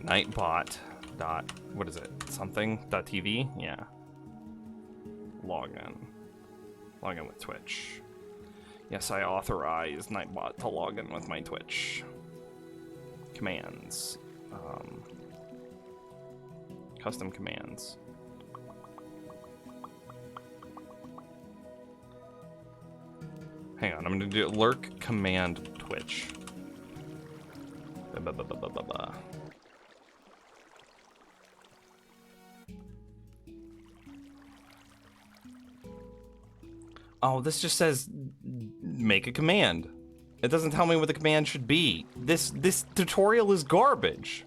Speaker 2: Nightbot dot, what is it? Something dot TV? Yeah. Login. Login with Twitch. Yes, I authorize Nightbot to log in with my Twitch. Commands. Custom commands. Hang on, I'm gonna do lurk command Twitch. Oh, this just says make a command. It doesn't tell me what the command should be. This tutorial is garbage.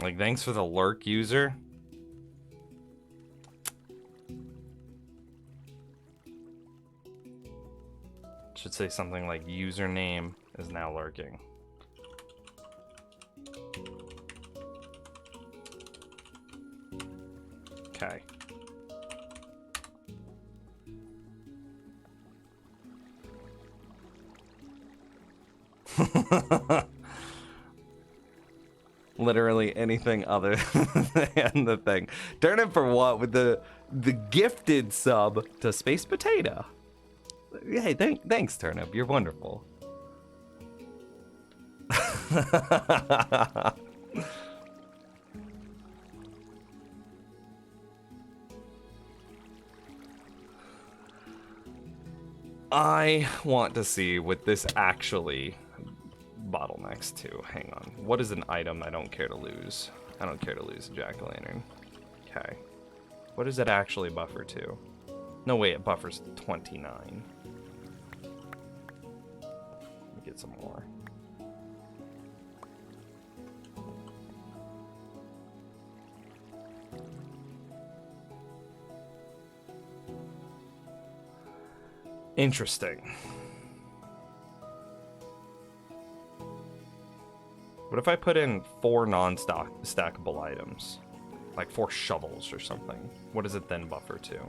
Speaker 2: Like, thanks for the lurk, user. Should say something like username is now lurking. Okay. Literally anything other than the thing. Turn it for what? With the gifted sub to Space Potato. Hey, thanks, Turnip. You're wonderful. I want to see what this actually bottlenecks to. Hang on. What is an item I don't care to lose? I don't care to lose a jack-o'-lantern. Okay. What does it actually buffer to? No way, it buffers 29. Let me get some more. Interesting. What if I put in 4 non-stackable items? Like 4 shovels or something. What does it then buffer to?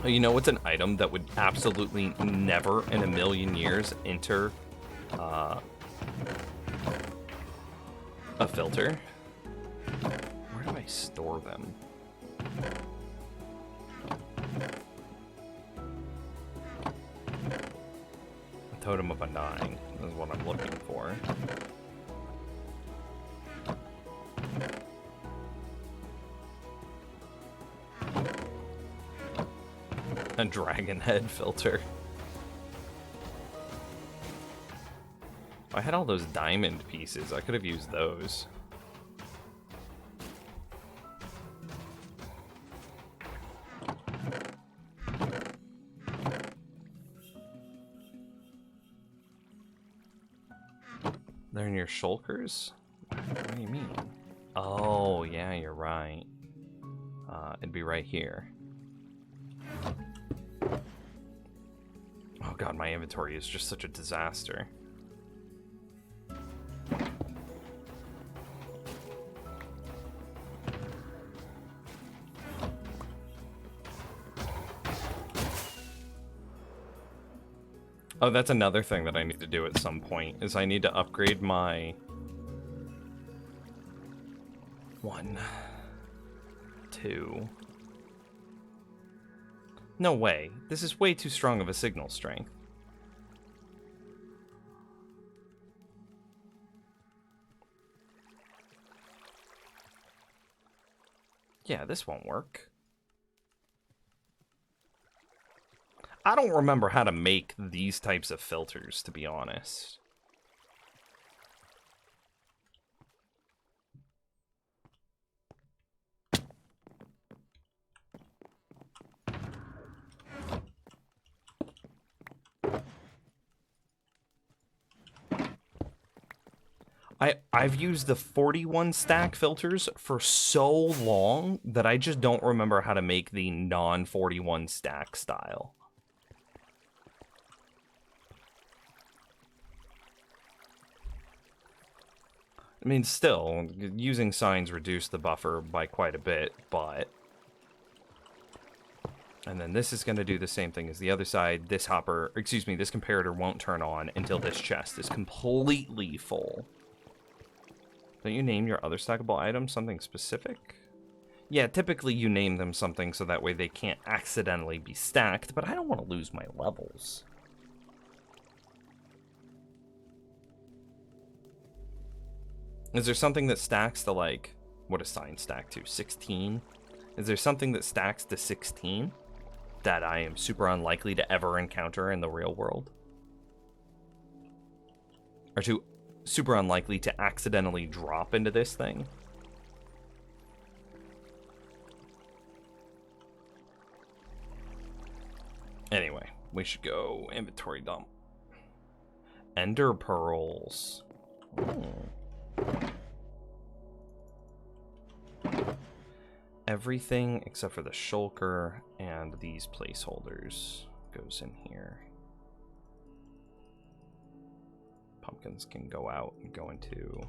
Speaker 2: You know what's an item that would absolutely never in a million years enter a filter? Where do I store them? A Totem of Undying is what I'm looking for. A dragon head filter. I had all those diamond pieces. I could have used those. They're in your shulkers? What do you mean? Oh, yeah, you're right. It'd be right here. Oh god, my inventory is just such a disaster. Oh, that's another thing that I need to do at some point, is I need to upgrade my... 1, 2... No way. This is way too strong of a signal strength. Yeah, this won't work. I don't remember how to make these types of filters, to be honest. I've used the 41 stack filters for so long that I just don't remember how to make the non-41 stack style. I mean, still, using signs reduced the buffer by quite a bit, but... And then this is going to do the same thing as the other side. This hopper, excuse me, this comparator won't turn on until this chest is completely full. Don't you name your other stackable items something specific? Yeah, typically you name them something so that way they can't accidentally be stacked, but I don't want to lose my levels. Is there something that stacks to, like, what does sign stack to? 16? Is there something that stacks to 16 that I am super unlikely to ever encounter in the real world? Or super unlikely to accidentally drop into this thing? Anyway, we should go inventory dump. Ender pearls. Everything except for the shulker and these placeholders goes in here. Pumpkins can go out and go into...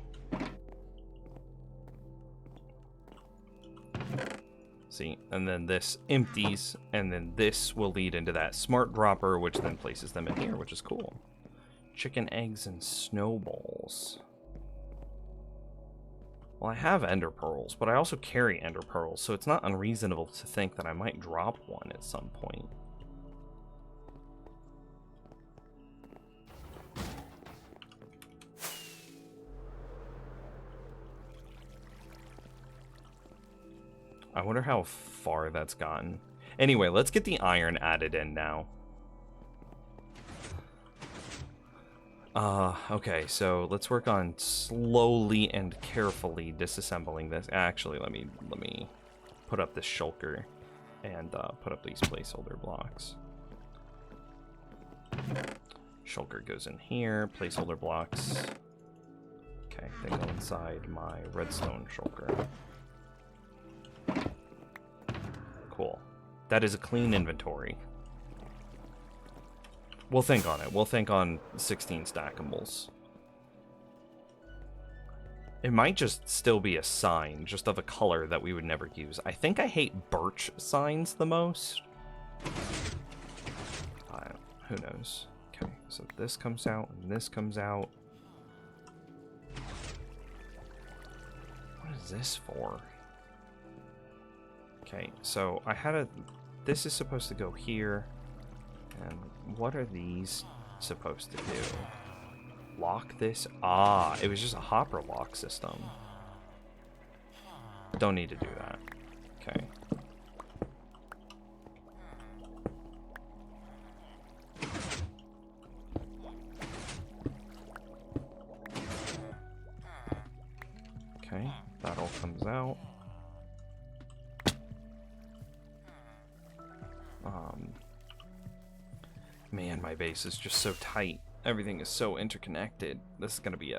Speaker 2: See, and then this empties, and then this will lead into that smart dropper, which then places them in here, which is cool. Chicken eggs and snowballs. Well, I have ender pearls, but I also carry ender pearls, so it's not unreasonable to think that I might drop one at some point. I wonder how far that's gotten. Anyway, let's get the iron added in now. Okay, so let's work on slowly and carefully disassembling this. Actually, let me put up this shulker and put up these placeholder blocks. Shulker goes in here, placeholder blocks. Okay, they go inside my redstone shulker. Cool. That is a clean inventory. We'll think on it. We'll think on 16 stackables. It might just still be a sign, just of a color that we would never use. I think I hate birch signs the most. Who knows? Okay, so this comes out, and this comes out. What is this for? Okay, so I had a... This is supposed to go here. And what are these supposed to do? Lock this? Ah, it was just a hopper lock system. Don't need to do that. Okay. Okay, that all comes out. Man, my base is just so tight. Everything is so interconnected. This is going to be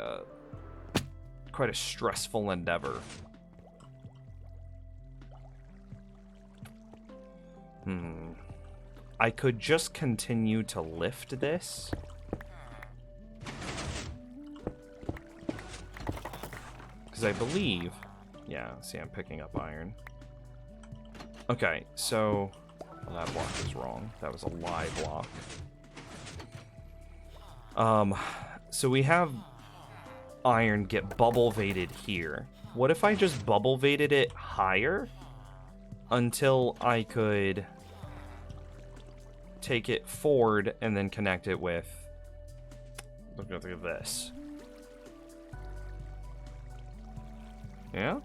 Speaker 2: quite a stressful endeavor. I could just continue to lift this. Because I believe... Yeah, see, I'm picking up iron. Okay, so... Well, that block is wrong. That was a lie block. So we have iron get bubble veited here. What if I just bubble veited it higher until I could take it forward and then connect it with... Look at this. Yeah?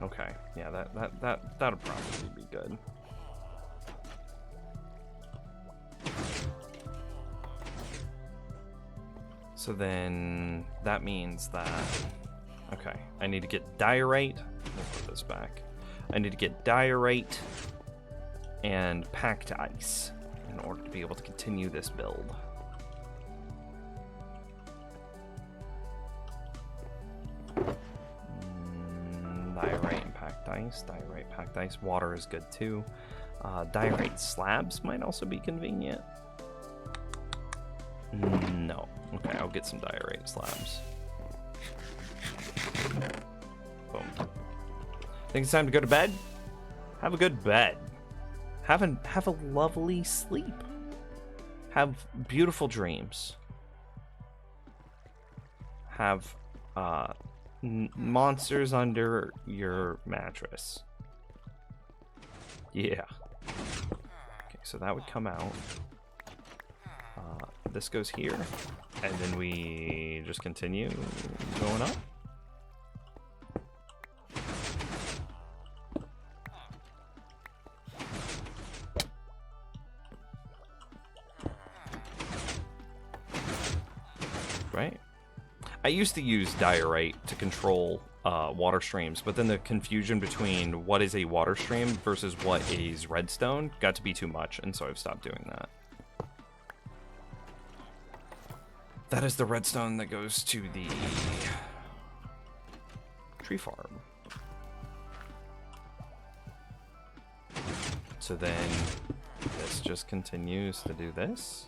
Speaker 2: Okay, yeah, that'll probably be good. So then that means that, okay, I need to get diorite. Let's put this back. I need to get diorite and packed ice. in order to be able to continue this build. Diorite and packed ice. Diorite, packed ice. Water is good too. Diorite slabs might also be convenient. No. Okay, I'll get some diorite slabs. Boom. Think it's time to go to bed? Have a good bed. Have a lovely sleep. Have beautiful dreams. Have monsters under your mattress. Yeah. Okay, so that would come out. This goes here, and then we just continue going up. Right? I used to use diorite to control water streams, but then the confusion between what is a water stream versus what is redstone got to be too much, and so I've stopped doing that. That is the redstone that goes to the tree farm. So then this just continues to do this.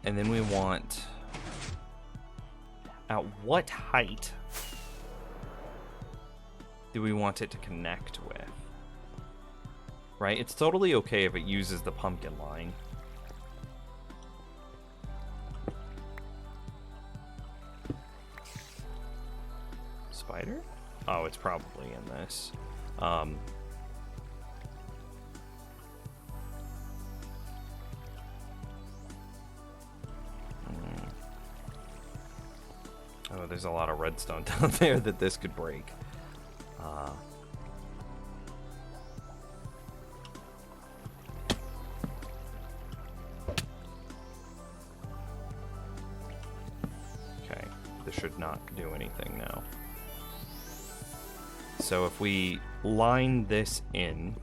Speaker 2: And then we want, at what height do we want it to connect with? Right? It's totally okay if it uses the pumpkin line. Spider? Oh, it's probably in this. Oh, there's a lot of redstone down there that this could break. Okay, this should not do anything now. So if we line this in,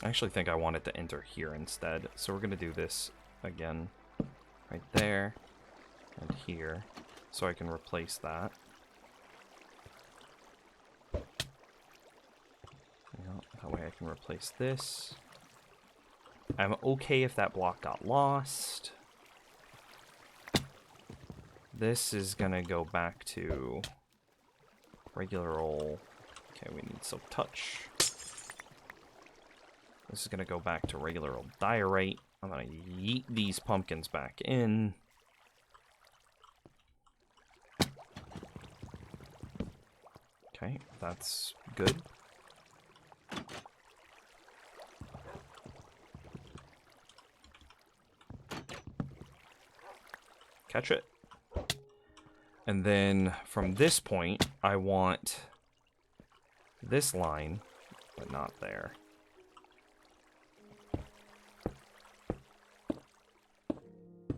Speaker 2: I actually think I want it to enter here instead. So we're going to do this again right there and here so I can replace that. That way I can replace this. I'm okay if that block got lost. This is going to go back to regular old... Okay, we need Silk Touch. This is going to go back to regular old diorite. I'm going to yeet these pumpkins back in. Okay, that's good. Catch it. And then from this point, I want this line, but not there.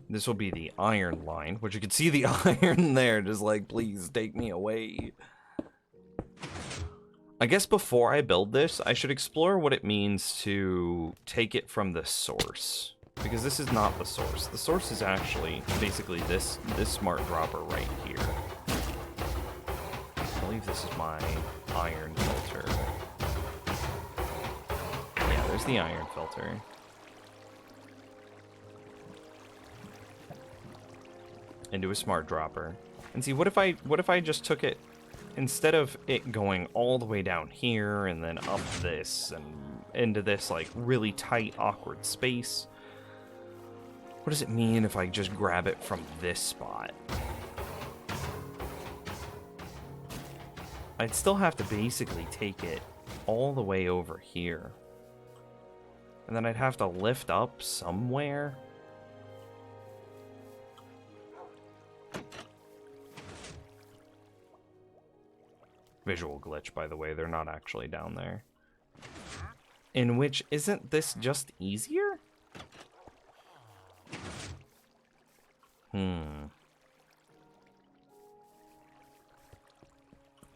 Speaker 2: This will be the iron line, which you can see the iron there, just like, please take me away. I guess before I build this, I should explore what it means to take it from the source. Because this is not the source. The source is actually basically this smart dropper right here. I believe this is my iron filter. Yeah, there's the iron filter. Into a smart dropper. And see, what if I just took it, instead of it going all the way down here and then up this and into this like really tight, awkward space? What does it mean if I just grab it from this spot? I'd still have to basically take it all the way over here. And then I'd have to lift up somewhere. Visual glitch, by the way, they're not actually down there. In which, isn't this just easier?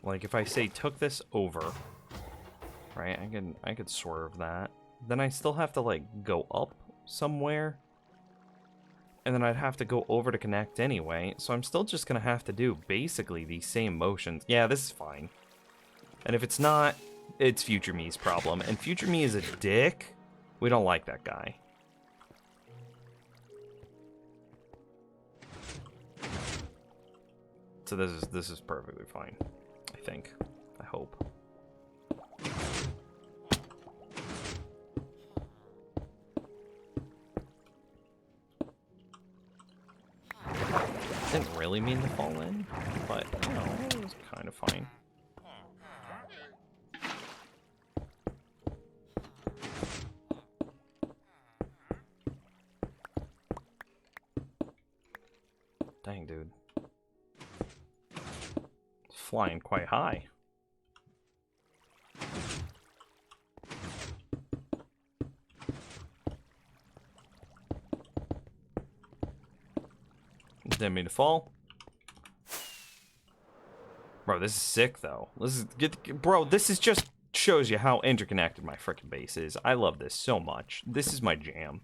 Speaker 2: Like if I say took this over, right? I could swerve that. Then I still have to like go up somewhere. And then I'd have to go over to connect anyway. So I'm still just gonna have to do basically these same motions. Yeah, this is fine. And if it's not, it's Future Me's problem. And Future Me is a dick. We don't like that guy. So this is perfectly fine. I think. I hope. Didn't really mean to fall in, but you know, it was kind of fine. Dang, dude. It's flying quite high. Didn't mean to fall. Bro, this is sick though. This is just shows you how interconnected my freaking base is. I love this so much. This is my jam.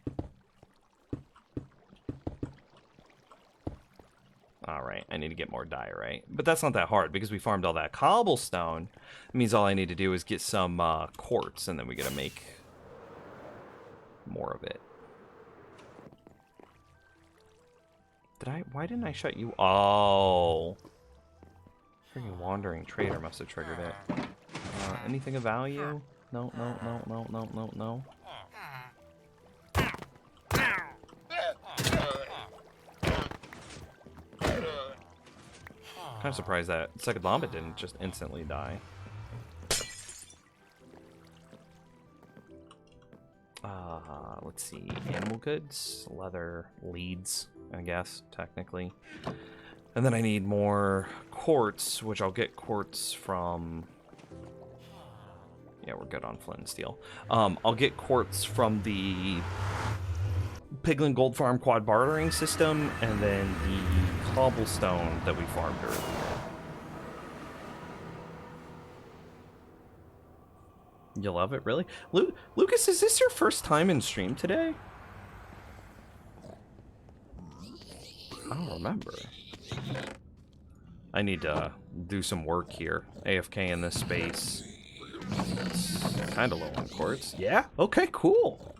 Speaker 2: Alright, I need to get more diorite. But that's not that hard because we farmed all that cobblestone. It means all I need to do is get some quartz and then we gotta make more of it. Why didn't I shut you? Oh. Freaking wandering trader must have triggered it. Anything of value? No. Kind of surprised that Second Llama didn't just instantly die. Let's see. Animal goods, leather, leads, I guess, technically. And then I need more quartz, which I'll get quartz from... Yeah, we're good on flint and steel. I'll get quartz from the Piglin Gold Farm quad bartering system, and then the cobblestone that we farmed earlier. You love it, really? Lucas, is this your first time in stream today? I don't remember. I need to do some work here. AFK in this space. Kind of low on quartz. Yeah? Okay, cool.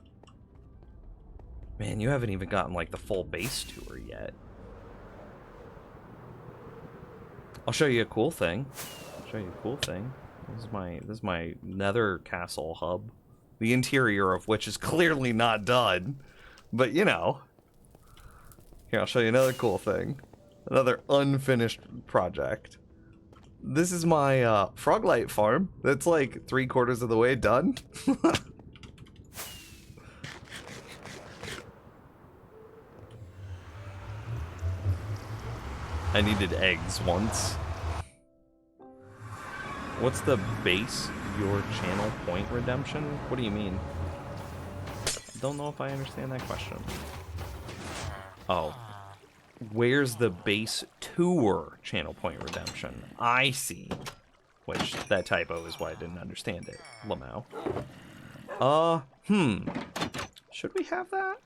Speaker 2: Man, you haven't even gotten, like, the full base tour yet. I'll show you a cool thing. This is my nether castle hub. The interior of which is clearly not done. But, you know. Here, I'll show you another cool thing. Another unfinished project. This is my Froglight farm. That's like 3/4 of the way done. I needed eggs once. What's the base your channel point redemption? What do you mean? Don't know if I understand that question. Oh. Where's the base tour channel point redemption? I see. Which, that typo is why I didn't understand it. Lamau. Should we have that?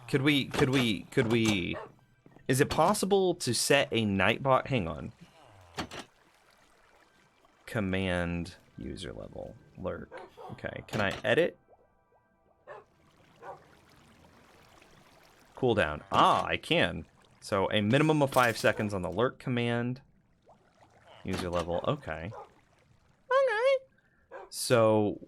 Speaker 2: Could we... Is it possible to set a Nightbot... Hang on. Command user level. Lurk. Okay, can I edit? Cooldown. Ah, I can. So a minimum of 5 seconds on the lurk command. User level. Okay. Okay. So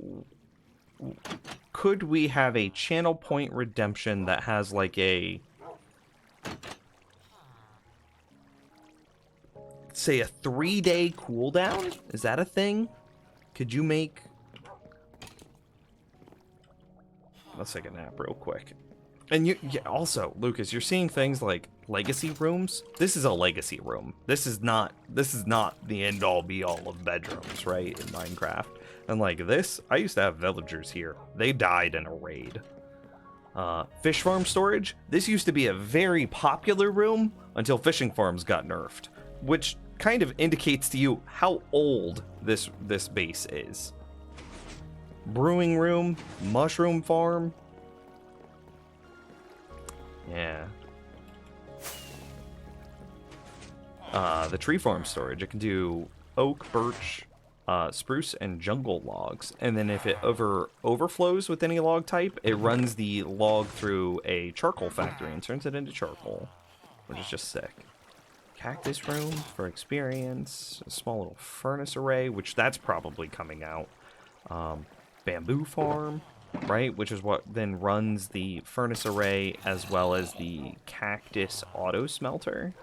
Speaker 2: could we have a channel point redemption that has like a, say, a 3-day cooldown? Is that a thing? Could you make... Let's take a nap real quick.
Speaker 1: And yeah, also, Lucas, you're seeing things like legacy rooms. This is a legacy room. This is not the end all be all of bedrooms, right? In Minecraft. And like this, I used to have villagers here. They died in a raid. Fish farm storage. This used to be a very popular room until fishing farms got nerfed, which kind of indicates to you how old this base is. Brewing room, mushroom farm. Yeah. The tree farm storage. It can do oak, birch, spruce, and jungle logs. And then if it overflows with any log type, it runs the log through a charcoal factory and turns it into charcoal, which is just sick. Cactus room for experience. A small little furnace array, which that's probably coming out. Bamboo farm. Right, which is what then runs the furnace array as well as the cactus auto smelter.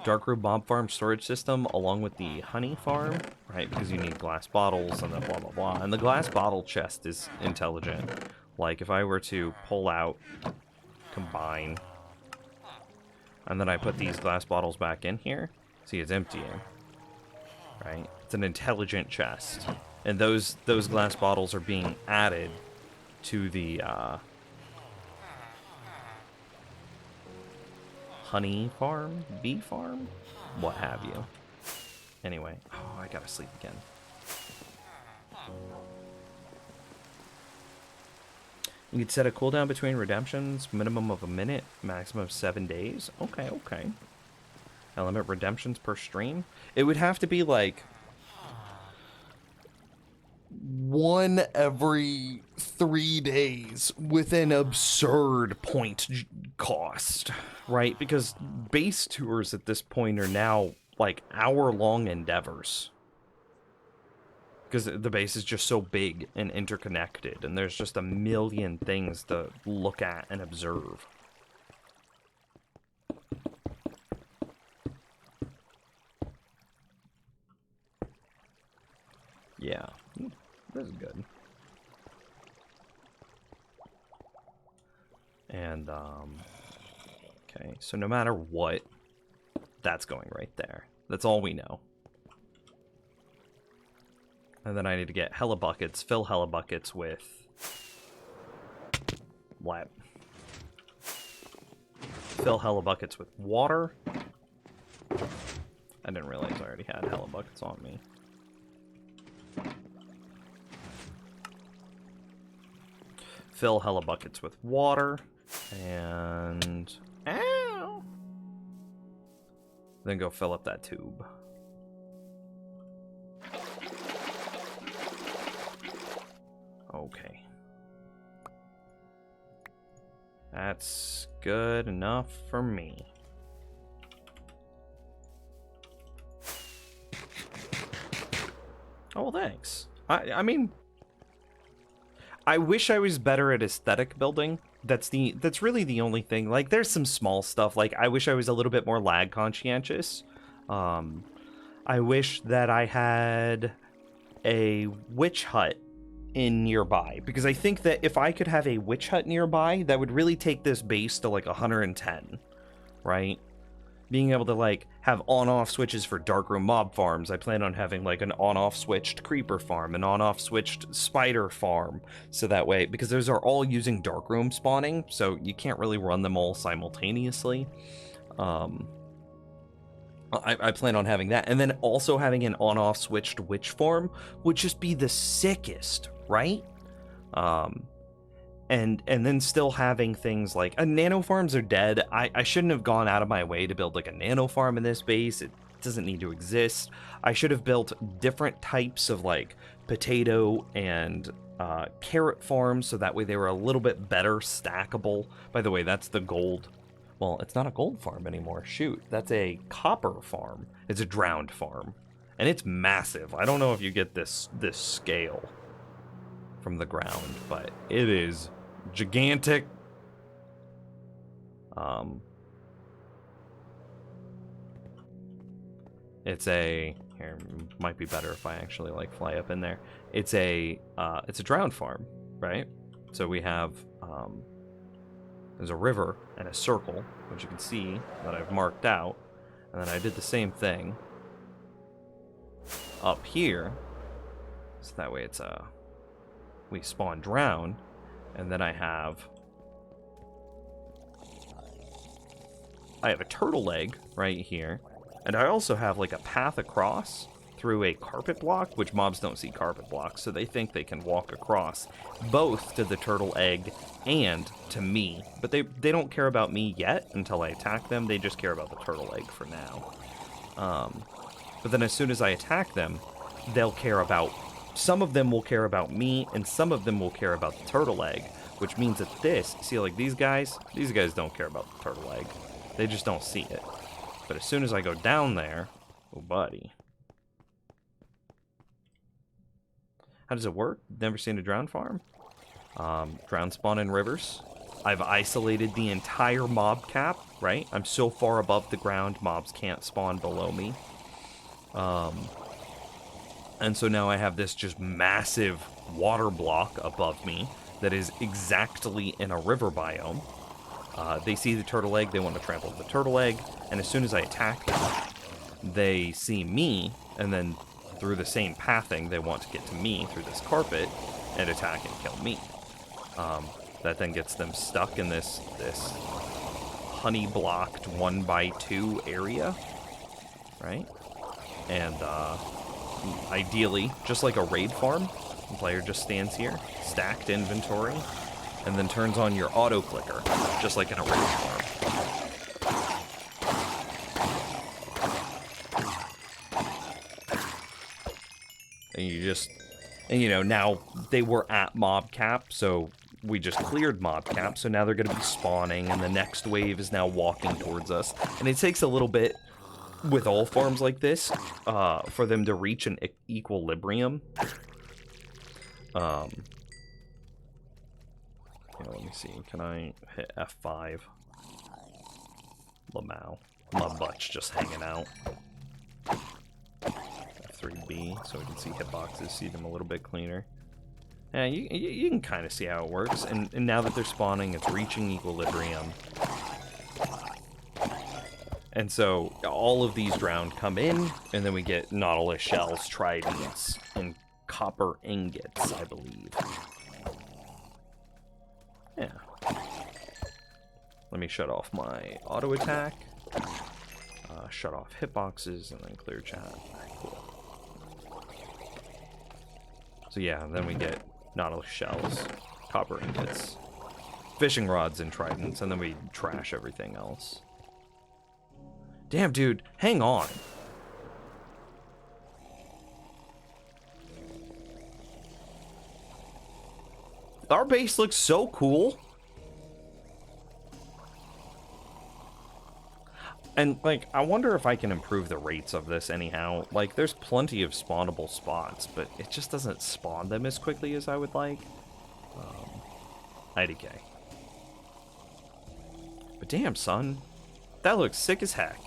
Speaker 1: Darkroom mob farm storage system along with the honey farm, right? Because you need glass bottles and then blah blah blah. And the glass bottle chest is intelligent. Like if I were to pull out, combine, and then I put these glass bottles back in here, see it's emptying. Right? It's an intelligent chest. And those glass bottles are being added to the honey farm, bee farm, what have you. Anyway, oh, I gotta sleep again. You could set a cooldown between redemptions, minimum of a minute, maximum of 7 days. Okay, okay. Limit redemptions per stream. It would have to be like 1 every 3 days with an absurd point cost, right? Because base tours at this point are now like hour-long endeavors. Because the base is just so big and interconnected, and there's just a million things to look at and observe. Yeah, this is good. And, okay, so no matter what, that's going right there. That's all we know. And then I need to get hella buckets, fill hella buckets with... what? Fill hella buckets with water. I didn't realize I already had hella buckets on me. Fill hella buckets with water, and ow! Then go fill up that tube. Okay. That's good enough for me. Oh, well, thanks. I mean... I wish I was better at aesthetic building. That's really the only thing. Like, there's some small stuff. Like, I wish I was a little bit more lag conscientious. I wish that I had a witch hut in nearby, because I think that if I could have a witch hut nearby, that would really take this base to like 110, right? Being able to like have on-off switches for darkroom mob farms. I plan on having like an on-off switched creeper farm, an on-off switched spider farm, so that way, because those are all using darkroom spawning, so you can't really run them all simultaneously. I plan on having that, and then also having an on-off switched witch farm would just be the sickest, right? And then still having things like nano farms are dead. I shouldn't have gone out of my way to build like a nano farm in this base. It doesn't need to exist. I should have built different types of like potato and carrot farms, so that way they were a little bit better stackable. By the way, that's the gold. Well, it's not a gold farm anymore. Shoot, that's a copper farm. It's a drowned farm, and it's massive. I don't know if you get this scale from the ground, but it is gigantic. It's a Here, might be better if I actually like fly up in there. It's a drowned farm, right? So we have there's a river and a circle, which you can see that I've marked out, and then I did the same thing up here, so that way it's we spawn drowned, and then I have a turtle leg right here, and I also have like a path across through a carpet block, which mobs don't see carpet blocks, so they think they can walk across both to the turtle egg and to me, but they don't care about me yet until I attack them. They just care about the turtle egg for now. But then as soon as I attack them, they'll care about, some of them will care about me, and some of them will care about the turtle egg, which means that this, see, like these guys don't care about the turtle egg. They just don't see it. But as soon as I go down there, oh buddy. How does it work? Never seen a drowned farm? Drowned spawn in rivers. I've isolated the entire mob cap, right? I'm so far above the ground, mobs can't spawn below me. And so now I have this just massive water block above me that is exactly in a river biome. They see the turtle egg, they want to trample the turtle egg, and as soon as I attack them, they see me, and then through the same pathing, they want to get to me through this carpet and attack and kill me. That then gets them stuck in this honey-blocked 1x2 area, right? And ideally, just like a raid farm, the player just stands here, stacked inventory, and then turns on your auto clicker, just like in a raid farm. And you just, and you know, now they were at mob cap, so we just cleared mob cap, so now they're going to be spawning, and the next wave is now walking towards us. And it takes a little bit with all farms like this for them to reach an equilibrium. Let me see, can I hit F5? Lamau. My butt's just hanging out. F3B, so we can see hitboxes, see them a little bit cleaner. Yeah, you can kind of see how it works, and now that they're spawning, it's reaching equilibrium. And so all of these drowned come in, and then we get nautilus shells, tridents, and copper ingots, I believe. Yeah. Let me shut off my auto attack, shut off hitboxes, and then clear chat. Cool. So yeah, then we get nautilus shells, copper ingots, fishing rods, and tridents, and then we trash everything else. Damn, dude, hang on. Our base looks so cool. And, like, I wonder if I can improve the rates of this anyhow. Like, there's plenty of spawnable spots, but it just doesn't spawn them as quickly as I would like. IDK. But damn, son. That looks sick as heck.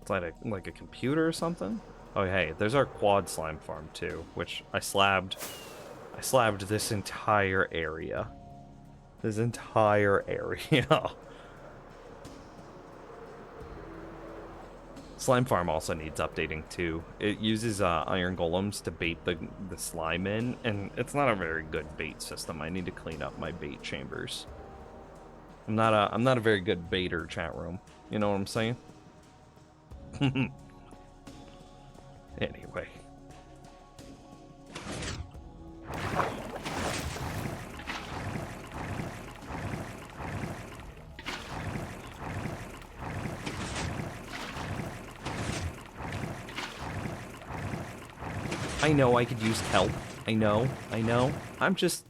Speaker 1: It's like a computer or something? Oh, hey, there's our quad slime farm, too, which I slabbed this entire area. This entire area. Slime farm also needs updating, too. It uses iron golems to bait the slime in, and it's not a very good bait system. I need to clean up my bait chambers. I'm not a very good baiter, chat room. You know what I'm saying? Anyway. I know I could use kelp. I know. I'm just,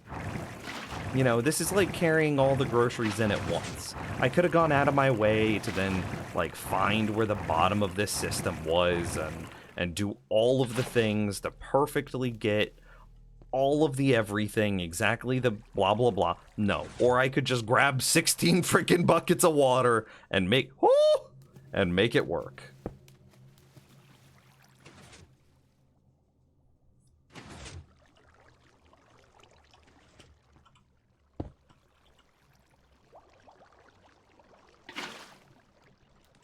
Speaker 1: you know, this is like carrying all the groceries in at once. I could have gone out of my way to then, like, find where the bottom of this system was and do all of the things to perfectly get all of the everything, exactly the blah blah blah. No. Or I could just grab 16 freaking buckets of water and make it work.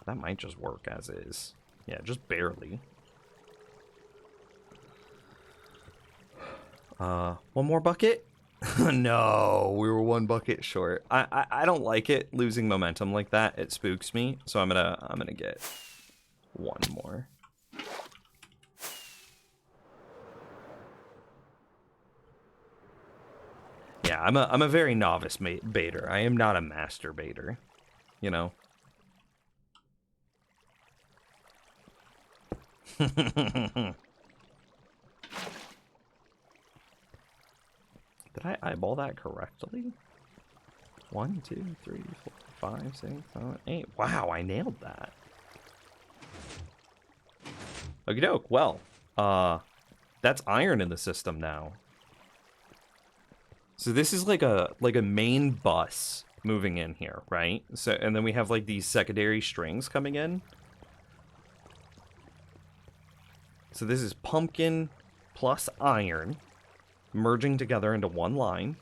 Speaker 1: That might just work as is. Yeah, just barely. One more bucket? No, we were one bucket short. I don't like it losing momentum like that. It spooks me. So I'm gonna get one more. Yeah, I'm a very novice baiter. I am not a master baiter, you know. Did I eyeball that correctly? 1, 2, 3, 4, 5, 6, 7, 8. Wow, I nailed that. Okie doke. Well, that's iron in the system now. So this is like a main bus moving in here, right? So and then we have like these secondary strings coming in. So this is pumpkin plus iron merging together into one line,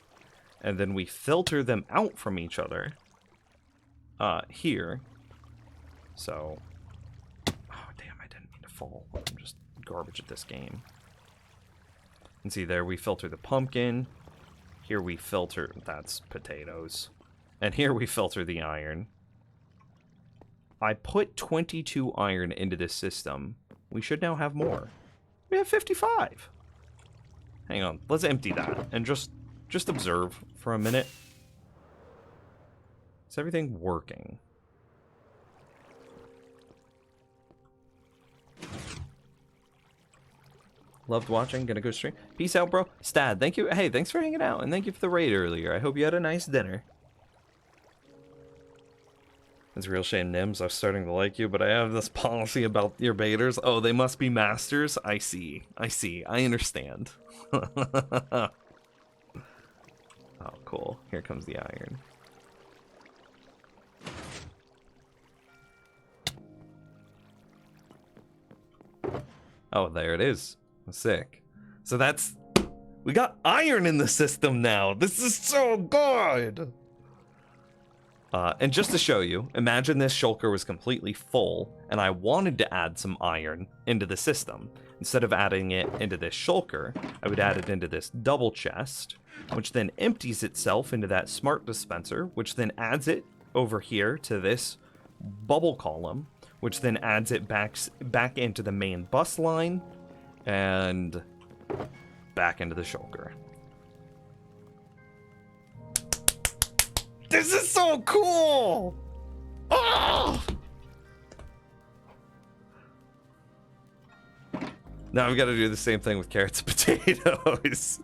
Speaker 1: and then we filter them out from each other here. So, oh damn, I didn't mean to fall. I'm just garbage at this game. And see there, we filter the pumpkin. Here we filter, that's potatoes. And here we filter the iron. I put 22 iron into this system. We should now have more. We have 55. Hang on, let's empty that and just observe for a minute. Is everything working? Loved watching, gonna go stream. Peace out, bro. Stad, thank you. Hey, thanks for hanging out, and thank you for the raid earlier. I hope you had a nice dinner. It's a real shame, Nims. I'm starting to like you, but I have this policy about your baiters. Oh, they must be masters? I see. I understand. Oh, cool. Here comes the iron. Oh, there it is. Sick. So that's... We got iron in the system now. This is so good! And just to show you, imagine this shulker was completely full, and I wanted to add some iron into the system. Instead of adding it into this shulker, I would add it into this double chest, which then empties itself into that smart dispenser, which then adds it over here to this bubble column, which then adds it back into the main bus line, and back into the shulker. This is so cool! Oh! Now I've got to do the same thing with carrots and potatoes.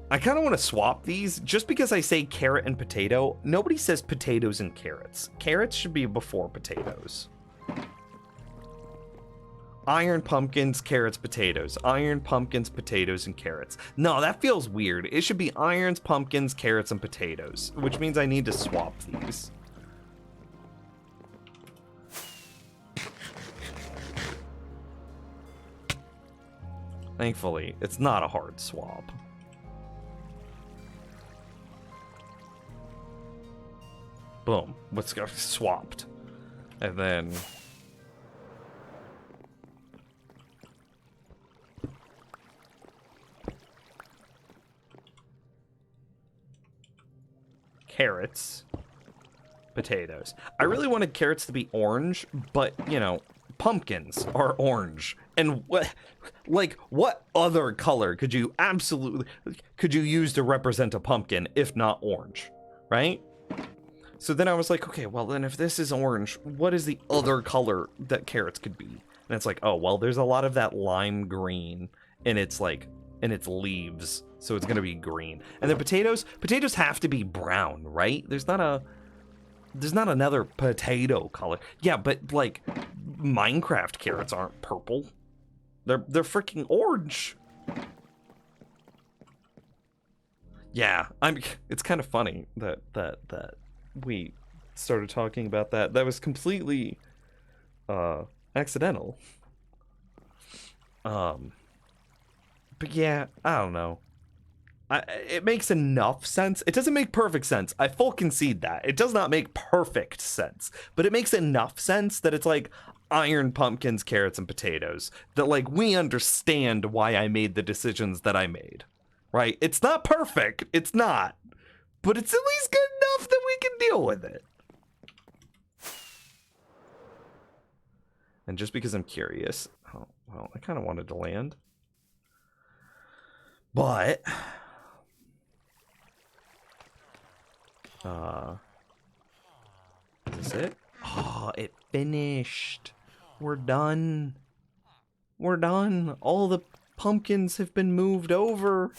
Speaker 1: I kind of want to swap these, just because I say carrot and potato. Nobody says potatoes and carrots. Carrots should be before potatoes. Iron, pumpkins, carrots, potatoes. Iron, pumpkins, potatoes, and carrots. No, that feels weird. It should be irons, pumpkins, carrots, and potatoes, which means I need to swap these. Thankfully, it's not a hard swap. Boom. Let's go. Swapped. And then... carrots, potatoes. I really wanted carrots to be orange, but, you know, pumpkins are orange. And what other color could you use to represent a pumpkin if not orange, right? So then I was like, okay, well then if this is orange, what is the other color that carrots could be? And it's like, oh, well, there's a lot of that lime green in its leaves. So it's gonna be green. And then potatoes have to be brown, right? There's not another potato color. Yeah, but like Minecraft carrots aren't purple. They're freaking orange. Yeah, it's kind of funny that we started talking about that. That was completely accidental. But yeah, I don't know. It makes enough sense. It doesn't make perfect sense. I full concede that. It does not make perfect sense, but it makes enough sense that it's like iron, pumpkins, carrots, and potatoes. That like we understand why I made the decisions that I made. Right? It's not perfect. It's not. But it's at least good enough that we can deal with it. And just because I'm curious, oh, well, I kind of wanted to land. But is this it? Oh, it finished. We're done. We're done. All the pumpkins have been moved over.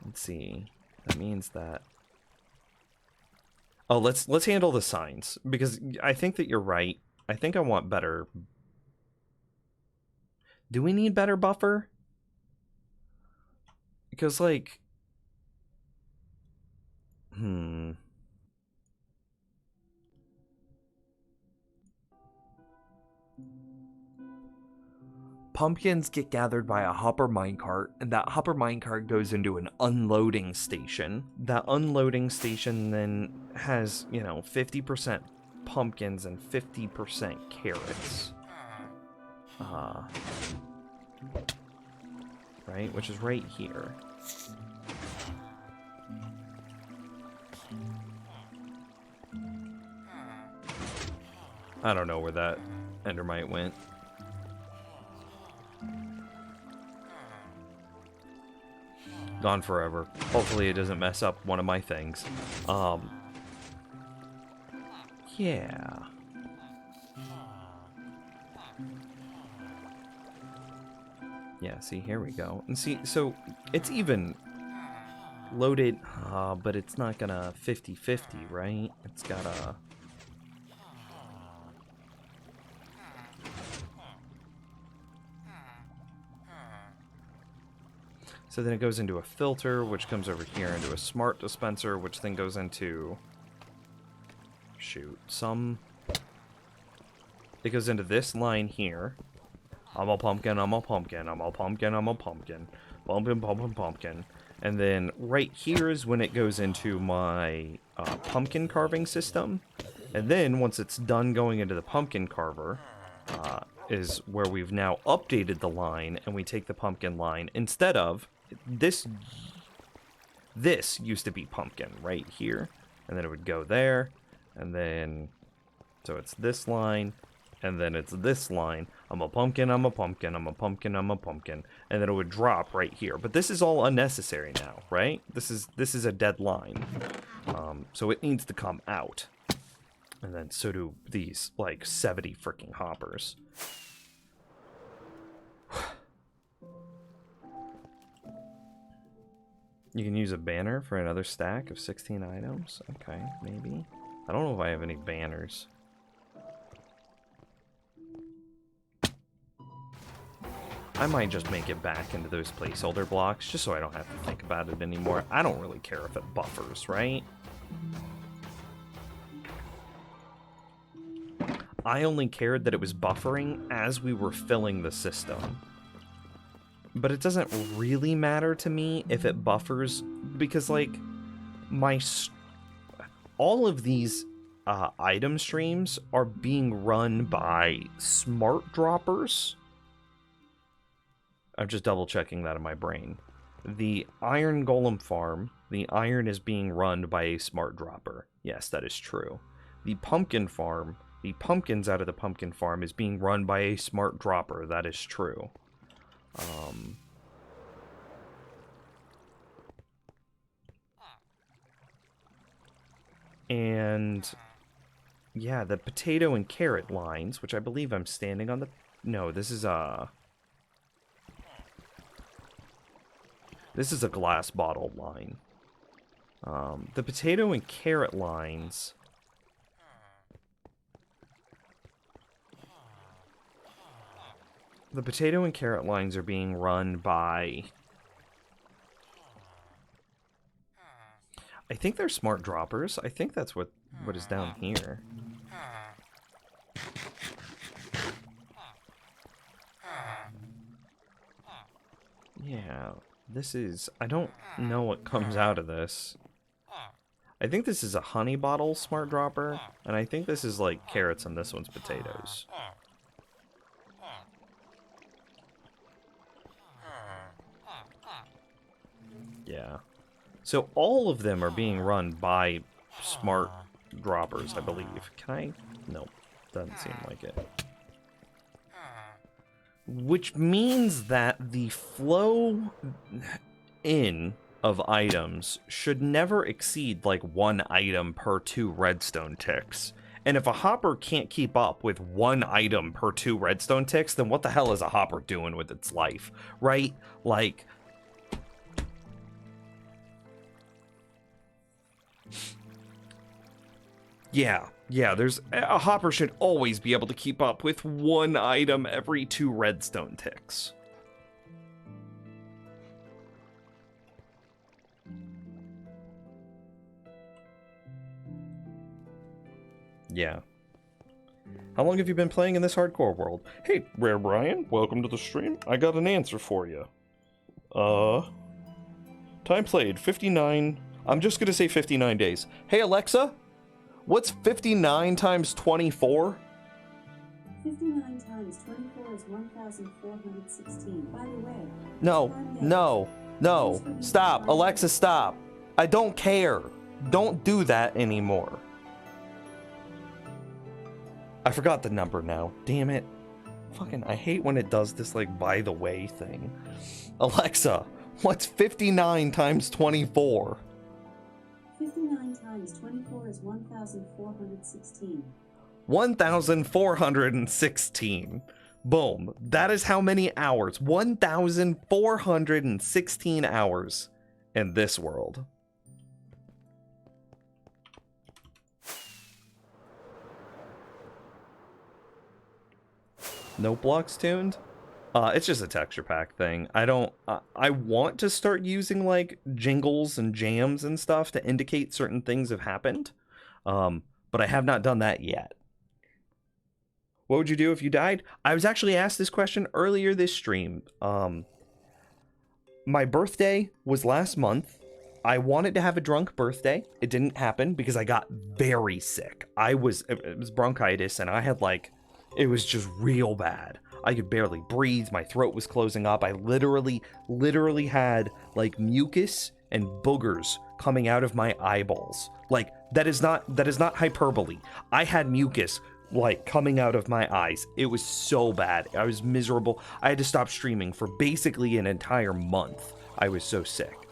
Speaker 1: Let's see. That means that. Oh, let's handle the signs because I think that you're right. I think I want better. Do we need better buffer? Because like pumpkins get gathered by a hopper minecart, and that hopper minecart goes into an unloading station. That unloading station then has, 50% pumpkins and 50% carrots. Right? Which is right here. I don't know where that endermite went. Gone forever. Hopefully it doesn't mess up one of my things. Yeah. Yeah, see, here we go. And see, so it's even loaded, but it's not gonna 50-50, right? It's gotta... So then it goes into a filter, which comes over here into a smart dispenser, which then goes into... Shoot, It goes into this line here. I'm a pumpkin, I'm a pumpkin, I'm a pumpkin, I'm a pumpkin. Pumpkin, pumpkin, pumpkin. And then right here is when it goes into my pumpkin carving system. And then once it's done going into the pumpkin carver, is where we've now updated the line, and we take the pumpkin line instead of this. This used to be pumpkin right here, and then it would go there, and then so it's this line, and then it's this line. I'm a pumpkin, I'm a pumpkin, I'm a pumpkin, I'm a pumpkin, and then it would drop right here. But this is all unnecessary now, right? This is a dead line, so it needs to come out. And then so do these, like, 70 freaking hoppers. You can use a banner for another stack of 16 items? Okay, maybe. I don't know if I have any banners. I might just make it back into those placeholder blocks, just so I don't have to think about it anymore. I don't really care if it buffers, right? I only cared that it was buffering as we were filling the system. But it doesn't really matter to me if it buffers, because, like, all of these item streams are being run by smart droppers. I'm just double checking that in my brain. The iron golem farm, the iron is being run by a smart dropper. Yes, that is true. The pumpkin farm, the pumpkins out of the pumpkin farm is being run by a smart dropper. That is true. And yeah, the potato and carrot lines, which I believe I'm standing on the... No, this is a glass bottle line. The potato and carrot lines The potato and carrot lines are being run by... I think they're smart droppers. I think that's what is down here. Yeah, this is... I don't know what comes out of this. I think this is a honey bottle smart dropper, and I think this is like carrots and this one's potatoes. Yeah. So all of them are being run by smart droppers, I believe. Can I? Nope. Doesn't seem like it. Which means that the flow in of items should never exceed like 1 item per 2 redstone ticks. And if a hopper can't keep up with 1 item per 2 redstone ticks, then what the hell is a hopper doing with its life, right? Like... Yeah, there's... A hopper should always be able to keep up with 1 item every 2 redstone ticks. Yeah. How long have you been playing in this hardcore world? Hey, Rare Brian, welcome to the stream. I got an answer for you. Time played, 59... I'm just gonna say 59 days. Hey, Alexa, what's 59 times 24?
Speaker 4: 59 times 24 is 1,416. By the way...
Speaker 1: No. Stop. Alexa, stop. I don't care. Don't do that anymore. I forgot the number now. Damn it. Fucking, I hate when it does this, like, by the way thing. Alexa, what's 59 times 24?
Speaker 4: 59 times 24 is 1,416.
Speaker 1: 1,416. Boom. That is how many hours. 1,416 hours in this world. No blocks tuned? It's just a texture pack thing. I want to start using like jingles and jams and stuff to indicate certain things have happened. But I have not done that yet. What would you do if you died? I was actually asked this question earlier this stream. My birthday was last month. I wanted to have a drunk birthday. It didn't happen because I got very sick. It was bronchitis and I had like... It was just real bad. I could barely breathe. My throat was closing up. I literally had like mucus and boogers coming out of my eyeballs. Like that is not hyperbole. I had mucus like coming out of my eyes. It was so bad. I was miserable. I had to stop streaming for basically an entire month. I was so sick.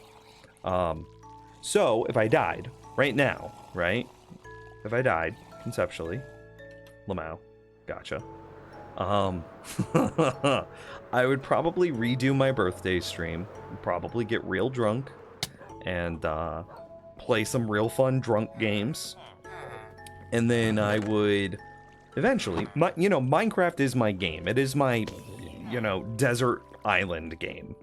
Speaker 1: So if I died right now, right? If I died conceptually, Lamau. Gotcha. I would probably redo my birthday stream, probably get real drunk, and play some real fun drunk games. And then I would eventually, Minecraft is my game. It is my, desert island game.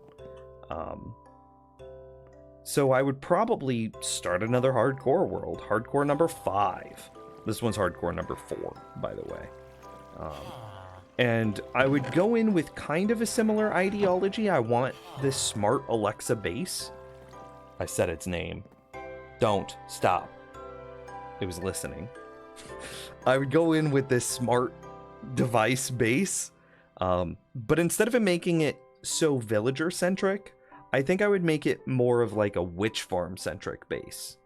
Speaker 1: So I would probably start another hardcore world, hardcore number 5. This one's hardcore number 4, by the way. And I would go in with kind of a similar ideology. I want this smart Alexa base. I said its name. Don't. Stop. It was listening. I would go in with this smart device base. But instead of it making it so villager-centric, I think I would make it more of like a witch farm-centric base.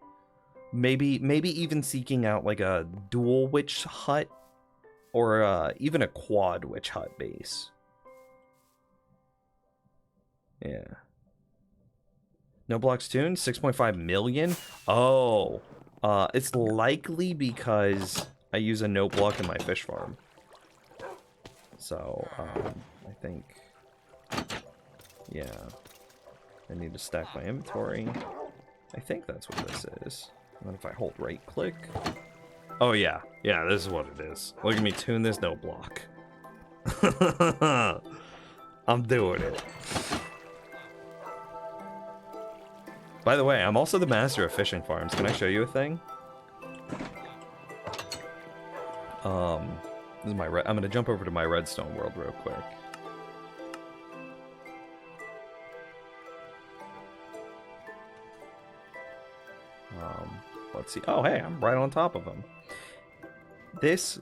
Speaker 1: Maybe even seeking out like a dual witch hut. Or even a quad witch hut base. Yeah. No blocks tuned? 6.5 million? Oh. It's likely because I use a no block in my fish farm. So, I think... Yeah. I need to stack my inventory. I think that's what this is. And then if I hold right click... Oh yeah, this is what it is. Look at me tune this no block. I'm doing it. By the way, I'm also the master of fishing farms. Can I show you a thing? This is my I'm gonna jump over to my redstone world real quick. Let's see. Oh, hey, I'm right on top of them. This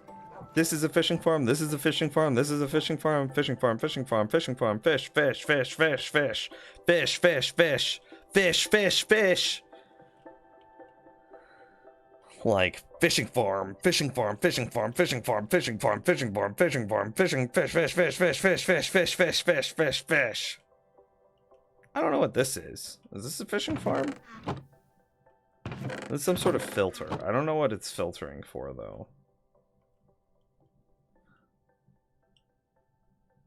Speaker 1: is a fishing farm. This is a fishing farm. This is a fishing farm. Fishing farm. Fishing farm. Fishing farm. Fish. Fish. Fish. Fish. Fish. Fish. Fish. Fish. Fish. Fish. Fish. Like fishing farm. Fishing farm. Fishing farm. Fishing farm. Fishing farm. Fishing farm. Fishing farm. Fishing. Fish. Fish. Fish. Fish. Fish. Fish. Fish. Fish. Fish. Fish. Fish. I don't know what this is. Is this a fishing farm? It's some sort of filter. I don't know what it's filtering for, though.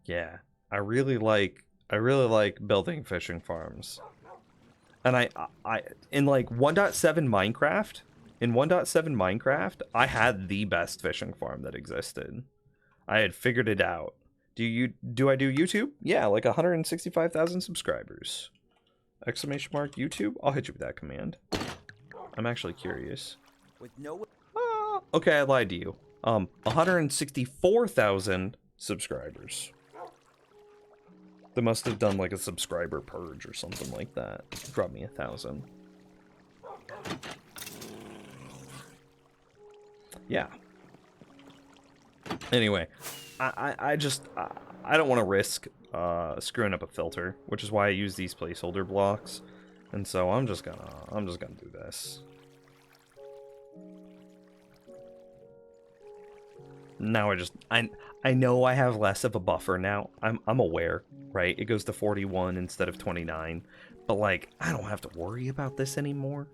Speaker 1: Yeah, I really like building fishing farms. And I in like 1.7 Minecraft, I had the best fishing farm that existed. I had figured it out. Do I do YouTube? Yeah, like 165,000 subscribers. Exclamation mark YouTube? I'll hit you with that command. I'm actually curious.
Speaker 5: With no
Speaker 1: okay, I lied to you. 164,000 subscribers. They must have done like a subscriber purge or something like that. Drop me 1,000. Yeah. Anyway, I don't want to risk screwing up a filter, which is why I use these placeholder blocks. And so I'm just gonna do this. Now I know I have less of a buffer now. I'm aware, right? It goes to 41 instead of 29. But like I don't have to worry about this anymore.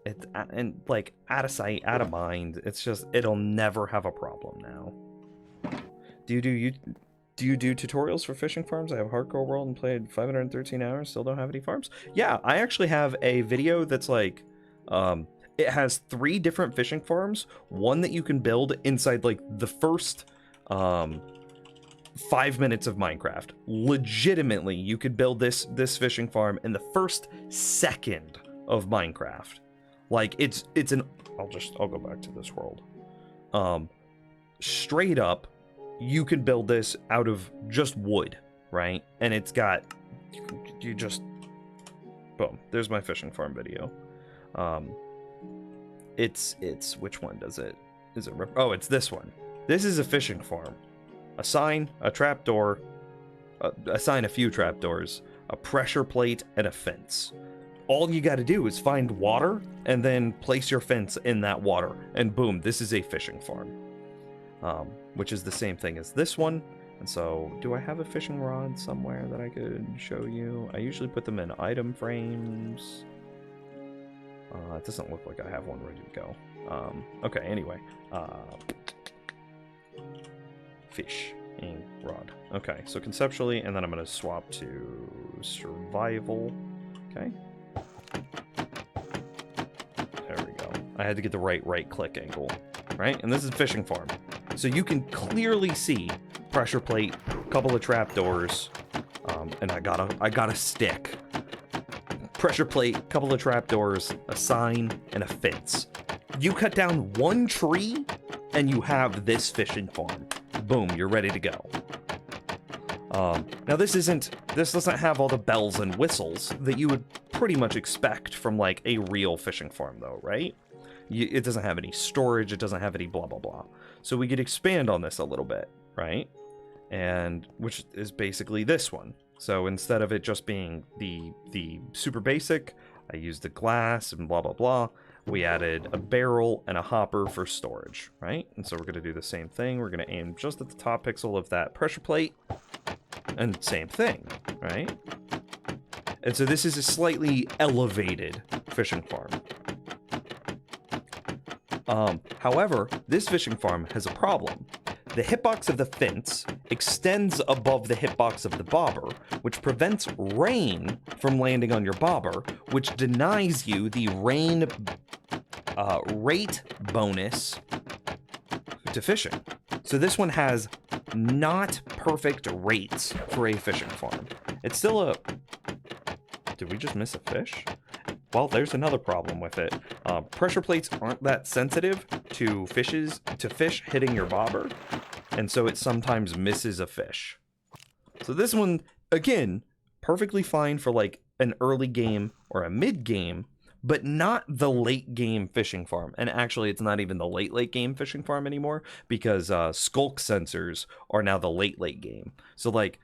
Speaker 1: And like out of sight, out of mind. It's just it'll never have a problem now. Do you do tutorials for fishing farms? I have hardcore world and played 513 hours, still don't have any farms. Yeah, I actually have a video that's like it has 3 different fishing farms, one that you can build inside like the first 5 minutes of Minecraft. Legitimately, you could build this fishing farm in the first second of Minecraft. Like it's an I'll go back to this world. Straight up, you can build this out of just wood, right? And it's got you just boom. There's my fishing farm video. It's which one does it? Is it? Oh, it's this one. This is a fishing farm. A sign, a trapdoor, assign a few trapdoors, a pressure plate, and a fence. All you got to do is find water and then place your fence in that water, and boom, this is a fishing farm. Which is the same thing as this one. And so, do I have a fishing rod somewhere that I could show you? I usually put them in item frames. It doesn't look like I have one ready to go. Okay, anyway. Fishing rod. Okay, so conceptually, and then I'm going to swap to survival. Okay. There we go. I had to get the right click angle, right? And this is fishing farm. So you can clearly see pressure plate, couple of trapdoors, and I got a stick. Pressure plate, couple of trapdoors, a sign, and a fence. You cut down one tree, and you have this fishing farm. Boom, you're ready to go. Now this doesn't have all the bells and whistles that you would pretty much expect from like a real fishing farm though, right? It doesn't have any storage, it doesn't have any blah blah blah. So we could expand on this a little bit, right? And which is basically this one. So instead of it just being the super basic, I used the glass and blah blah blah. We added a barrel and a hopper for storage, right? And so we're gonna do the same thing. We're gonna aim just at the top pixel of that pressure plate, and same thing, right? And so this is a slightly elevated fishing farm. However, this fishing farm has a problem. The hitbox of the fence extends above the hitbox of the bobber, which prevents rain from landing on your bobber, which denies you the rain rate bonus to fishing. So this one has not perfect rates for a fishing farm. It's still a... Did we just miss a fish? Well, there's another problem with it. Pressure plates aren't that sensitive to fish hitting your bobber, and so it sometimes misses a fish. So this one, again, perfectly fine for like an early game or a mid game, but not the late game fishing farm. And actually, it's not even the late game fishing farm anymore, because skulk sensors are now the late game. So like,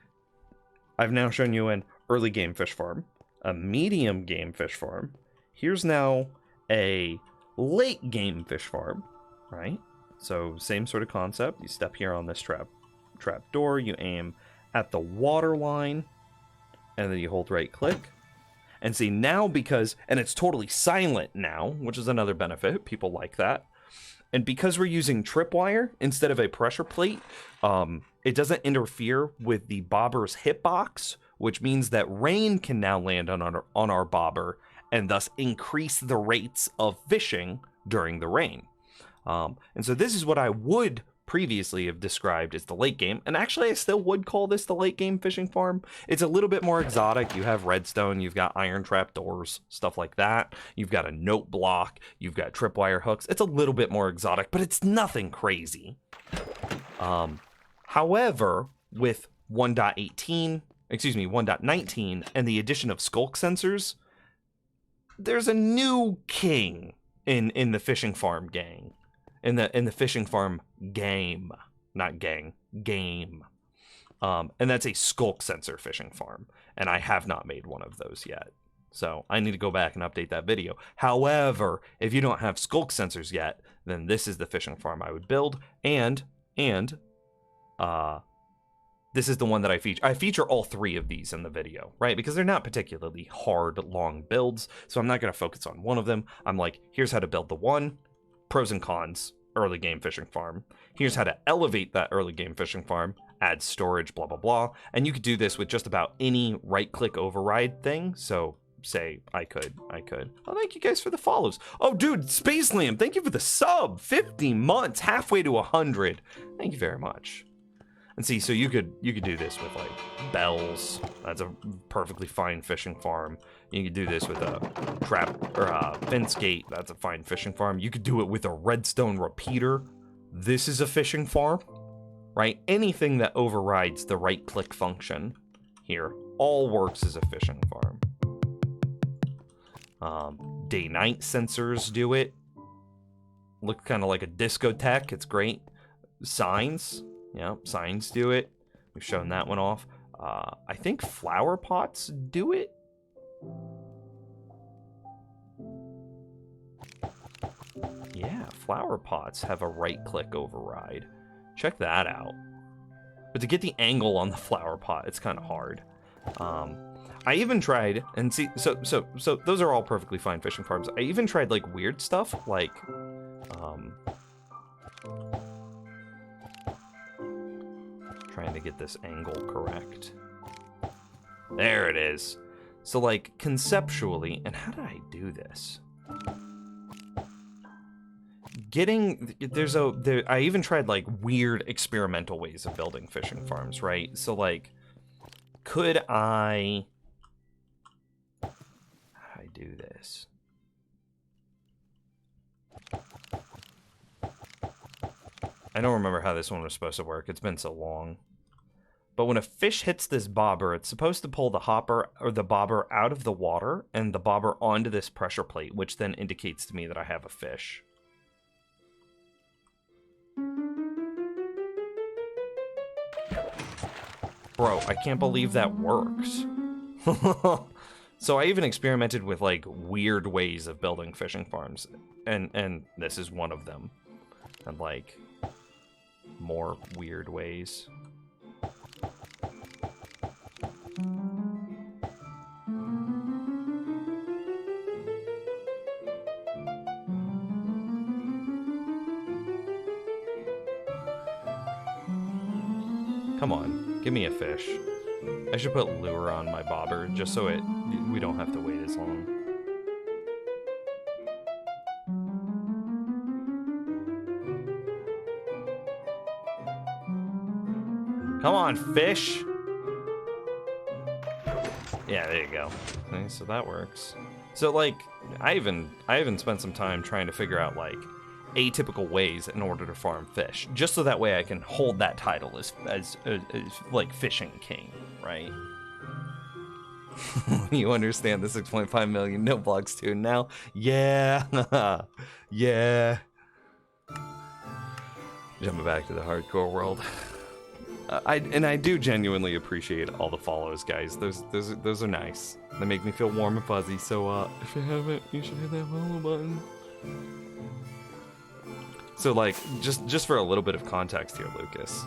Speaker 1: I've now shown you an early game fish farm, a medium game fish farm. Here's now a late game fish farm, right? So same sort of concept. You step here on this trap door, you aim at the water line, and then you hold right click. And see now, and it's totally silent now, which is another benefit. People like that. And because we're using tripwire instead of a pressure plate, it doesn't interfere with the bobber's hitbox, which means that rain can now land on our bobber and thus increase the rates of fishing during the rain. And so this is what I would previously have described as the late game, and actually I still would call this the late game fishing farm. It's a little bit more exotic. You have redstone, you've got iron trap doors, stuff like that. You've got a note block, you've got tripwire hooks. It's a little bit more exotic, but it's nothing crazy. However, with 1.19 and the addition of skulk sensors, there's a new king in the fishing farm gang. In the fishing farm game, not gang, game. And that's a skulk sensor fishing farm. And I have not made one of those yet. So I need to go back and update that video. However, if you don't have skulk sensors yet, then this is the fishing farm I would build. And this is the one that I feature. I feature all three of these in the video, right? Because they're not particularly hard, long builds. So I'm not going to focus on one of them. I'm like, here's how to build the one. Pros and cons, early game fishing farm. Here's how to elevate that early game fishing farm, add storage, blah, blah, blah. And you could do this with just about any right click override thing. So say I could. Oh, thank you guys for the follows. Oh, dude, Space Lamb, thank you for the sub. 50 months, halfway to 100. Thank you very much. And see, so you could do this with like bells. That's a perfectly fine fishing farm. You could do this with a trap or a fence gate. That's a fine fishing farm. You could do it with a redstone repeater. This is a fishing farm, right? Anything that overrides the right click function here all works as a fishing farm. Day-night sensors do it. Look kind of like a discotheque. It's great. Signs. Yeah, signs do it. We've shown that one off. I think flower pots do it. Yeah, flower pots have a right-click override. Check that out. But to get the angle on the flower pot, it's kind of hard. I even tried, and see, so those are all perfectly fine fishing farms. I even tried like weird stuff, like, trying to get this angle correct. There it is. So like conceptually, and how did I do this? I even tried like weird experimental ways of building fishing farms, right? So like, could I do this? I don't remember how this one was supposed to work. It's been so long. But when a fish hits this bobber, it's supposed to pull the hopper or the bobber out of the water and the bobber onto this pressure plate, which then indicates to me that I have a fish. Bro, I can't believe that works. So I even experimented with like weird ways of building fishing farms, and this is one of them. And like more weird ways. Come on, give me a fish. I should put lure on my bobber just so we don't have to wait as long. Come on, fish. Yeah, there you go. Okay, so that works. So like, I even spent some time trying to figure out like atypical ways in order to farm fish, just so that way I can hold that title as like fishing king, right? You understand the 6.5 million no blog student now? Yeah, yeah. Jumping back to the hardcore world. I do genuinely appreciate all the follows, guys. Those are nice. They make me feel warm and fuzzy. So if you haven't, you should hit that follow button. So like, just for a little bit of context here, Lucas.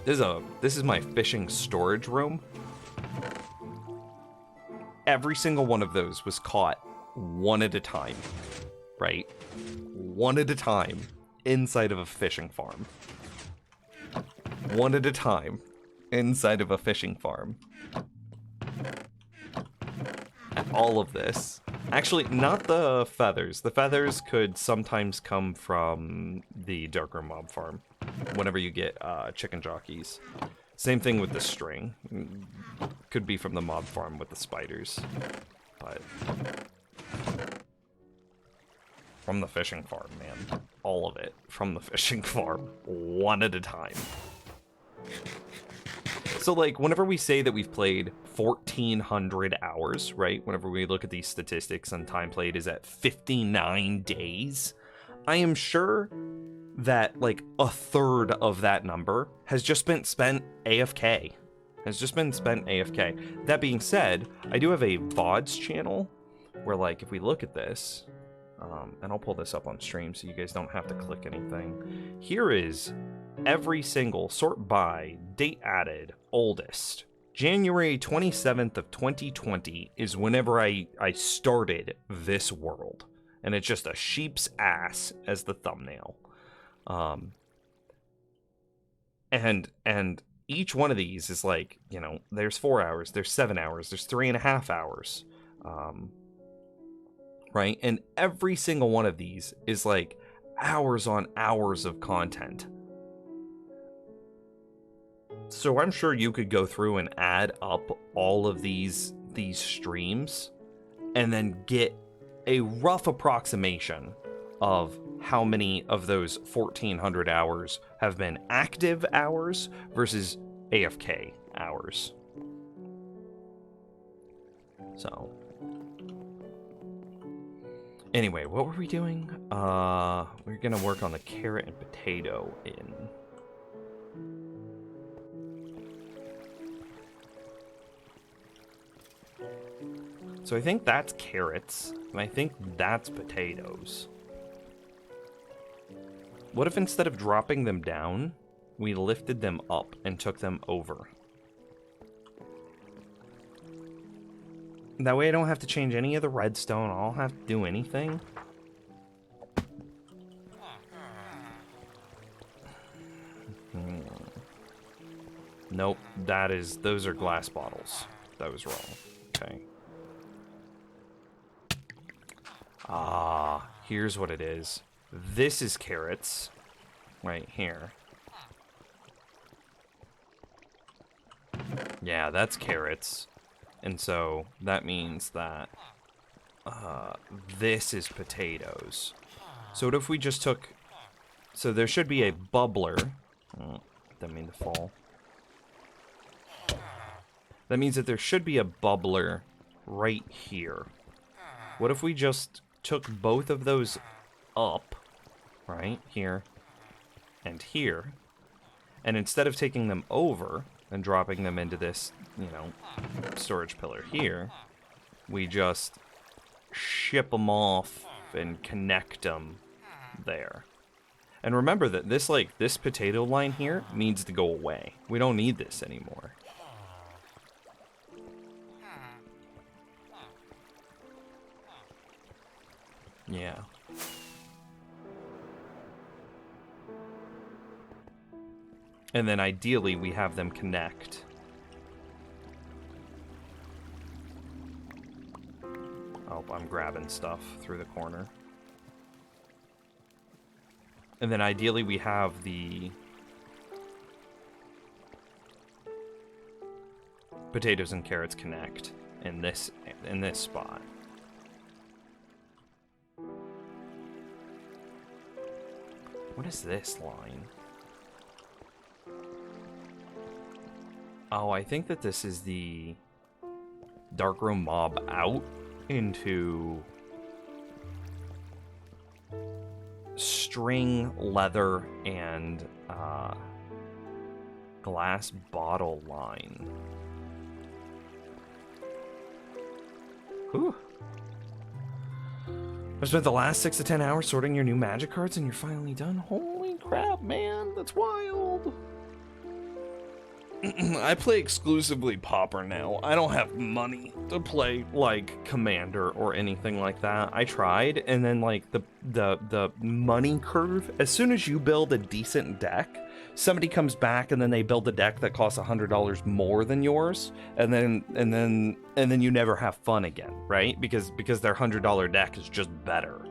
Speaker 1: This is my fishing storage room. Every single one of those was caught one at a time, right? One at a time inside of a fishing farm. One at a time inside of a fishing farm. And all of this. Actually, not the feathers. The feathers could sometimes come from the Darkroom Mob Farm whenever you get chicken jockeys. Same thing with the string. Could be from the mob farm with the spiders. But from the fishing farm, man. All of it from the fishing farm. One at a time. So, like, whenever we say that we've played 1,400 hours, right? Whenever we look at these statistics and time played is at 59 days, I am sure that, like, a third of that number has just been spent AFK. That being said, I do have a VODs channel where, like, if we look at this, and I'll pull this up on stream so you guys don't have to click anything. Here is every single sort by, date added, oldest. January 27th of 2020 is whenever I started this world. And it's just a sheep's ass as the thumbnail. And each one of these is like, you know, there's 4 hours, there's 7 hours, there's 3.5 hours. Right? And every single one of these is like hours on hours of content. So I'm sure you could go through and add up all of these streams and then get a rough approximation of how many of those 1,400 hours have been active hours versus AFK hours. So anyway, what were we doing? We're gonna work on the carrot and potato in. So I think that's carrots, and I think that's potatoes. What if instead of dropping them down, we lifted them up and took them over? That way I don't have to change any of the redstone. I don't have to do anything. Nope, those are glass bottles. That was wrong. Okay. Here's what it is. This is carrots, right here. Yeah, that's carrots. And so that means that this is potatoes. So what if we just took... So there should be a bubbler. Oh, didn't mean to fall. That means that there should be a bubbler right here. What if we just took both of those up, right here and here, and instead of taking them over and dropping them into this, you know, storage pillar here, we just ship them off and connect them there. And remember that this potato line here needs to go away. We don't need this anymore. Yeah. And then ideally we have them connect. Oh, I'm grabbing stuff through the corner. And then ideally we have the
Speaker 2: potatoes and carrots connect in this spot. What is this line? Oh, I think that this is the Darkroom mob out into string, leather, and glass bottle line. Whew. I spent the last 6 to 10 hours sorting your new magic cards and you're finally done? Holy crap, man, that's wild. I play exclusively Pauper now. I don't have money to play like Commander or anything like that. I tried, and then like the money curve, as soon as you build a decent deck, somebody comes back and then they build a deck that costs $100 more than yours, and then you never have fun again, right? Because their $100 deck is just better.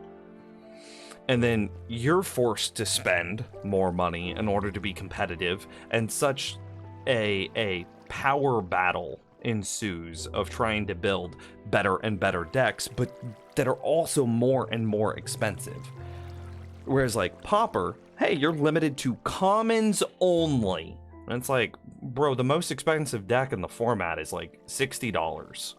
Speaker 2: And then you're forced to spend more money in order to be competitive, and such a power battle ensues of trying to build better and better decks, but that are also more and more expensive. Whereas like Pauper, hey, you're limited to commons only. And it's like, bro, the most expensive deck in the format is like $60.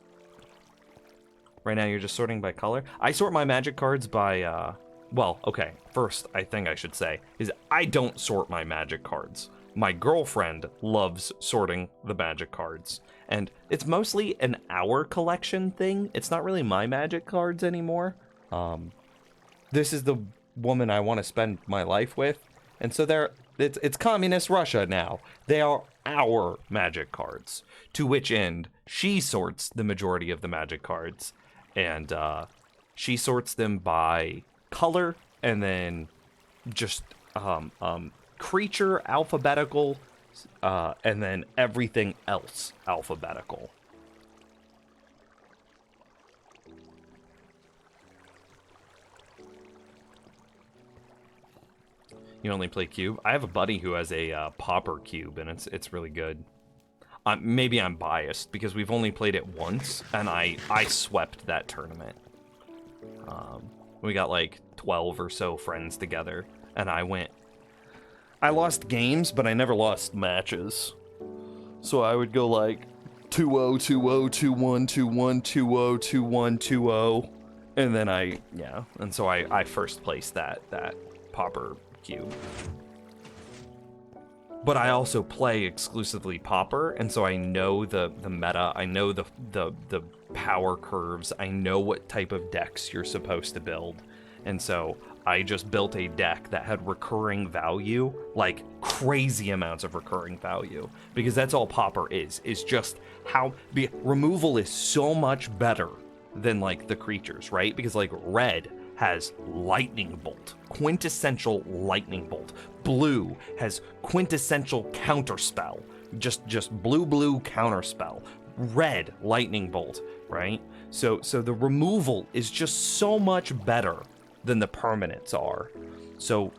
Speaker 2: Right now you're just sorting by color. I sort my magic cards by, well, okay, first I think I should say is I don't sort my magic cards. My girlfriend loves sorting the magic cards, and it's mostly an our collection thing. It's not really my magic cards anymore. This is the woman I want to spend my life with, and so it's communist Russia now. They are our magic cards, to which end she sorts the majority of the magic cards, and she sorts them by color, and then just creature alphabetical, and then everything else alphabetical. You only play cube? I have a buddy who has a Pauper cube, and it's really good. Maybe I'm biased because we've only played it once, and I swept that tournament. We got like 12 or so friends together, and I lost games, but I never lost matches. So I would go like 2-0, 2-0, 2-1, 2-1, 2-0, 2-1, 2-0. And then and so I first placed that Pauper cube. But I also play exclusively Pauper, and so I know the meta, I know the power curves, I know what type of decks you're supposed to build. And so I just built a deck that had recurring value, like crazy amounts of recurring value, because that's all Pauper is just how removal is so much better than like the creatures, right? Because like red has lightning bolt, quintessential lightning bolt. Blue has quintessential counterspell, just blue counterspell. Red lightning bolt, right? So the removal is just so much better than the permanents are. So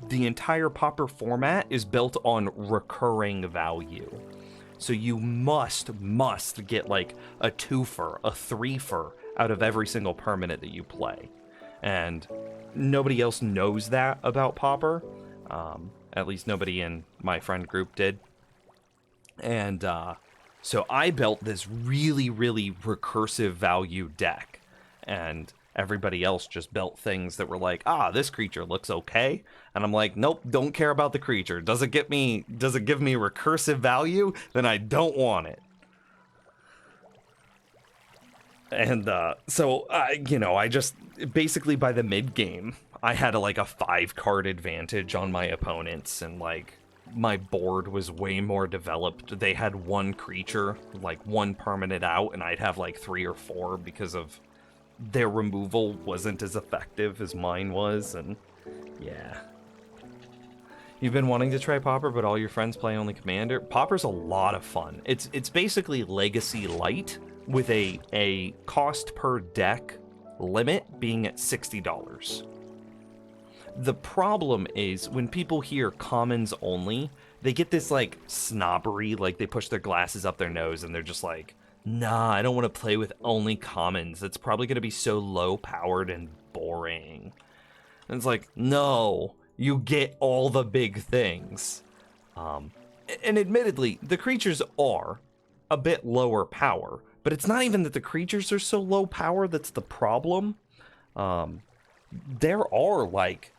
Speaker 2: the entire Pauper format is built on recurring value. So you must get like a 2-fer, a 3-fer out of every single permanent that you play. And nobody else knows that about Pauper. At least nobody in my friend group did. And so I built this really recursive value deck, and everybody else just built things that were like, this creature looks okay. And I'm like, nope, don't care about the creature. Does it give me recursive value? Then I don't want it. And so I just basically by the mid game, I had a 5-card advantage on my opponents, and like my board was way more developed. They had one creature, like one permanent out, and I'd have like 3 or 4 because of their removal wasn't as effective as mine was. And yeah. You've been wanting to try Pauper, but all your friends play only Commander? Pauper's a lot of fun. It's basically Legacy Light with a cost per deck limit being at $60. The problem is when people hear commons only, they get this like snobbery, like they push their glasses up their nose and they're just like, nah, I don't want to play with only commons. It's probably going to be so low powered and boring. And it's like, no, you get all the big things. And admittedly, the creatures are a bit lower power, but it's not even that the creatures are so low power that's the problem. There are like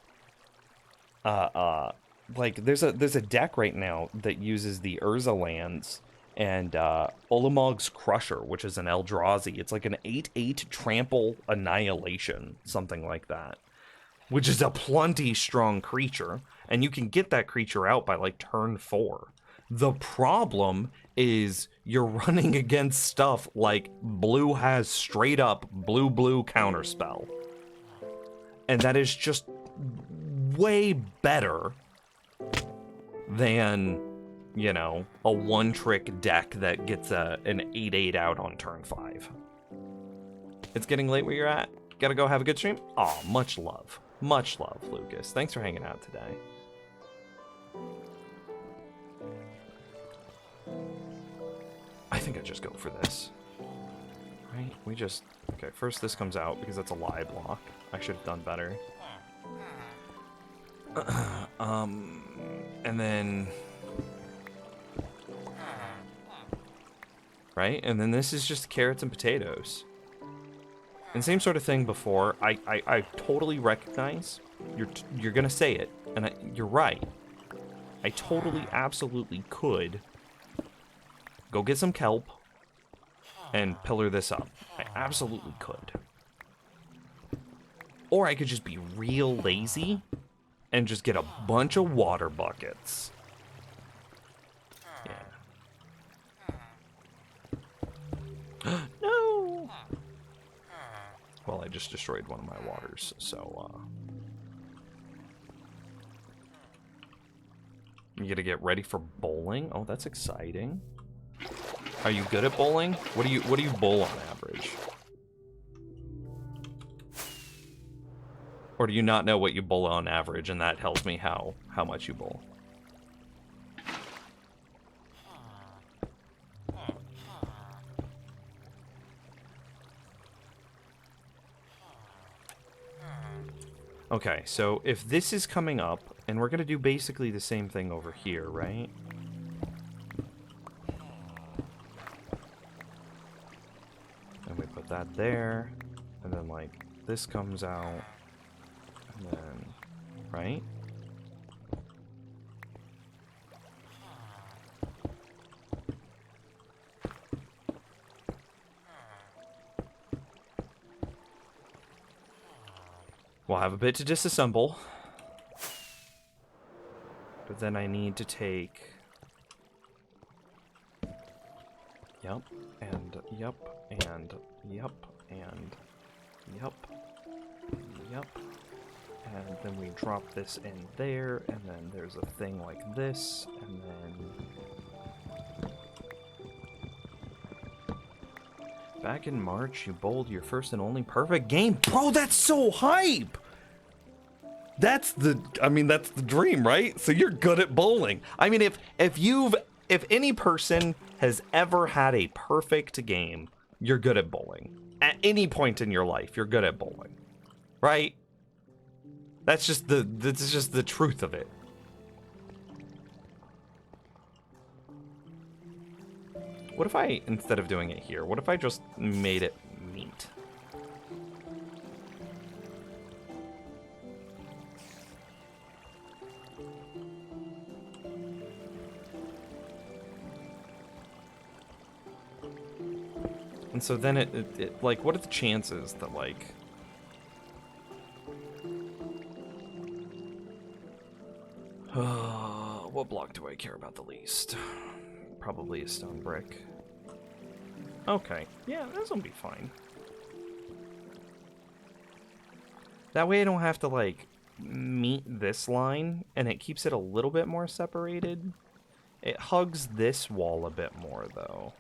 Speaker 2: there's a deck right now that uses the Urza lands and Olimog's Crusher, which is an Eldrazi. It's like an 8/8 trample annihilation, something like that, which is a plenty strong creature, and you can get that creature out by like turn 4. The problem is you're running against stuff like blue has straight up blue counterspell. And that is just way better than, you know, a one-trick deck that gets an 8/8 out on turn 5. It's getting late where you're at. Gotta go have a good stream? Aw, much love. Much love, Lucas. Thanks for hanging out today. I think I just go for this. Right? We just... Okay, first this comes out because that's a lie block. I should have done better. And then... Right? And then this is just carrots and potatoes. And same sort of thing before. I totally recognize you're gonna say it, and you're right. I totally, absolutely could go get some kelp and pillar this up. I absolutely could. Or I could just be real lazy and just get a bunch of water buckets. Yeah. No! Well, I just destroyed one of my waters, so, You gotta get ready for bowling? Oh, that's exciting. Are you good at bowling? What do you bowl on average? Or do you not know what you bowl on average, and that tells me how much you bowl? Okay, so if this is coming up, and we're gonna do basically the same thing over here, right? And we put that there, and then like this comes out, and then, right? We'll have a bit to disassemble. But then I need to take... Yep, and yep, and yep, and yep, yep. And then we drop this in there, and then there's a thing like this, and then... Back in March, you bowled your first and only perfect game. Bro, that's so hype! That's the dream, right? So you're good at bowling. I mean, if any person has ever had a perfect game, you're good at bowling. At any point in your life, you're good at bowling. Right? That's just the truth of it. What if I, instead of doing it here, what if I just made it meat? And so then it like, what are the chances that, like... what block do I care about the least? Probably a stone brick. Okay, yeah, this'll be fine. That way I don't have to, like, meet this line, and it keeps it a little bit more separated. It hugs this wall a bit more, though.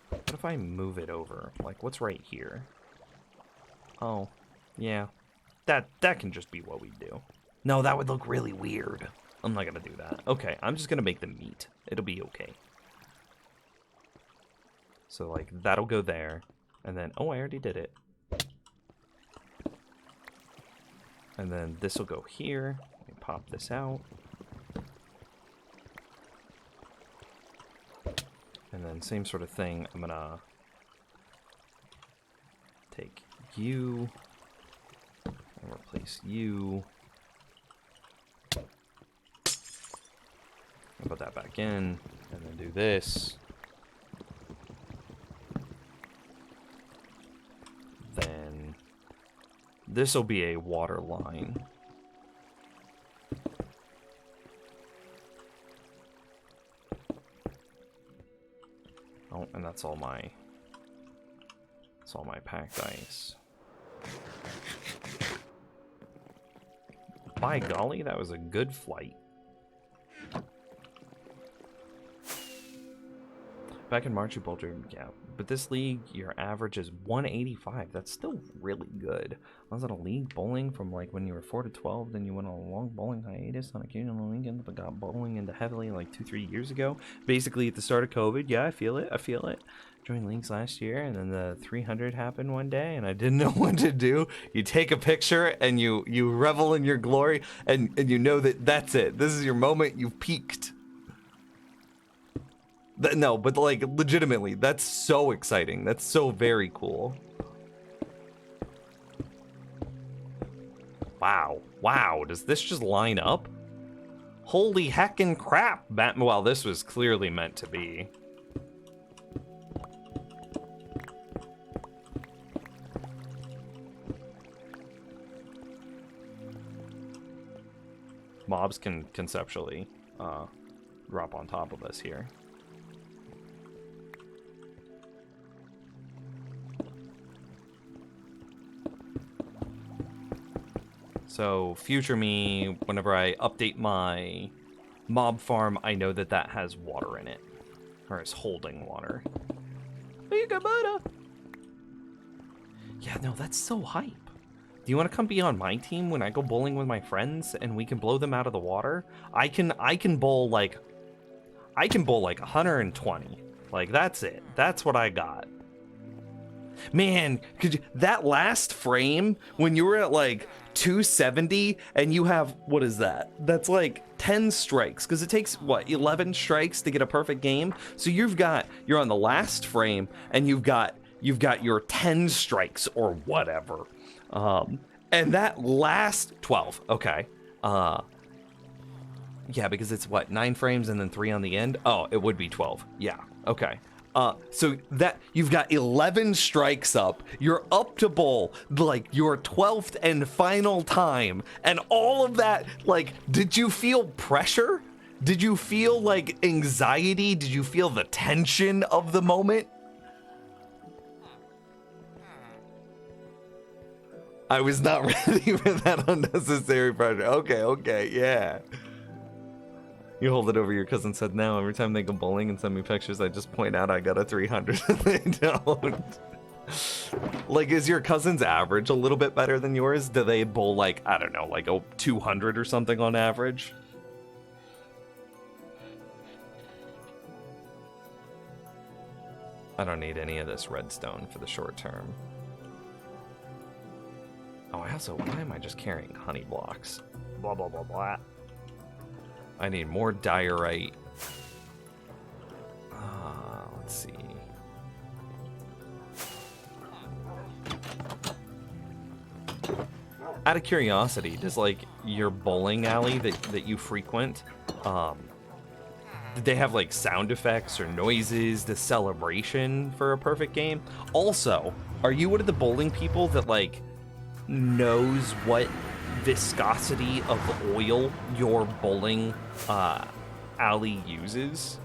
Speaker 2: What if I move it over? Like, what's right here? Oh, yeah. That can just be what we do. No, that would look really weird. I'm not gonna do that. Okay, I'm just gonna make them meet. It'll be okay. So, like, that'll go there. And then, oh, I already did it. And then this will go here. Let me pop this out. And then same sort of thing. I'm gonna take you and replace you. I'll put that back in, and then do this. Then this will be a water line. Oh, and that's all my packed ice. By golly, that was a good flight. Back in March, you bolted, yeah. But this league, your average is 185. That's still really good. I was at a league bowling from like when you were 4 to 12, then you went on a long bowling hiatus on occasional weekends, but got bowling into heavily like 2-3 years ago. Basically at the start of COVID, yeah, I feel it. Joined leagues last year, and then the 300 happened one day, and I didn't know what to do. You take a picture, and you revel in your glory, and you know that that's it. This is your moment. You've peaked. No, but like legitimately, that's so exciting. That's so very cool. Wow, does this just line up? Holy heckin' crap, well, this was clearly meant to be. Mobs can conceptually drop on top of us here. So future me, whenever I update my mob farm, I know that that has water in it, or is holding water. Yeah, no, that's so hype. Do you want to come be on my team when I go bowling with my friends and we can blow them out of the water? I can bowl like 120. Like that's it. That's what I got. Man, that last frame when you were at like 270 and you have, what is that? That's like 10 strikes, because it takes what, 11 strikes to get a perfect game. So you're on the last frame and you've got your 10 strikes or whatever. And that last 12, okay. Yeah, because it's what, 9 frames and then 3 on the end? Oh, it would be 12. Yeah, okay. So that you've got 11 strikes up, you're up to bowl like your 12th and final time, and all of that, like, did you feel pressure? Did you feel like anxiety? Did you feel the tension of the moment? I was not ready for that unnecessary pressure. Okay, yeah. You hold it over your cousin's head now. Every time they go bowling and send me pictures, I just point out I got a 300 and they don't. Like, is your cousin's average a little bit better than yours? Do they bowl like, I don't know, like a 200 or something on average? I don't need any of this redstone for the short term. Oh, why am I just carrying honey blocks? Blah, blah, blah, blah. I need more diorite. Let's see. Out of curiosity, does like your bowling alley that you frequent, did they have like sound effects or noises, the celebration for a perfect game? Also, are you one of the bowling people that like knows what viscosity of oil your bowling alley uses?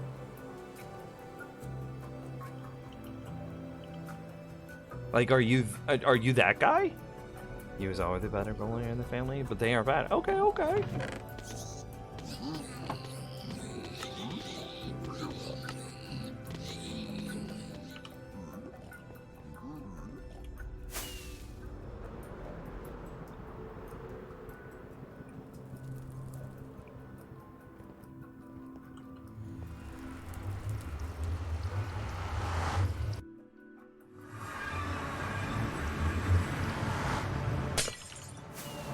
Speaker 2: Like, are you that guy? He was always the better bowler in the family, but they are bad. Okay.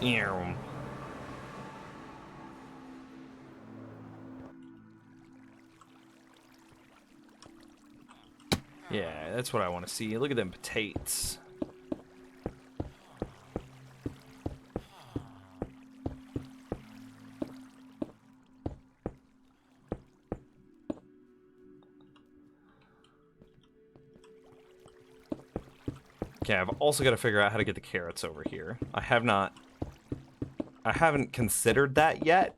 Speaker 2: Ew. Yeah, that's what I want to see. Look at them potatoes. Okay, I've also got to figure out how to get the carrots over here. I haven't considered that yet,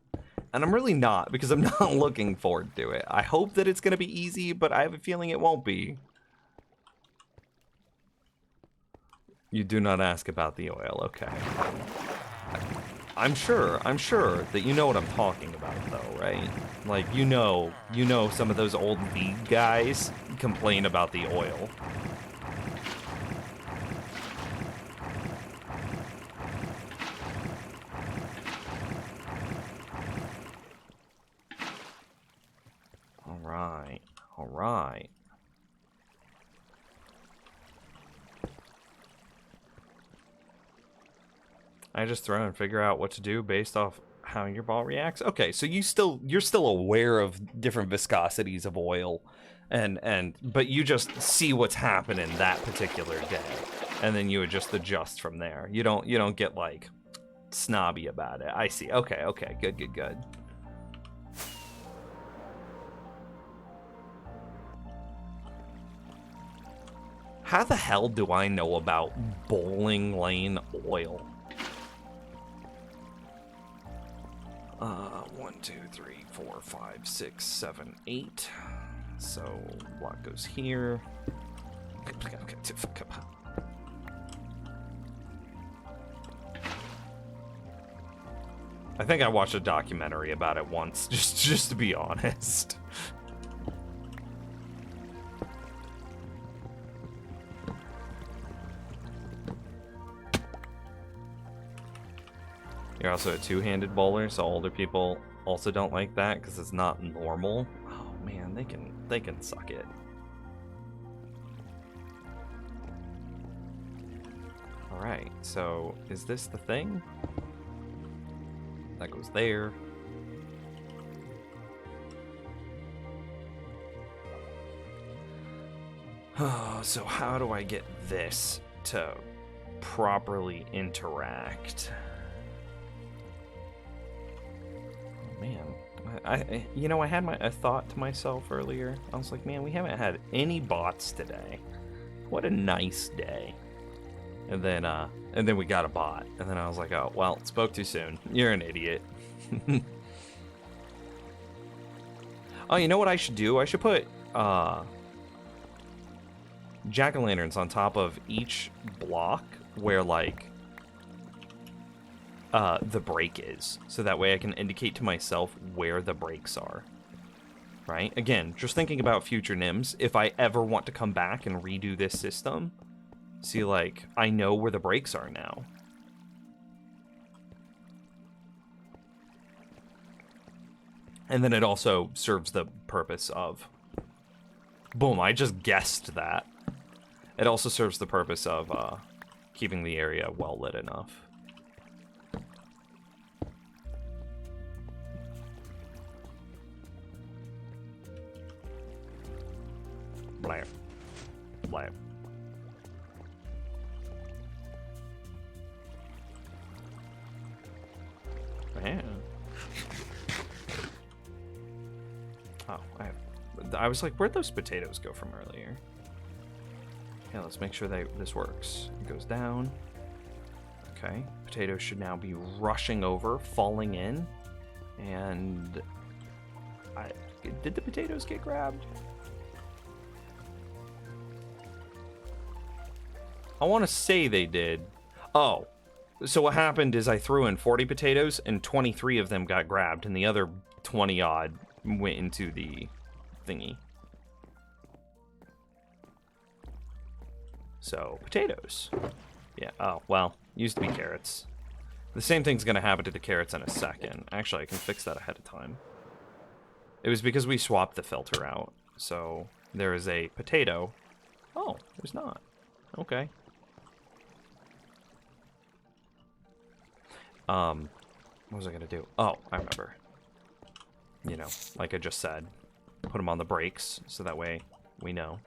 Speaker 2: and I'm really not, because I'm not looking forward to it. I hope that it's going to be easy, but I have a feeling it won't be. You do not ask about the oil, okay. I'm sure that you know what I'm talking about, though, right? Like, you know some of those old league guys complain about the oil. All right. I just throw and figure out what to do based off how your ball reacts. Okay, so you're still aware of different viscosities of oil, but you just see what's happening that particular day, and then you would just adjust from there. You don't get like snobby about it. I see. Okay, good. How the hell do I know about Bowling Lane oil? 1, 2, 3, 4, 5, 6, 7, 8. So block goes here. I think I watched a documentary about it once, just to be honest. You're also a two-handed bowler, so older people also don't like that because it's not normal. Oh man, they can suck it. All right, so is this the thing? That goes there. Oh, so how do I get this to properly interact? Man, I I had a thought to myself earlier. I was like, man, we haven't had any bots today. What a nice day. And then we got a bot. And then I was like, oh, well, spoke too soon. You're an idiot. Oh, you know what I should do? I should put jack-o'-lanterns on top of each block where like the break is, so that way I can indicate to myself where the breaks are. Right? Again, just thinking about future NIMS, if I ever want to come back and redo this system, see, like, I know where the breaks are now. And then it also serves the purpose of... Boom, I just guessed that. It also serves the purpose of keeping the area well lit enough. Blam. Blam. Man. Oh, I was like, where'd those potatoes go from earlier? Yeah, let's make sure this works. It goes down. Okay, potatoes should now be rushing over, falling in. And did the potatoes get grabbed? I want to say they did. Oh, so what happened is I threw in 40 potatoes and 23 of them got grabbed and the other 20 odd went into the thingy. So, potatoes. Yeah, oh, well, used to be carrots. The same thing's going to happen to the carrots in a second. Actually, I can fix that ahead of time. It was because we swapped the filter out. So, there is a potato. Oh, there's not. Okay. What was I gonna do? Oh, I remember. You know, like I just said, put them on the brakes so that way we know.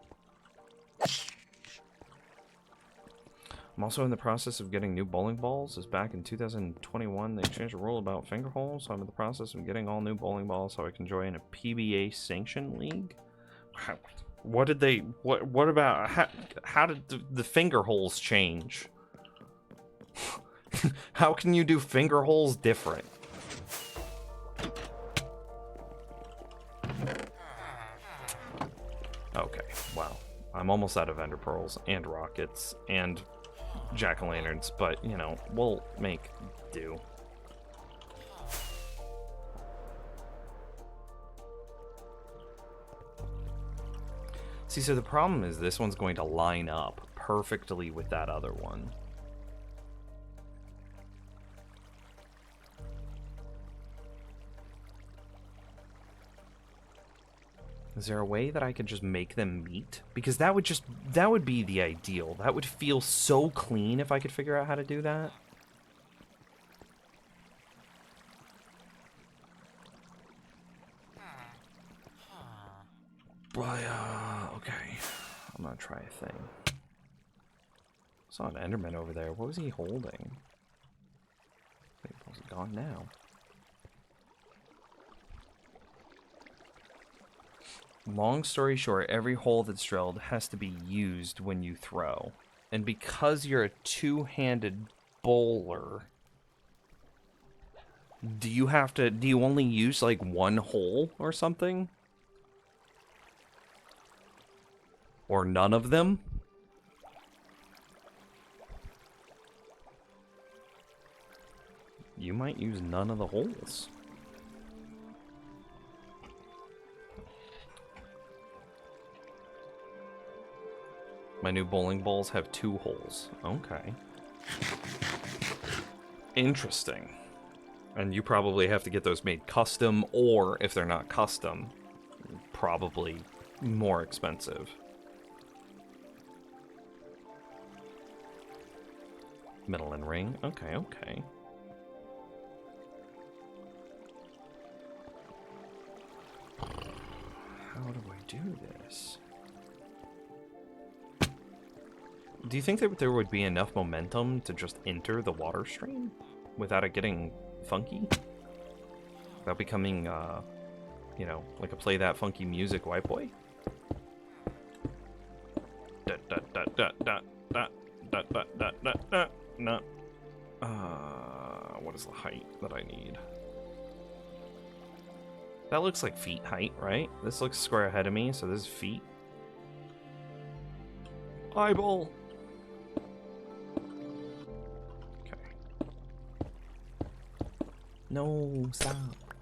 Speaker 2: I'm also in the process of getting new bowling balls. As back in 2021, they changed the rule about finger holes, so I'm in the process of getting all new bowling balls so I can join a PBA sanctioned league. What did they? What about? How did the finger holes change? How can you do finger holes different? Okay, wow. I'm almost out of ender pearls and rockets and jack-o'-lanterns, but, you know, we'll make do. See, so the problem is this one's going to line up perfectly with that other one. Is there a way that I could just make them meet? Because that would be the ideal. That would feel so clean if I could figure out how to do that. But, okay. I'm gonna try a thing. Saw an Enderman over there. What was he holding? I think he's gone now. Long story short, every hole that's drilled has to be used when you throw. And because you're a two-handed bowler, do you only use like one hole or something? Or none of them? You might use none of the holes. My new bowling balls have 2 holes. Okay. Interesting. And you probably have to get those made custom, or if they're not custom, probably more expensive. Middle and ring. Okay, okay. How do I do this? Do you think that there would be enough momentum to just enter the water stream without it getting funky? Without becoming, you know, like a play that funky music white boy? Da da da da da da da da da da da da. What is the height that I need? That looks like feet height, right? This looks square ahead of me, so this is feet. Eyeball. No, stop.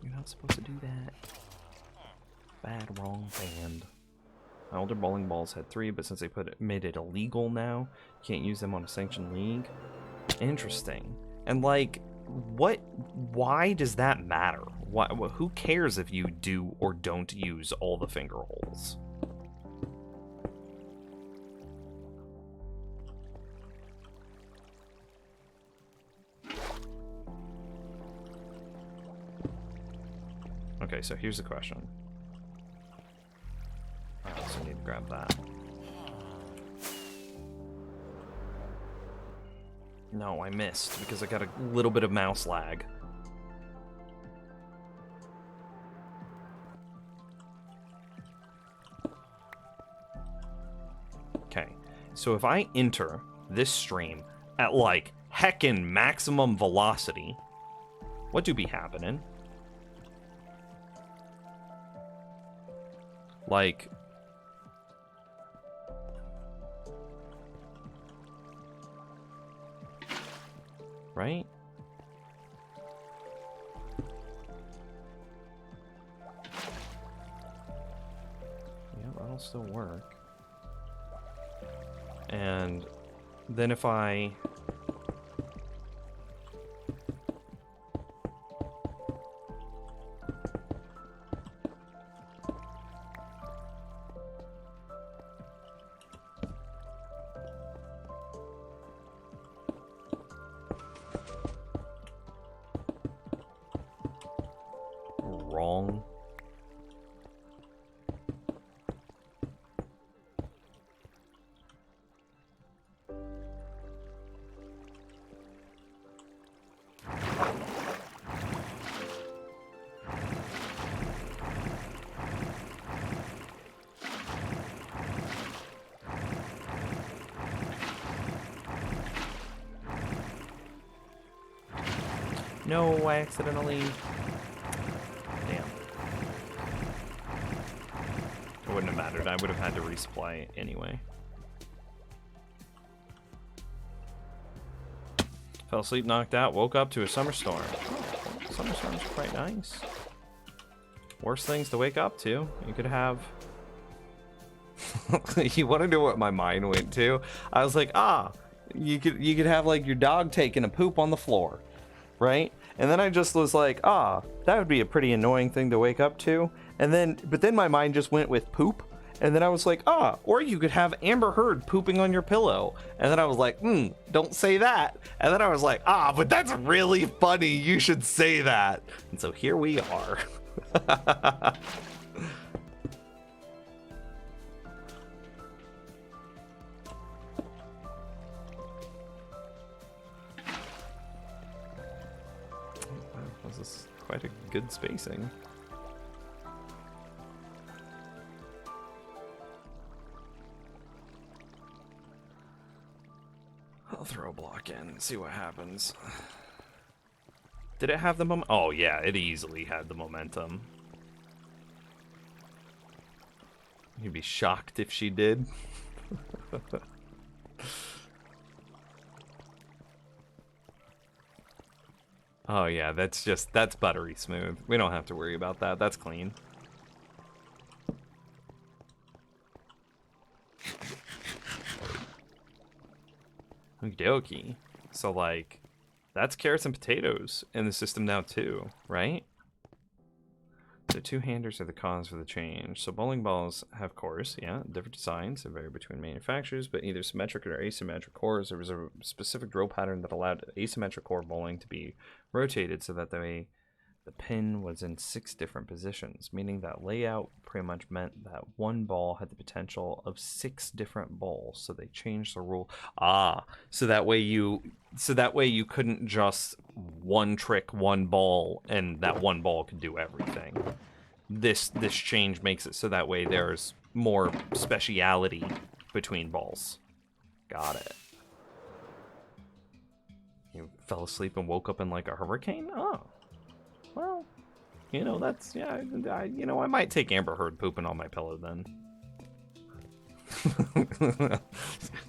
Speaker 2: You're not supposed to do that. Bad, wrong band. My older bowling balls had 3, but since they made it illegal now, you can't use them on a sanctioned league. Interesting. And like, why does that matter? Who cares if you do or don't use all the finger holes? Okay, so here's the question. I also need to grab that. No, I missed because I got a little bit of mouse lag. Okay, so if I enter this stream at like heckin' maximum velocity, what do be happening? Like, right? Yeah, that'll still work. And then if I... wrong. No, I accidentally... Damn. It wouldn't have mattered. I would have had to resupply anyway. Fell asleep, knocked out, woke up to a summer storm. Oh, summer storms are quite nice. Worst things to wake up to. You could have... You want to know what my mind went to? I was like, you could have like your dog taking a poop on the floor, right? And then I just was like, that would be a pretty annoying thing to wake up to. But then my mind just went with poop. And then I was like, or you could have Amber Heard pooping on your pillow. And then I was like, don't say that. And then I was like, but that's really funny. You should say that. And so here we are. This is quite a good spacing. I'll throw a block in and see what happens. Did it have the momentum? Oh yeah, it easily had the momentum. You'd be shocked if she did. Oh yeah, that's buttery smooth. We don't have to worry about that. That's clean. Okie dokie. So like, that's carrots and potatoes in the system now too, right? The two-handers are the cause for the change. So bowling balls have cores, yeah, different designs. They vary between manufacturers, but either symmetric or asymmetric cores. There was a specific drill pattern that allowed asymmetric core bowling to be rotated so that the pin was in 6 different positions, meaning that layout pretty much meant that one ball had the potential of 6 different balls. So they changed the rule. So that way you couldn't just one trick one ball and that one ball could do everything. This change makes it so that way there's more speciality between balls. Got it. You fell asleep and woke up in like a hurricane? Oh. Well, you know, that's, yeah, I might take Amber Heard pooping on my pillow then.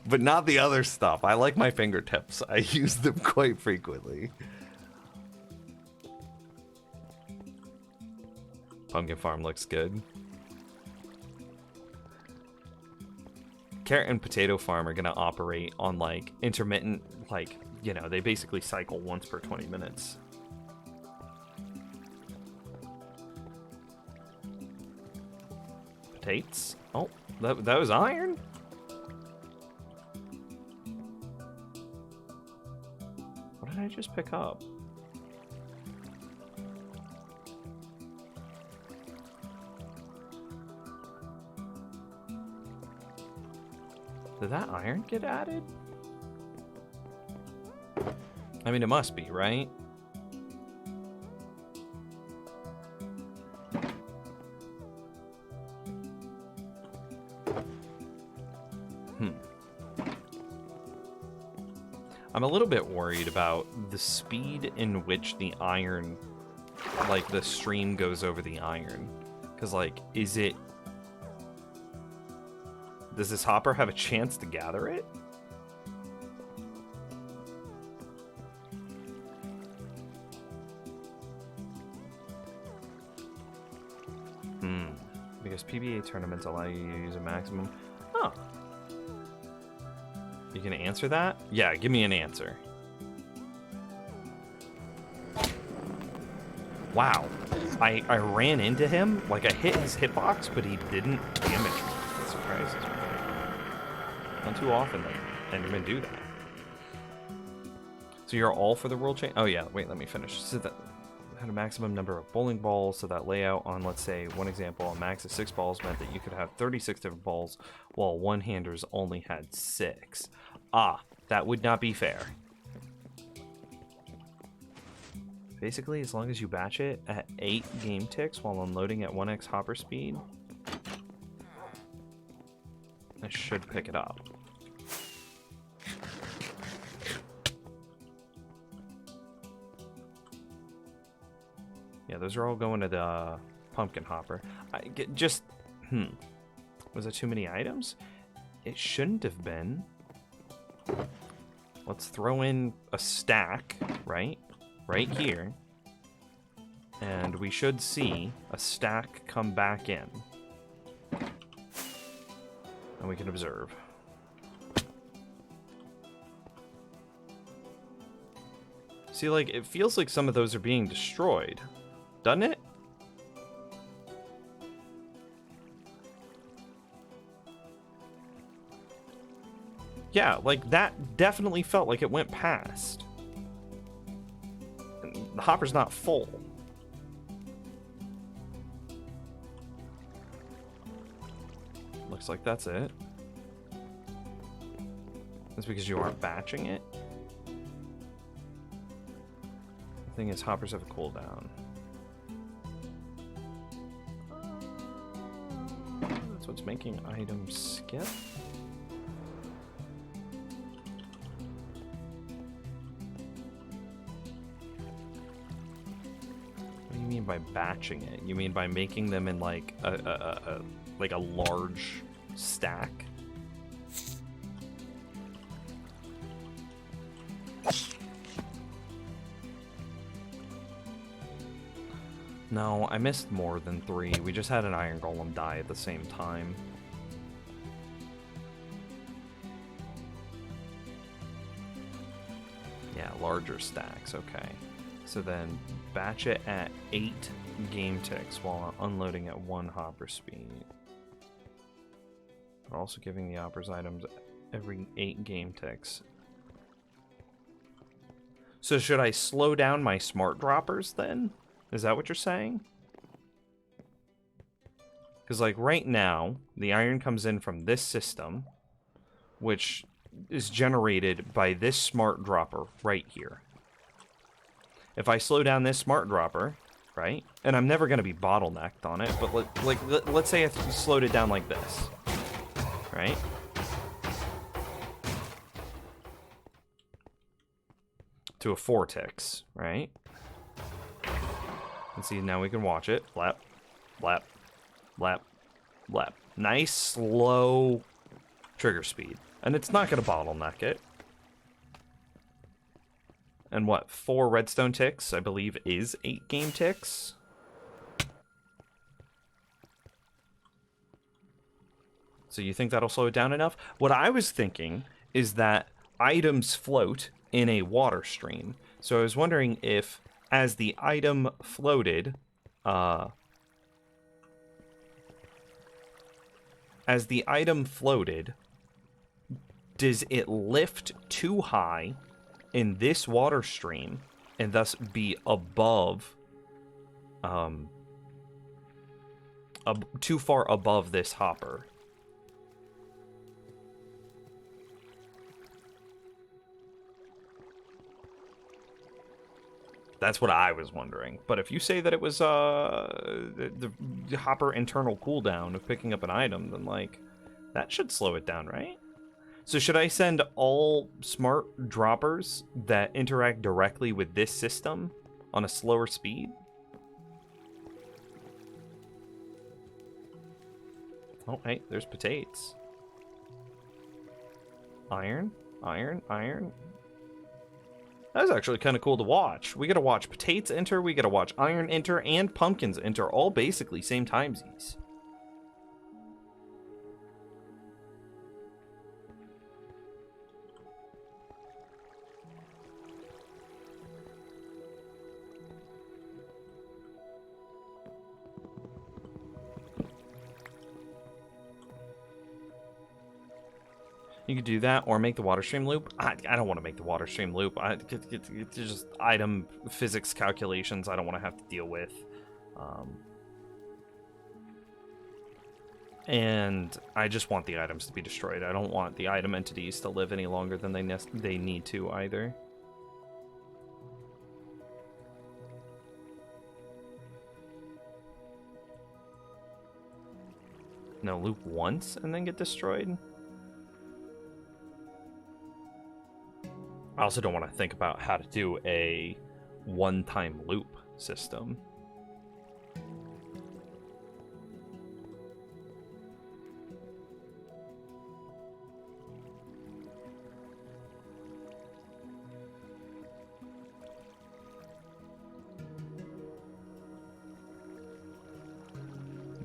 Speaker 2: But not the other stuff. I like my fingertips. I use them quite frequently. Pumpkin farm looks good. Carrot and potato farm are going to operate on like intermittent, like, you know, they basically cycle once per 20 minutes. Tates. Oh, that was iron? What did I just pick up? Did that iron get added? I mean, it must be, right? I'm a little bit worried about the speed in which the iron, like the stream goes over the iron. Because like, does this hopper have a chance to gather it? Because PBA tournaments allow you to use a maximum. Oh. You can answer that? Yeah, give me an answer. Wow. I ran into him, like I hit his hitbox, but he didn't damage me. That surprises me. Not too often that Endermen do that. So you're all for the world change? Oh yeah, wait, let me finish. So had a maximum number of bowling balls, so that layout on, let's say, one example, a max of 6 balls meant that you could have 36 different balls, while one-handers only had 6. Ah, that would not be fair. Basically, as long as you batch it at 8 game ticks while unloading at 1x hopper speed, I should pick it up. Yeah, those are all going to the pumpkin hopper. Was it too many items? It shouldn't have been. Let's throw in a stack, right? Right here. And we should see a stack come back in. And we can observe. See, like, it feels like some of those are being destroyed. Doesn't it? Yeah, like, that definitely felt like it went past. And the hopper's not full. Looks like that's it. That's because you aren't batching it. The thing is, hoppers have a cooldown. That's what's making items skip. What do you mean by batching it? You mean by making them in like a large stack? No, I missed more than 3. We just had an iron golem die at the same time. Yeah, larger stacks, okay. So then batch it at 8 game ticks while unloading at 1 hopper speed. We're also giving the hoppers items every 8 game ticks. So should I slow down my smart droppers then? Is that what you're saying? Because, like, right now, the iron comes in from this system, which is generated by this smart dropper right here. If I slow down this smart dropper, right, and I'm never going to be bottlenecked on it, but let's say I slowed it down like this, right? To a 4 ticks, right? And see, now we can watch it. Flap, flap, flap, flap. Nice, slow trigger speed. And it's not going to bottleneck it. And what, 4 redstone ticks, I believe, is 8 game ticks? So you think that'll slow it down enough? What I was thinking is that items float in a water stream. So I was wondering if, as the item floated, does it lift too high in this water stream and thus be above, too far above this hopper? That's what I was wondering. But if you say that it was the hopper internal cooldown of picking up an item, then, like, that should slow it down, right? So should I send all smart droppers that interact directly with this system on a slower speed? Oh, hey, there's potatoes. Iron, iron, iron. That was actually kind of cool to watch. We gotta watch potatoes enter, we gotta watch iron enter, and pumpkins enter, all basically same timesies. You could do that, or make the water stream loop. I don't want to make the water stream loop. It's just item physics calculations I don't want to have to deal with. And I just want the items to be destroyed. I don't want the item entities to live any longer than they need to either. No, loop once and then get destroyed? I also don't want to think about how to do a one-time loop system.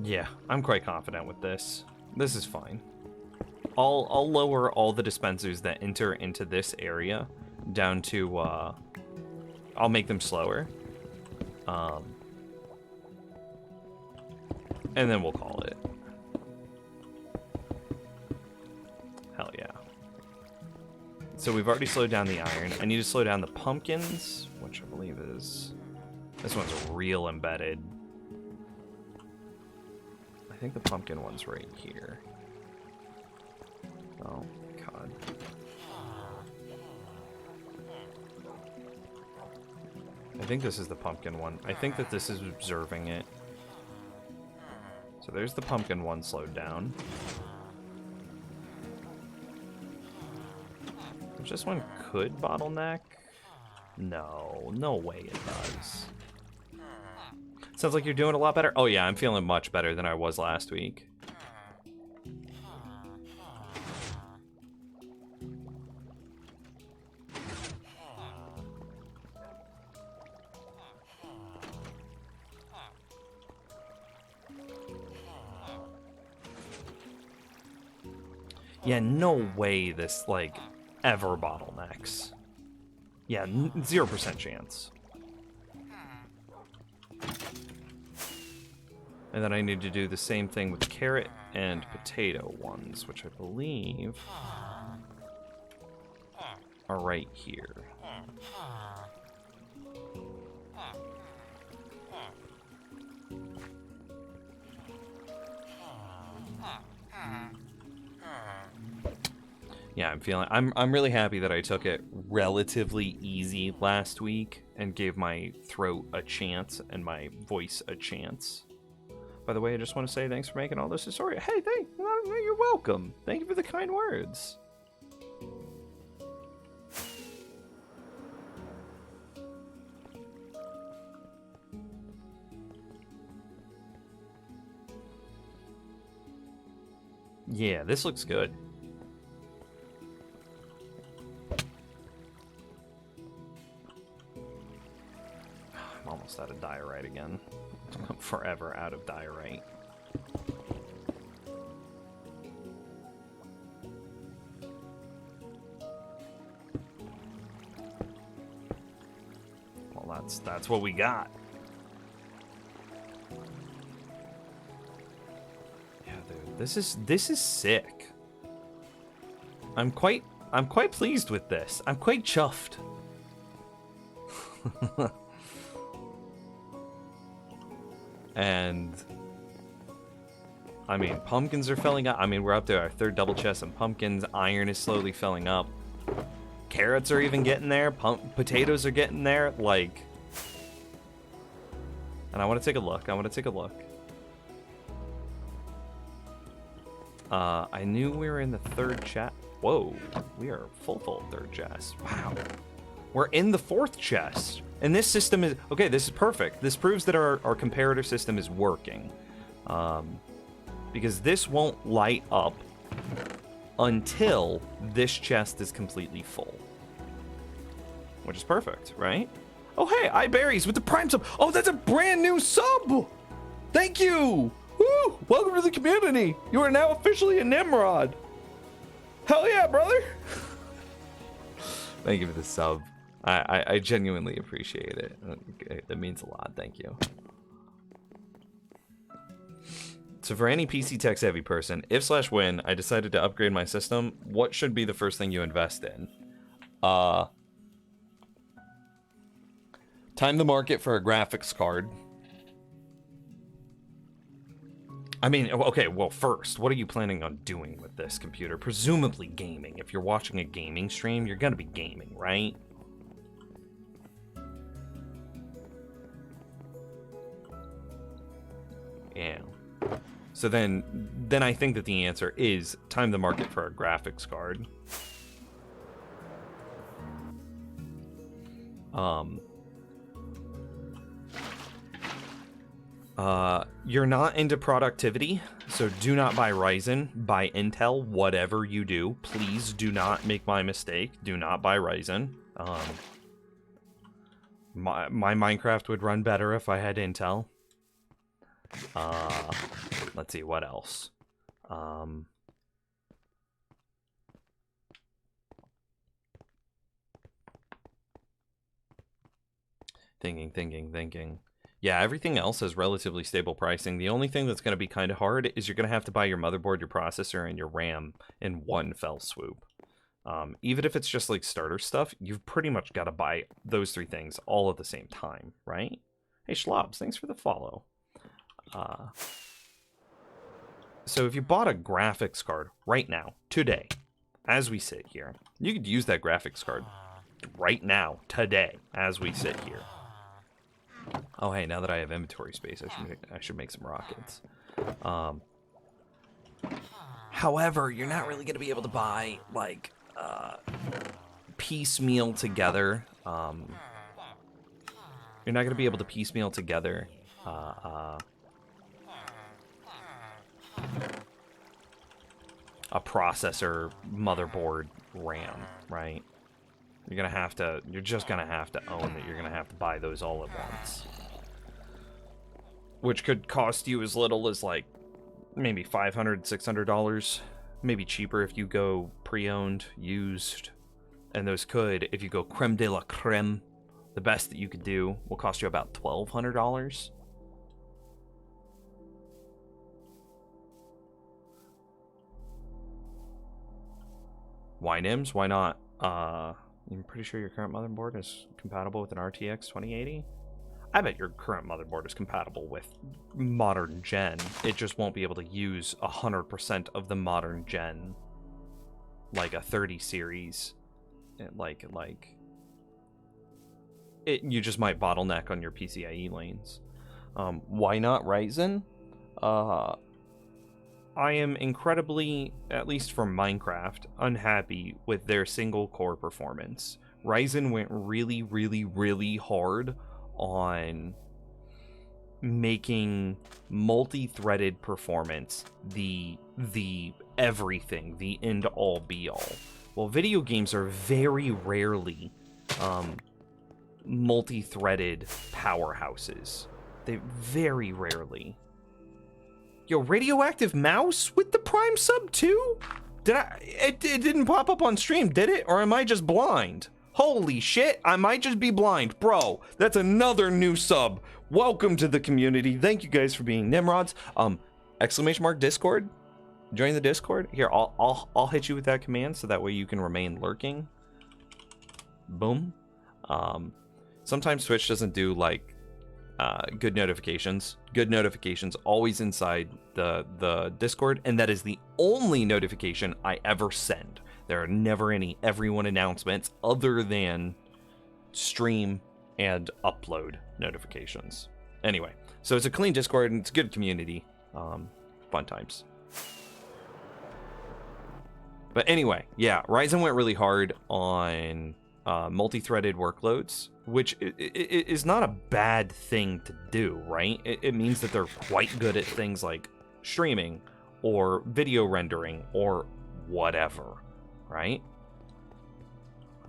Speaker 2: Yeah, I'm quite confident with this. This is fine. I'll lower all the dispensers that enter into this area down to, I'll make them slower. And then we'll call it. Hell yeah. So we've already slowed down the iron. I need to slow down the pumpkins, which I believe is... This one's real embedded. I think the pumpkin one's right here. Oh, God. I think this is the pumpkin one. I think that this is observing it. So there's the pumpkin one slowed down. Which this one could bottleneck? No, no way it does. Sounds like you're doing a lot better. Oh yeah, I'm feeling much better than I was last week. Yeah, no way this, like, ever bottlenecks. Yeah, 0% chance. And then I need to do the same thing with carrot and potato ones, which I believe are right here. Yeah, I'm really happy that I took it relatively easy last week and gave my throat a chance and my voice a chance. By the way, I just want to say thanks for making all this historia. Hey, you're welcome. Thank you for the kind words. Yeah, this looks good. I'm almost out of diorite again. I'm forever out of diorite. Well, that's what we got. Yeah, dude, this is sick. I'm quite pleased with this. I'm quite chuffed. And I mean, pumpkins are filling up. I mean, we're up to our third double chest of pumpkins. Iron is slowly filling up. Carrots are even getting there. Potatoes are getting there. Like, and I want to take a look. I knew we were in the third chest. Whoa, we are full third chest. Wow. We're in the fourth chest. And this system is... Okay, this is perfect. This proves that our comparator system is working. Because this won't light up until this chest is completely full. Which is perfect, right? Oh, hey, iBerries with the Prime sub. Oh, that's a brand new sub! Thank you! Woo! Welcome to the community! You are now officially a Nimrod! Hell yeah, brother! Thank you for the sub. I genuinely appreciate it. That means a lot. Thank you. So for any PC tech savvy person, if/when I decided to upgrade my system, what should be the first thing you invest in? Time the market for a graphics card. I mean, okay, well, first, what are you planning on doing with this computer? Presumably gaming. If you're watching a gaming stream, you're gonna be gaming, right? Yeah. So then I think that the answer is time the market for a graphics card. You're not into productivity, so do not buy Ryzen, buy Intel, whatever you do. Please do not make my mistake. Do not buy Ryzen. My Minecraft would run better if I had Intel. Let's see, what else? Thinking. Yeah, everything else has relatively stable pricing. The only thing that's going to be kind of hard is you're going to have to buy your motherboard, your processor, and your RAM in one fell swoop. Even if it's just like starter stuff, you've pretty much got to buy those three things all at the same time, right? Hey, Schlobs, thanks for the follow. So if you bought a graphics card right now, today, as we sit here, you could use that graphics card right now, today, as we sit here. Oh, hey, now that I have inventory space, I should make some rockets. However, you're not really going to be able to buy, like, piecemeal together. You're not going to be able to piecemeal together a processor, motherboard, RAM, right? You're just gonna have to own that you're gonna have to buy those all at once. Which could cost you as little as like maybe $500, $600, maybe cheaper if you go pre-owned, used. And those could, if you go creme de la creme, the best that you could do will cost you about $1,200. Why NIMS? Why not? I'm pretty sure your current motherboard is compatible with an RTX 2080. I bet your current motherboard is compatible with modern gen. It just won't be able to use 100% of the modern gen, like a 30 series. You just might bottleneck on your PCIe lanes. Why not Ryzen? I am incredibly, at least for Minecraft, unhappy with their single core performance. Ryzen went really, really, really hard on making multi-threaded performance the everything, the end-all be-all. Well, video games are very rarely multi-threaded powerhouses. They very rarely. Yo, Radioactive Mouse with the Prime sub too? It didn't pop up on stream, did it? Or am I just blind? Holy shit, I might just be blind. Bro, that's another new sub. Welcome to the community. Thank you guys for being Nimrods. Exclamation mark Discord. Join the Discord. Here, I'll hit you with that command so that way you can remain lurking. Boom. Sometimes Twitch doesn't do like good notifications. Good notifications always inside the Discord, and that is the only notification I ever send. There are never any everyone announcements other than stream and upload notifications. Anyway, so it's a clean Discord and it's a good community. Fun times. But anyway, yeah, Ryzen went really hard on multi-threaded workloads, which is not a bad thing to do, right? It means that they're quite good at things like streaming or video rendering or whatever, right?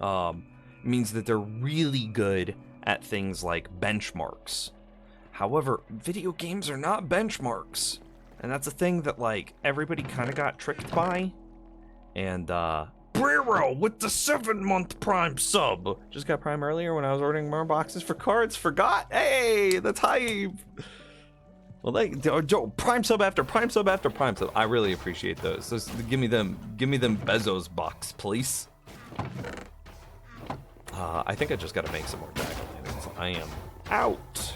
Speaker 2: It means that they're really good at things like benchmarks. However, video games are not benchmarks, and that's a thing that like everybody kind of got tricked by. And Brero with the 7-month Prime sub. Just got Prime earlier when I was ordering more boxes for cards. Forgot. Hey, that's hype. Well, Joe, prime sub after prime sub after prime sub. I really appreciate those. Give me them Bezos bucks, please. I think I just got to make some more dragon landings. I am out.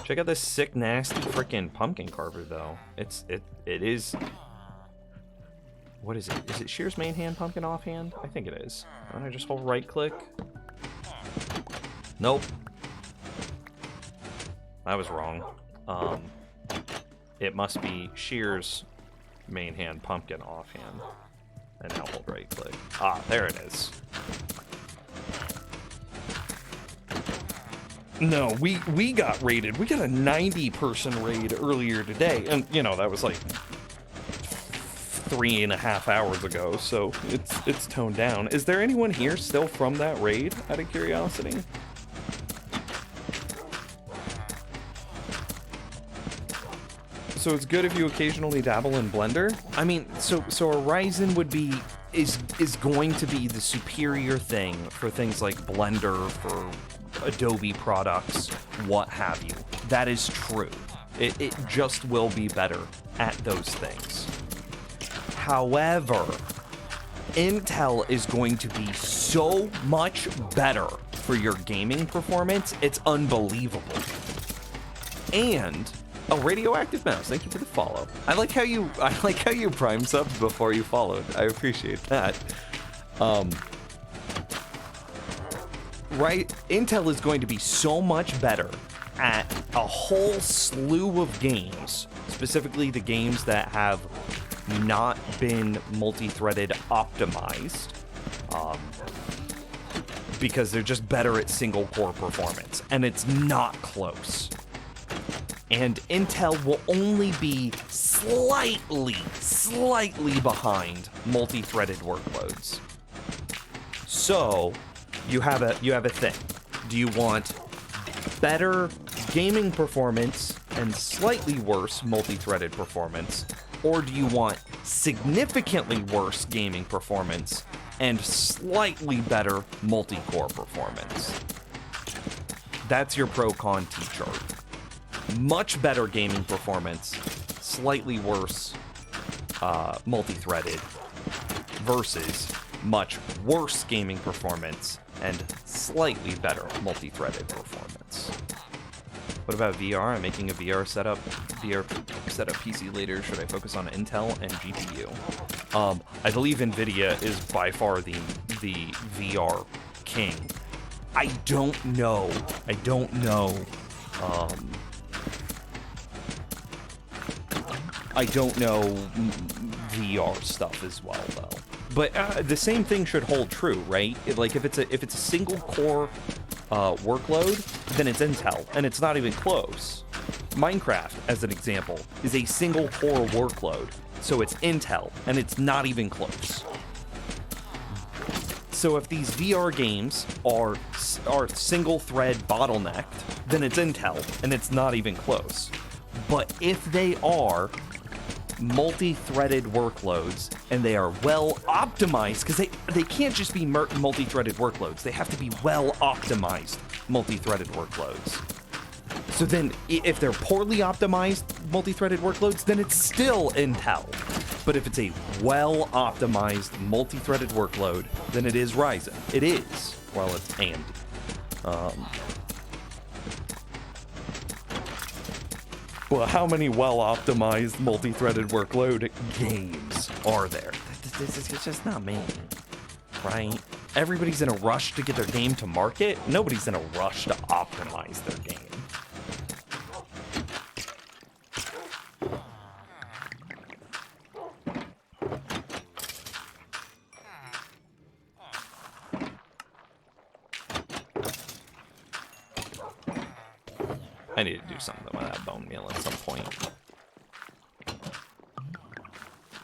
Speaker 2: Check out this sick, nasty freaking pumpkin carver, though. It is. What is it? Is it Shear's main hand, pumpkin offhand? I think it is. Why don't I just hold right click? Nope. I was wrong. It must be Shear's main hand, pumpkin offhand. And now hold right click. Ah, there it is. No, we got raided. We got a 90-person raid earlier today. And, you know, that was like 3.5 hours ago, so it's toned down. Is there anyone here still from that raid, out of curiosity? So it's good if you occasionally dabble in Blender? I mean, so a Ryzen is going to be the superior thing for things like Blender, for Adobe products, what have you. That is true. It just will be better at those things. However, Intel is going to be so much better for your gaming performance, it's unbelievable. And Radioactive Mouse, thank you for the follow. I like how you prime subbed before you followed. I appreciate that. Right, Intel is going to be so much better at a whole slew of games, specifically the games that have not been multi-threaded optimized, because they're just better at single core performance, and it's not close. And Intel will only be slightly behind multi-threaded workloads. So you have a thing. Do you want better gaming performance and slightly worse multi-threaded performance, or do you want significantly worse gaming performance and slightly better multi-core performance? That's your pro-con T-chart. Much better gaming performance, slightly worse multi-threaded, versus much worse gaming performance and slightly better multi-threaded performance. What about VR? I'm making a VR setup PC later. Should I focus on Intel and GPU? I believe NVIDIA is by far the VR king. I don't know VR stuff as well, though. But the same thing should hold true, right? Like if it's a single core workload, then it's Intel, and it's not even close. Minecraft, as an example, is a single core workload, so it's Intel, and it's not even close. So if these VR games are single thread bottlenecked, then it's Intel, and it's not even close. But if they are multi-threaded workloads and they are well optimized, because they can't just be multi-threaded workloads, they have to be well optimized multi-threaded workloads. So then if they're poorly optimized multi-threaded workloads, then it's still Intel. But if it's a well optimized multi-threaded workload, then it is Ryzen. It is. Well, it's AMD. Well, how many well-optimized multi-threaded workload games are there? It's just not many, right? Everybody's in a rush to get their game to market. Nobody's in a rush to optimize their game. I need to do something with that bone meal at some point.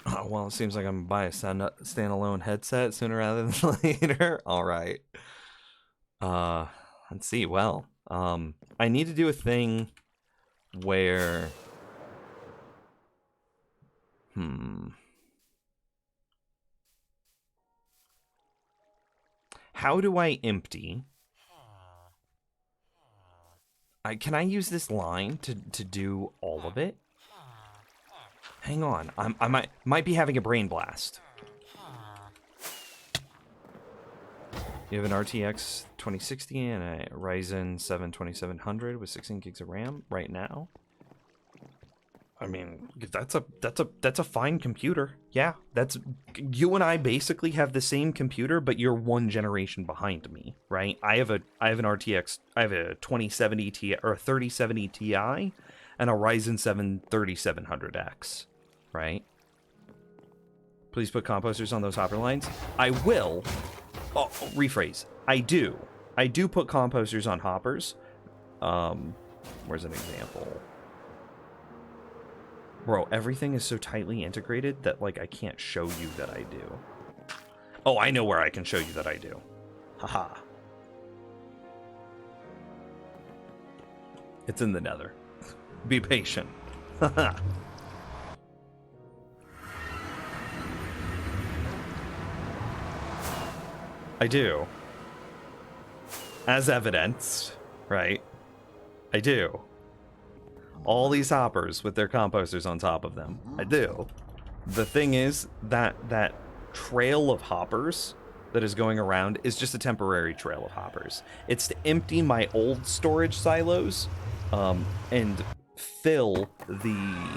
Speaker 2: Oh, well, it seems like I'm gonna buy a standalone headset sooner rather than later. All right. Let's see. Well, I need to do a thing where, how do I empty Can I use this line to do all of it? Hang on, I might be having a brain blast. You have an RTX 2060 and a Ryzen 7 2700 with 16 gigs of RAM right now. I mean, that's a fine computer. Yeah, that's you and I basically have the same computer, but you're one generation behind me, right? I have an RTX, I have a 2070 Ti or a 3070 Ti and a Ryzen 7 3700X, right? Please put composters on those hopper lines. I will. Oh, rephrase. I do put composters on hoppers. Where's an example? Bro, everything is so tightly integrated that, like, I can't show you that I do. Oh, I know where I can show you that I do. Haha. It's in the nether. Be patient. Haha. I do. As evidenced, right? I do. All these hoppers with their composters on top of them. I do. The thing is that that trail of hoppers that is going around is just a temporary trail of hoppers. It's to empty my old storage silos and fill the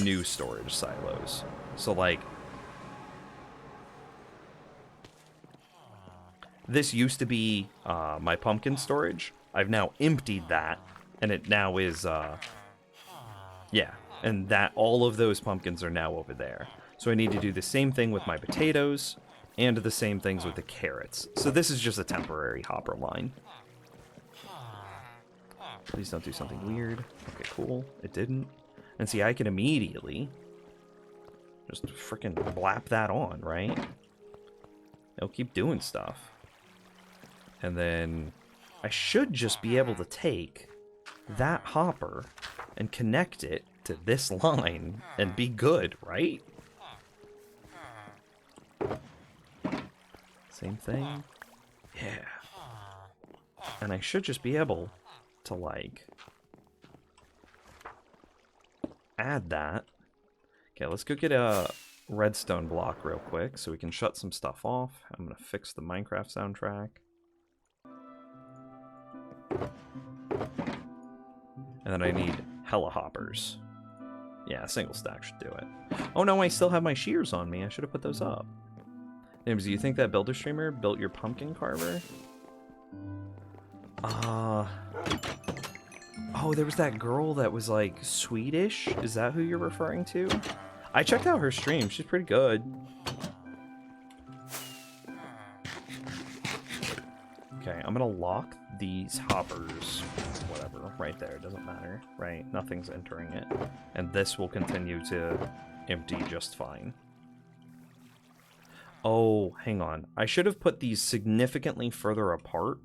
Speaker 2: new storage silos. So like this used to be my pumpkin storage. I've now emptied that, and it now is, yeah, and that all of those pumpkins are now over there. So I need to do the same thing with my potatoes, and the same things with the carrots. So this is just a temporary hopper line. Please don't do something weird. Okay, cool. It didn't. And see, I can immediately just freaking blap that on, right? It'll keep doing stuff. And then I should just be able to take that hopper and connect it to this line and be good, right? Same thing. Yeah. And I should just be able to, like, add that. Okay, let's go get a redstone block real quick so we can shut some stuff off. I'm going to fix the Minecraft soundtrack. And then I need hella hoppers. Yeah, a single stack should do it. Oh no, I still have my shears on me. I should have put those up. Names, do you think that builder streamer built your pumpkin carver? Oh, there was that girl that was like Swedish. Is that who you're referring to? I checked out her stream. She's pretty good. Okay, I'm gonna lock these hoppers, whatever, right there. It doesn't matter, right? Nothing's entering it. And this will continue to empty just fine. Oh, hang on. I should have put these significantly further apart.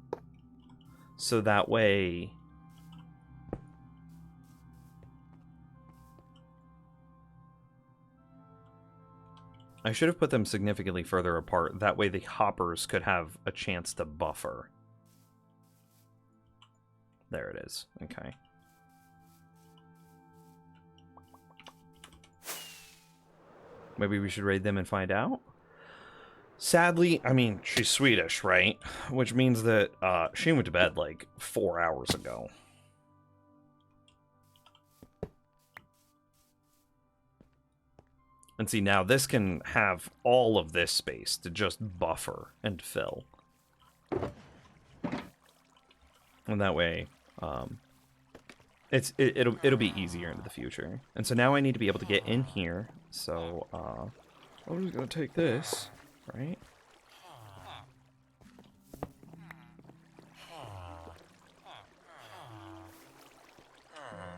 Speaker 2: So that way... I should have put them significantly further apart. That way the hoppers could have a chance to buffer. There it is. Okay. Maybe we should raid them and find out? Sadly, I mean, she's Swedish, right? Which means that she went to bed like 4 hours ago. And see, now this can have all of this space to just buffer and fill. And that way, it'll be easier into the future. And so now I need to be able to get in here. So, I'm just gonna take this, right?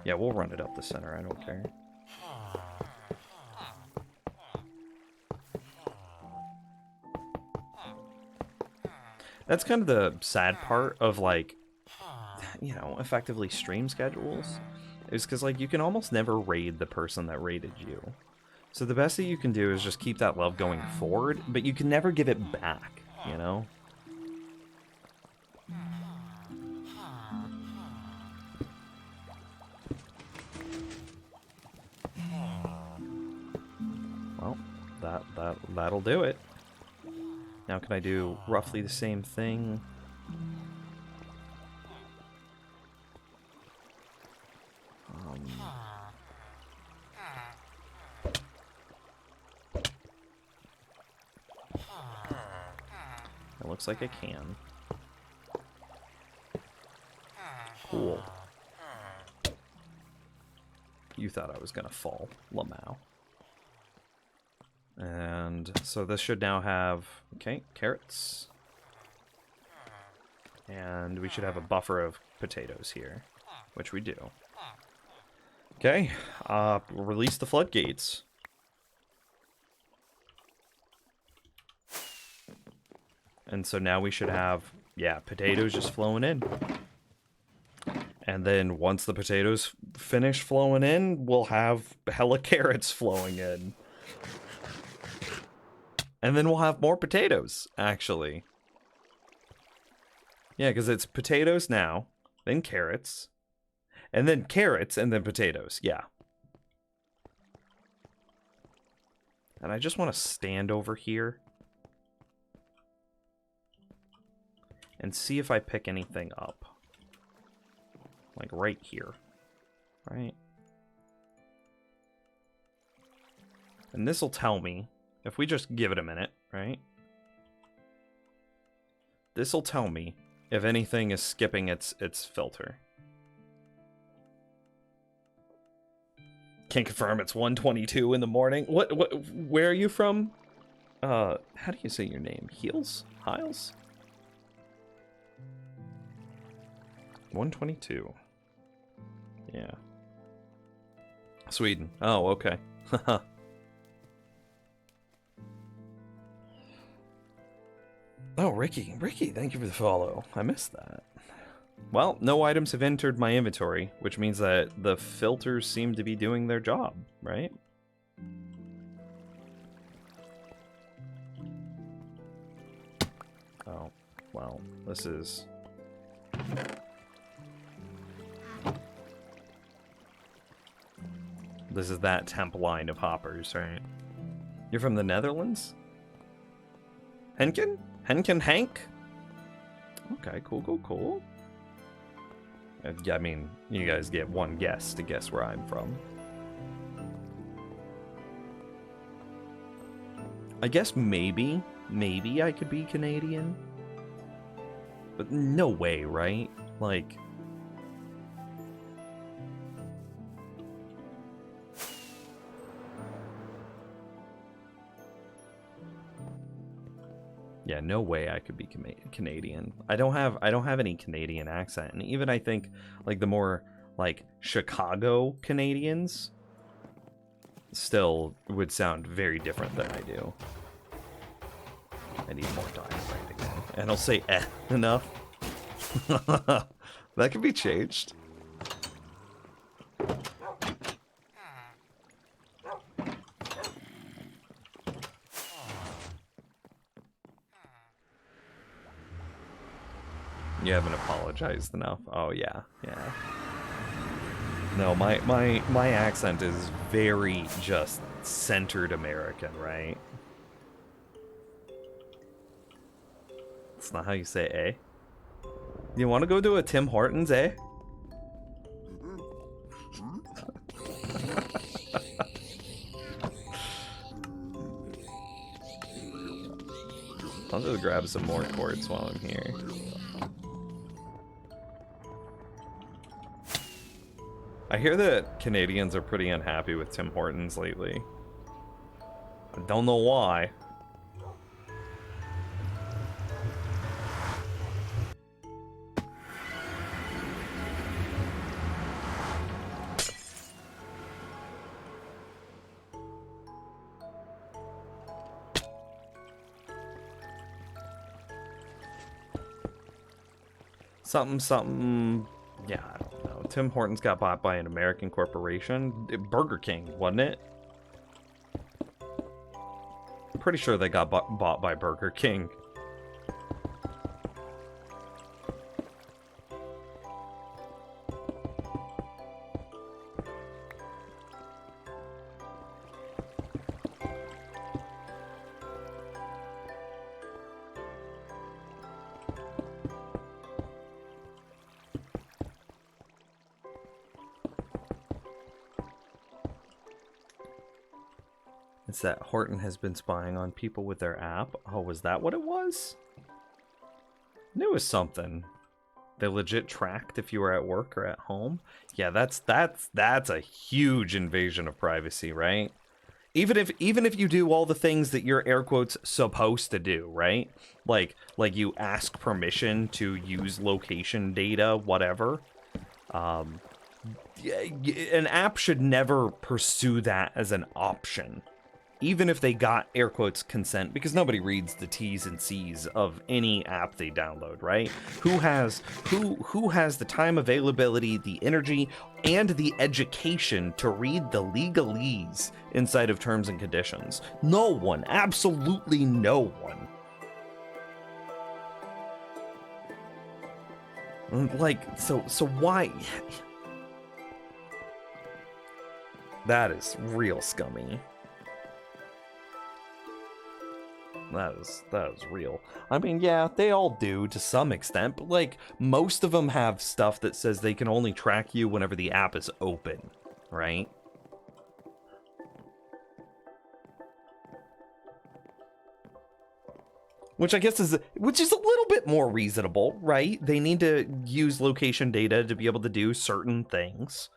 Speaker 2: Yeah, we'll run it up the center, I don't care. That's kind of the sad part of, like, you know, effectively stream schedules. Is because, like, you can almost never raid the person that raided you. So the best that you can do is just keep that love going forward, but you can never give it back, you know?
Speaker 1: that'll do it. Now can I do roughly the same thing? It looks like I can. Cool. You thought I was gonna fall, Lamau. And so this should now have, okay, carrots. And we should have a buffer of potatoes here, which we do. Okay, release the floodgates. And so now we should have, yeah, potatoes just flowing in. And then once the potatoes finish flowing in, we'll have hella carrots flowing in. And then we'll have more potatoes, actually. Yeah, because it's potatoes now, then carrots, and then carrots, and then potatoes. Yeah. And I just want to stand over here and see if I pick anything up. Like right here. Right? And this will tell me, if we just give it a minute, right? This will tell me if anything is skipping its filter. Can't confirm it's 1:22 in the morning. Where are you from? How do you say your name? Heels? Hiles? 1:22. Yeah. Sweden. Oh, okay. Oh, Ricky, thank you for the follow. I missed that. Well, no items have entered my inventory, which means that the filters seem to be doing their job, right? Oh, well, this is... This is that temp line of hoppers, right? You're from the Netherlands? Henkin? Henkin Hank? Okay, cool. I mean, you guys get one guess to guess where I'm from. I guess maybe I could be Canadian. But no way, right? Like... Yeah, no way I could be Canadian. I don't have any Canadian accent, and even I think like the more like Chicago Canadians still would sound very different than I do. I need more diaphragm again, and I'll say enough. That could be changed. You haven't apologized enough. Oh yeah. No, my accent is very just centered American, right? It's not how you say eh. You want to go to a Tim Hortons, eh? I'll just grab some more quartz while I'm here. I hear that Canadians are pretty unhappy with Tim Hortons lately. I don't know why. Something. Yeah, I don't know. Tim Hortons got bought by an American corporation. Burger King, wasn't it? I'm pretty sure they got bought by Burger King. It's that Horton has been spying on people with their app. Oh, was that what it was? I knew it was something. They legit tracked if you were at work or at home. Yeah, that's a huge invasion of privacy, right? Even if you do all the things that you're air quotes supposed to do, right? Like you ask permission to use location data, whatever. An app should never pursue that as an option. Even if they got air quotes consent, because nobody reads the T's and C's of any app they download, right? Who has the time availability, the energy, and the education to read the legalese inside of terms and conditions? No one, absolutely no one. Like, so why? That is real scummy. That is real. I mean, yeah, they all do to some extent, but like most of them have stuff that says they can only track you whenever the app is open, right? Which I guess is a little bit more reasonable, right? They need to use location data to be able to do certain things.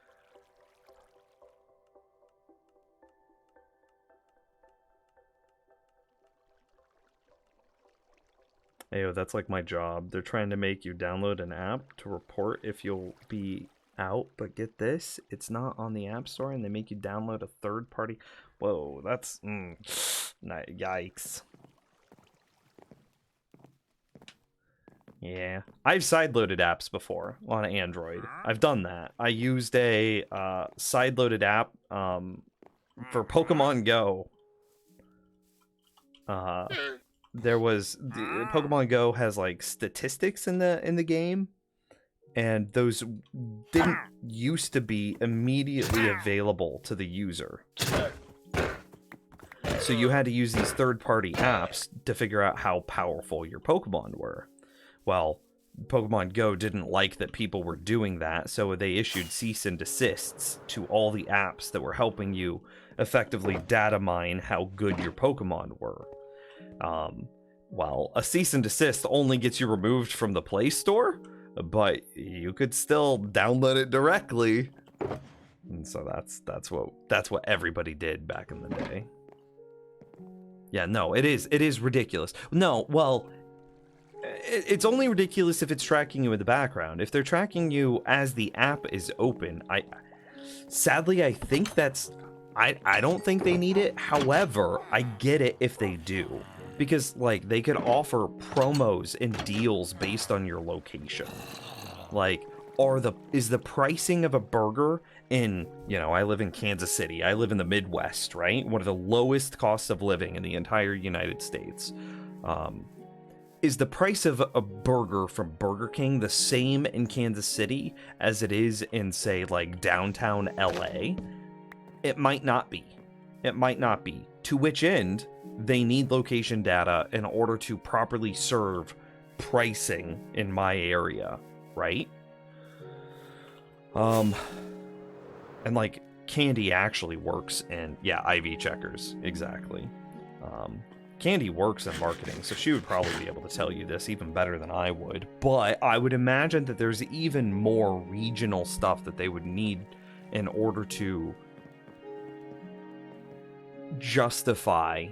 Speaker 1: Ayo, that's like my job. They're trying to make you download an app to report if you'll be out, but get this, it's not on the App Store, and they make you download a third-party. Whoa, that's yikes. Yeah, I've sideloaded apps before on Android. I've done that. I used a sideloaded app for Pokemon Go. There was Pokemon Go has like statistics in the game, and those didn't used to be immediately available to the user. So you had to use these third-party apps to figure out how powerful your Pokemon were. Well, Pokemon Go didn't like that people were doing that, so they issued cease and desists to all the apps that were helping you effectively data mine how good your Pokemon were. Well, a cease and desist only gets you removed from the Play Store, but you could still download it directly. And so that's what everybody did back in the day. Yeah, no, it is ridiculous. No, well, it's only ridiculous if it's tracking you in the background. If they're tracking you as the app is open, sadly I think that's I don't think they need it. However, I get it if they do. Because, like, they could offer promos and deals based on your location. Like, is the pricing of a burger in, I live in Kansas City. I live in the Midwest, right? One of the lowest costs of living in the entire United States. Is the price of a burger from Burger King the same in Kansas City as it is in, say, like, downtown LA? It might not be. It might not be. To which end, they need location data in order to properly serve pricing in my area, right? And like Candy actually works in, yeah, IV checkers, exactly. Candy works in marketing, so she would probably be able to tell you this even better than I would. But I would imagine that there's even more regional stuff that they would need in order to justify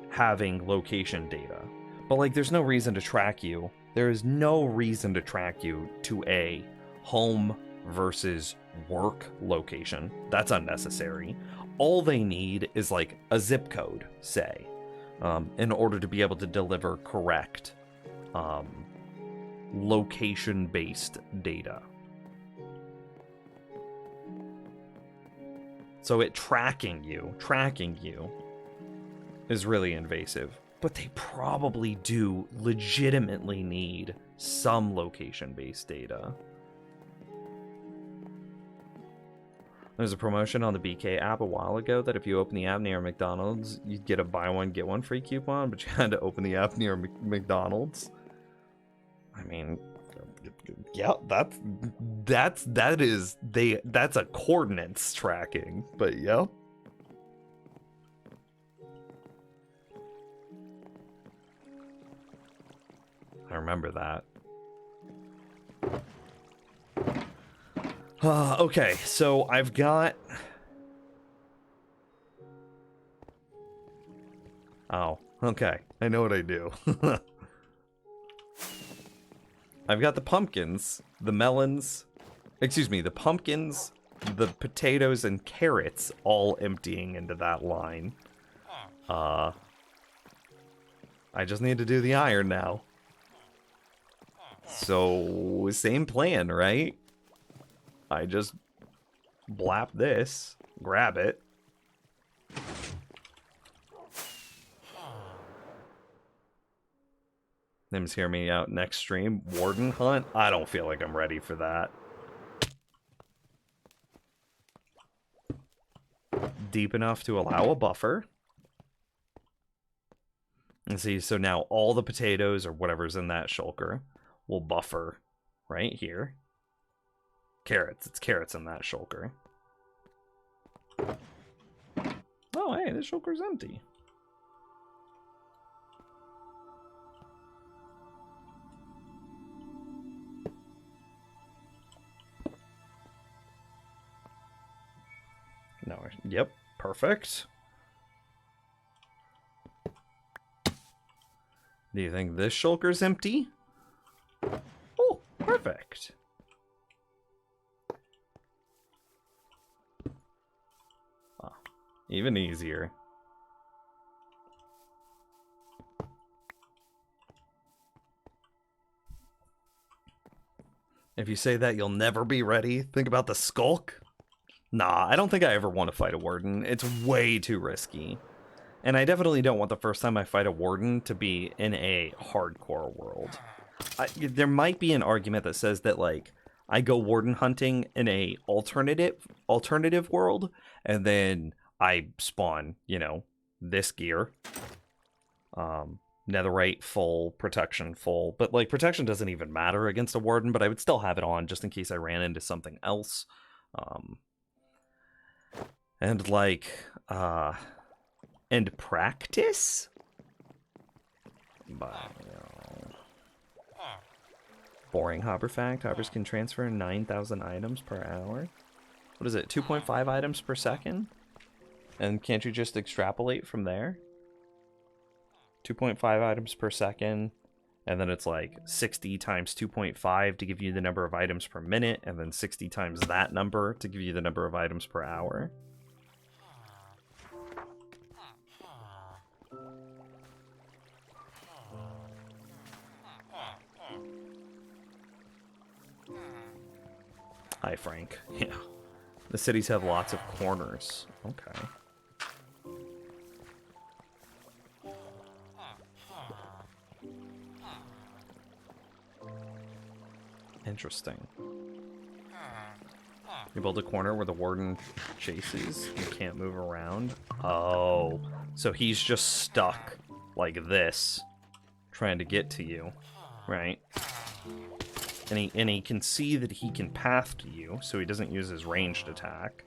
Speaker 1: having location data. But like, there's no reason to track you. There is no reason to track you to a home versus work location. That's unnecessary. All they need is like a zip code, say, in order to be able to deliver correct location-based data. So tracking you is really invasive. But they probably do legitimately need some location-based data. There's a promotion on the BK app a while ago that if you open the app near McDonald's, you'd get a buy one, get one free coupon, but you had to open the app near McDonald's. I Yeah, that's a coordinates tracking, but yep. I remember that. Okay, so I've got... Oh, okay. I know what I do. I've got the pumpkins, the melons, excuse me, the pumpkins, the potatoes, and carrots all emptying into that line. I just need to do the iron now. So, same plan, right? I just blap this, grab it. Nims hear me out next stream. Warden hunt? I don't feel like I'm ready for that. Deep enough to allow a buffer. And see, so now all the potatoes or whatever's in that shulker will buffer right here. Carrots. It's carrots in that shulker. Oh, hey, this shulker's empty. No, yep, perfect. Do you think this shulker's empty? Oh, perfect. Oh, even easier. If you say that, you'll never be ready. Think about the skulk. Nah, I don't think I ever want to fight a warden. It's way too risky. And I definitely don't want the first time I fight a warden to be in a hardcore world. There might be an argument that says that, like, I go warden hunting in a alternative world, and then I spawn, you know, this gear. Netherite full, protection full. But, like, protection doesn't even matter against a warden, but I would still have it on just in case I ran into something else. And, like, and practice? But, you know. Boring hopper fact. Hoppers can transfer 9,000 items per hour. What is it, 2.5 items per second? And can't you just extrapolate from there? 2.5 items per second. And then it's like 60 times 2.5 to give you the number of items per minute. And then 60 times that number to give you the number of items per hour. Hi, Frank. Yeah. The cities have lots of corners. Okay. Interesting. You build a corner where the warden chases. You can't move around. Oh. So he's just stuck like this, trying to get to you. Right? And he can see that he can path to you, so he doesn't use his ranged attack.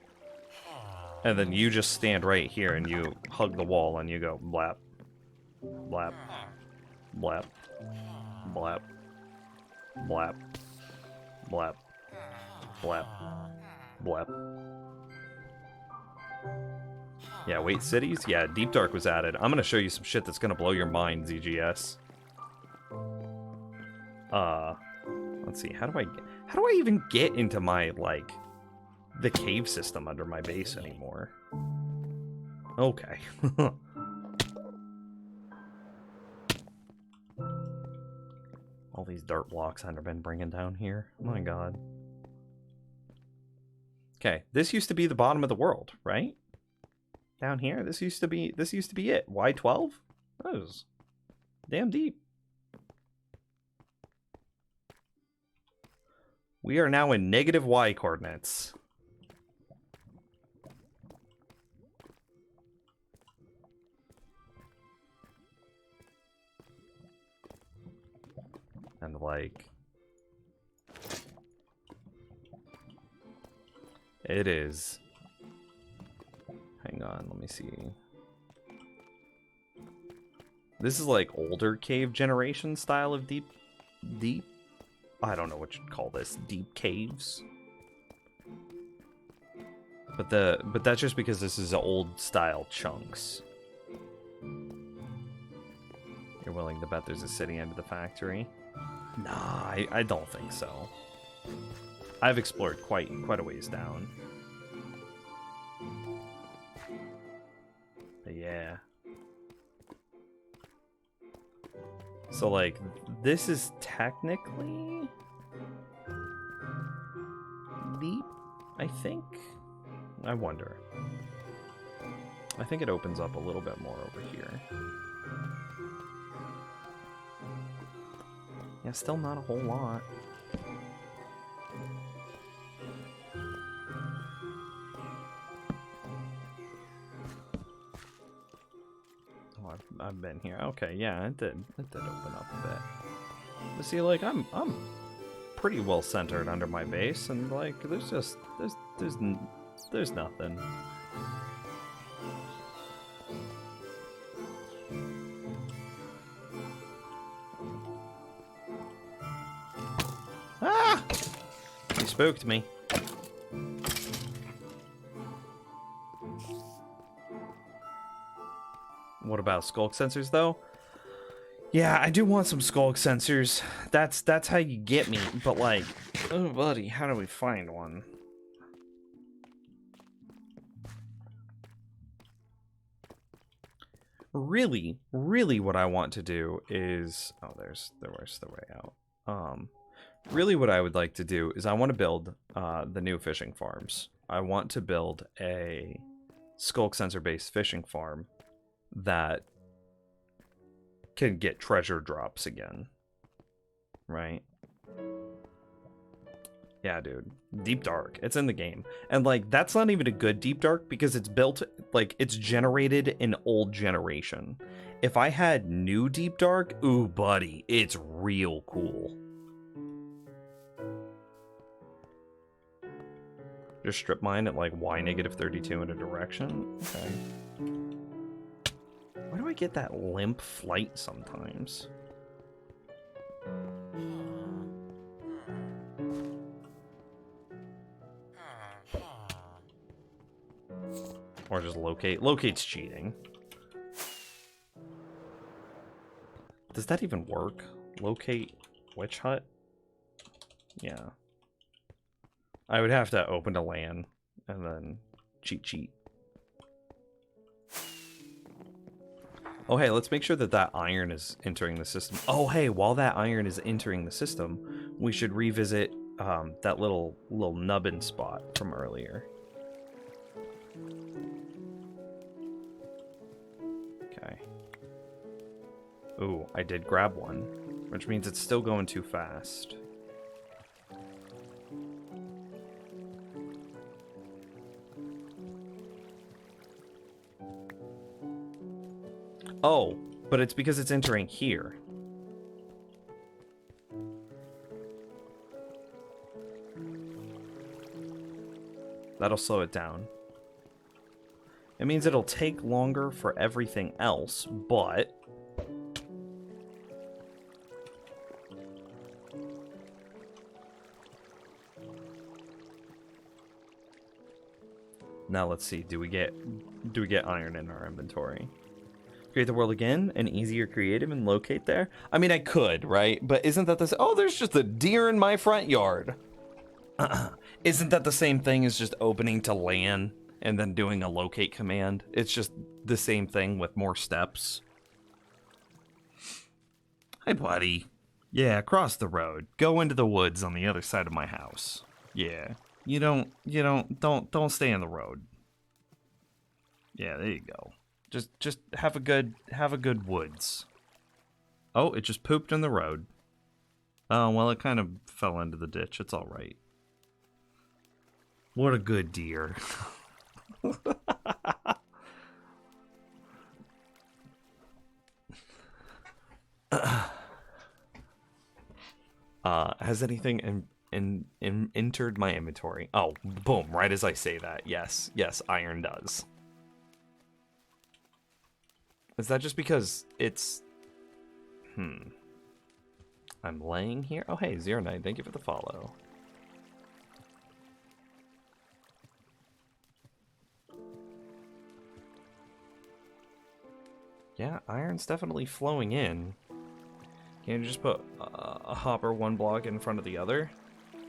Speaker 1: And then you just stand right here and you hug the wall and you go blap, blap, blap, blap, blap, blap, blap, blap. Yeah, wait, cities? Yeah, Deep Dark was added. I'm gonna show you some shit that's gonna blow your mind, ZGS. Let's see, how do I even get into my, like, the cave system under my base anymore? Okay. All these dirt blocks I've been bringing down here. My god. Okay, this used to be the bottom of the world, right? Down here, this used to be it. Y12? That was damn deep. We are now in negative Y coordinates. And like, It is. Hang on, let me see. This is like older cave generation style of deep. I don't know what you'd call this. Deep caves. But that's just because this is old style chunks. You're willing to bet there's a city under the factory? Nah, I don't think so. I've explored quite a ways down. But yeah. So like, this is technically deep, I think. I wonder. I think it opens up a little bit more over here. Yeah, still not a whole lot. Oh, I've been here. Okay, yeah, it did open up a bit. But see, like, I'm pretty well centered under my base, and like, there's nothing. Ah! You spooked me. What about skulk sensors, though? Yeah, I do want some skulk sensors. That's how you get me. But like, oh buddy, how do we find one? Really, what I want to do is, oh, there's the way out. Really what I would like to do is I want to build the new fishing farms. I want to build a skulk sensor based fishing farm that can get treasure drops again. Right? Yeah, dude. Deep Dark. It's in the game. And, like, that's not even a good Deep Dark because it's built, like, it's generated in old generation. If I had new Deep Dark, ooh, buddy, it's real cool. Just strip mine at, like, y-32 in a direction? Okay. Where do I get that limp flight sometimes? Or just locate. Locate's cheating. Does that even work? Locate witch hut? Yeah. I would have to open to LAN and then cheat. Oh, hey, let's make sure that that iron is entering the system. Oh, hey, while that iron is entering the system, we should revisit that little nubbin spot from earlier. Okay. Ooh, I did grab one, which means it's still going too fast. Oh, but it's because it's entering here. That'll slow it down. It means it'll take longer for everything else, but... Now let's see, do we get iron in our inventory? Create the world again and easier creative and locate there? I mean, I could, right? But isn't that the... Oh, there's just a deer in my front yard. Isn't that the same thing as just opening to LAN and then doing a locate command? It's just the same thing with more steps. Hey, buddy. Yeah, across the road. Go into the woods on the other side of my house. Yeah. Don't stay in the road. Yeah, there you go. Just have a good woods. Oh, it just pooped in the road. Oh, well, it kind of fell into the ditch. It's all right. What a good deer. Has anything
Speaker 2: entered my inventory. Oh, boom, right as I say that. Yes, iron does. Is that just because it's... I'm laying here? Oh, hey, Zero Knight, thank you for the follow. Yeah, iron's definitely flowing in. Can you just put a hopper one block in front of the other?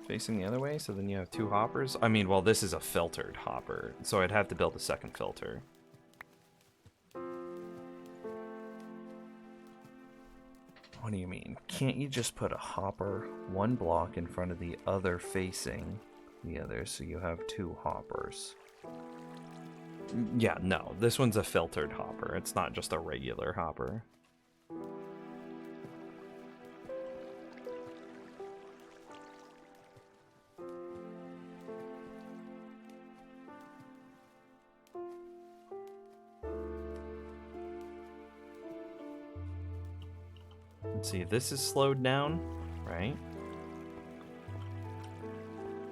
Speaker 2: Facing the other way, so then you have two hoppers? I mean, well, this is a filtered hopper, so I'd have to build a second filter. What do you mean? Can't you just put a hopper one block in front of the other facing the other, so you have two hoppers? Yeah, no, this one's a filtered hopper. It's not just a regular hopper. Let's see, this is slowed down, right?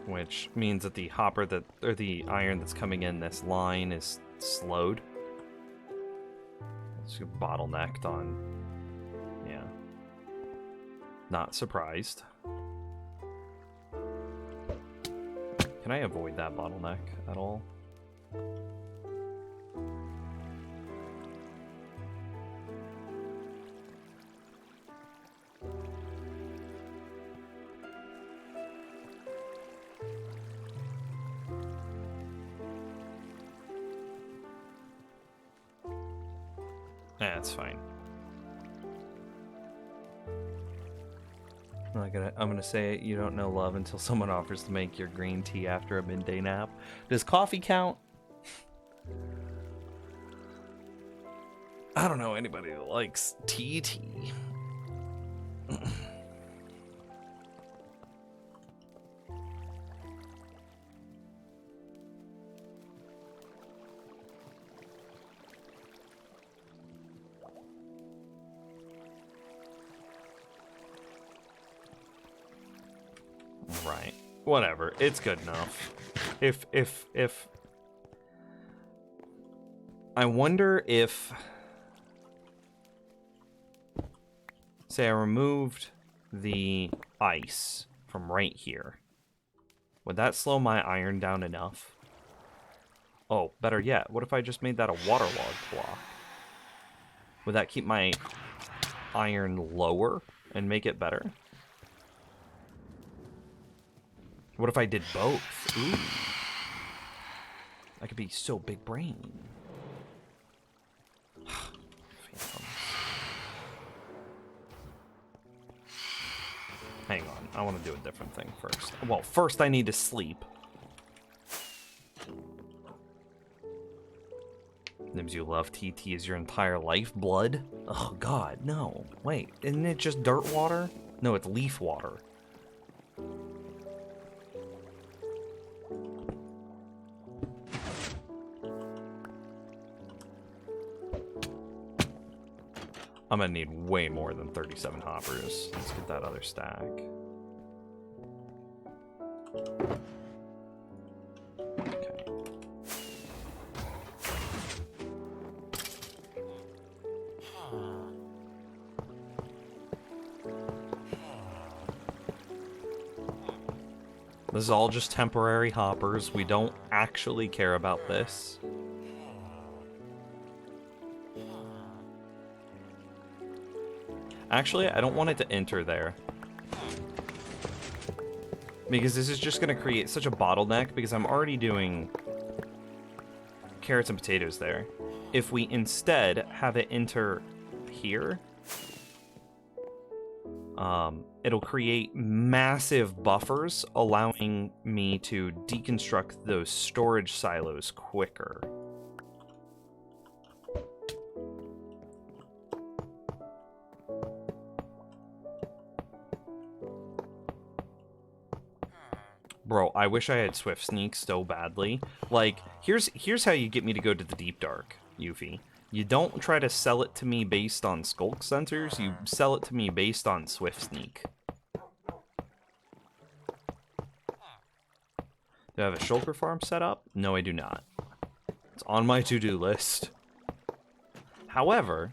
Speaker 2: Which means that the hopper that, or the iron that's coming in this line is slowed. It's bottlenecked on, yeah. Not surprised. Can I avoid that bottleneck at all? That's fine. I'm gonna say you don't know love until someone offers to make your green tea after a midday nap. Does coffee count? I don't know anybody that likes tea. Right. Whatever. It's good enough. If I wonder if, say I removed the ice from right here, would that slow my iron down enough? Oh, better yet, what if I just made that a waterlogged block? Would that keep my iron lower and make it better? What if I did both? Ooh. I could be so big brain. Hang on, I want to do a different thing first. Well, first I need to sleep. Nims, you love TT as your entire life? Blood? Oh god, no. Wait, isn't it just dirt water? No, it's leaf water. I'm gonna need way more than 37 hoppers. Let's get that other stack. Okay. This is all just temporary hoppers. We don't actually care about this. Actually, I don't want it to enter there. Because this is just going to create such a bottleneck, because I'm already doing carrots and potatoes there. If we instead have it enter here, it'll create massive buffers, allowing me to deconstruct those storage silos quicker. Bro, I wish I had Swift Sneak so badly. Like, here's how you get me to go to the Deep Dark, Yuffie. You don't try to sell it to me based on Skulk Sensors, you sell it to me based on Swift Sneak. Do I have a shulker farm set up? No, I do not. It's on my to-do list. However,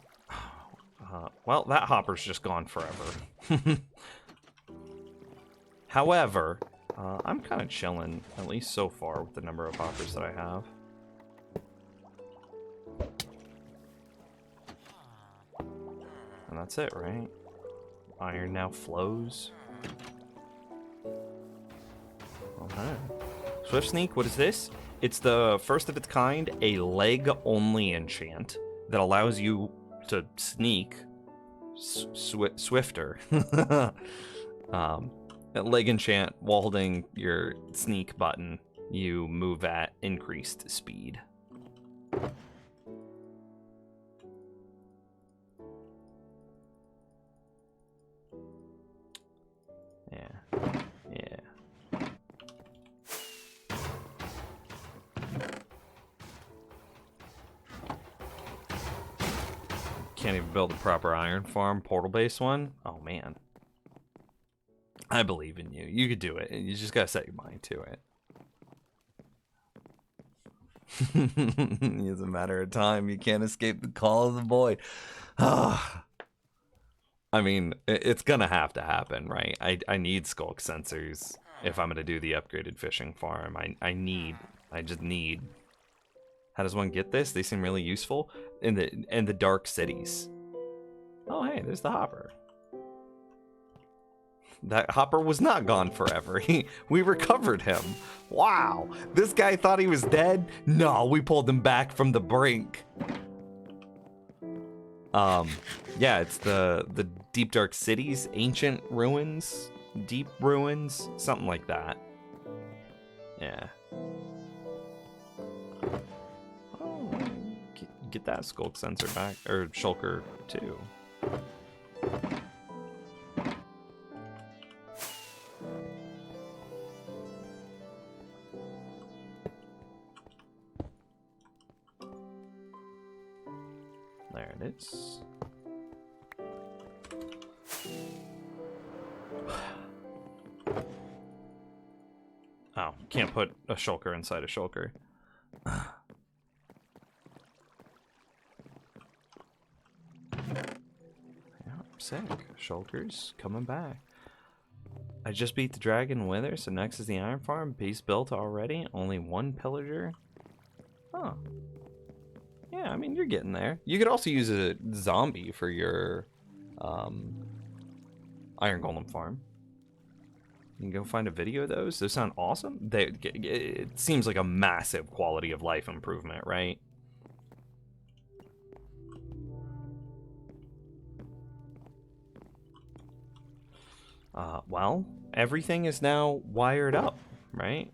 Speaker 2: well, that hopper's just gone forever. However, I'm kind of chilling, at least so far, with the number of hoppers that I have. And that's it, right? Iron now flows. Okay. Swift Sneak, what is this? It's the first of its kind, a leg-only enchant that allows you to sneak swifter. A leg enchant, while holding your sneak button, you move at increased speed. Yeah. Yeah. Can't even build a proper iron farm, portal-based one? Oh, man. I believe in you. You could do it. You just gotta set your mind to it. It's a matter of time. You can't escape the call of the void. I mean, it's gonna have to happen, right? I need skulk sensors if I'm gonna do the upgraded fishing farm. I just need. How does one get this? They seem really useful in the dark cities. Oh, hey, there's the hopper. That hopper was not gone forever. We recovered him. Wow. This guy thought he was dead? No, we pulled him back from the brink. Yeah, it's the Deep Dark Cities, Ancient Ruins, Deep Ruins, something like that. Yeah. Oh, get that skulk sensor back, or shulker too. There it is. Oh, can't put a shulker inside a shulker. Yeah, sick. Shulkers coming back. I just beat the Dragon Wither, so next is the Iron Farm. Base built already. Only one pillager. Huh. Yeah, I mean, you're getting there. You could also use a zombie for your Iron Golem farm. You can go find a video of those. Those sound awesome. It seems like a massive quality of life improvement, right? Well, everything is now wired up, right?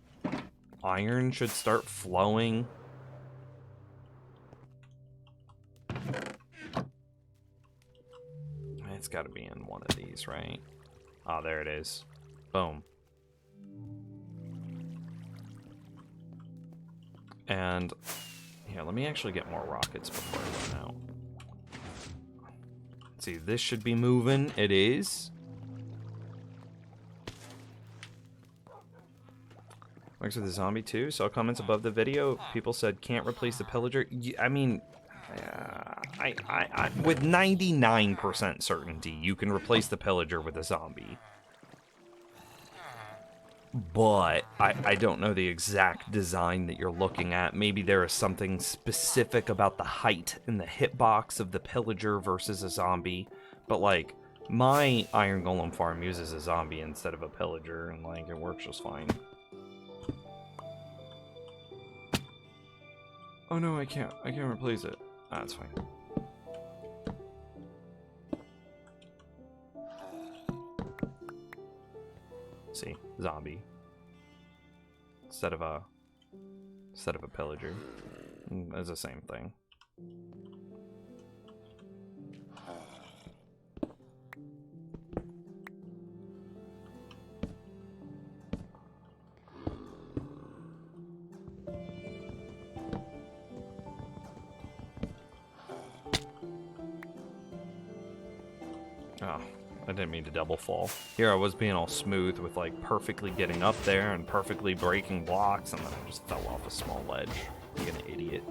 Speaker 2: Iron should start flowing. It's got to be in one of these, right? Oh, there it is. Boom. And here, let me actually get more rockets before I run out. Let's see, this should be moving. It is. Works with the zombie too. Saw comments above the video. People said can't replace the pillager. I mean, I with 99% certainty, you can replace the pillager with a zombie. But I don't know the exact design that you're looking at. Maybe there is something specific about the height and the hitbox of the pillager versus a zombie. But like, my Iron Golem farm uses a zombie instead of a pillager, and like, it works just fine. Oh no, I can't replace it. Ah, that's fine. See, zombie instead of a pillager. It's the same thing. Oh, I didn't mean to double fall. Here I was being all smooth with like perfectly getting up there and perfectly breaking blocks, and then I just fell off a small ledge. Like an idiot.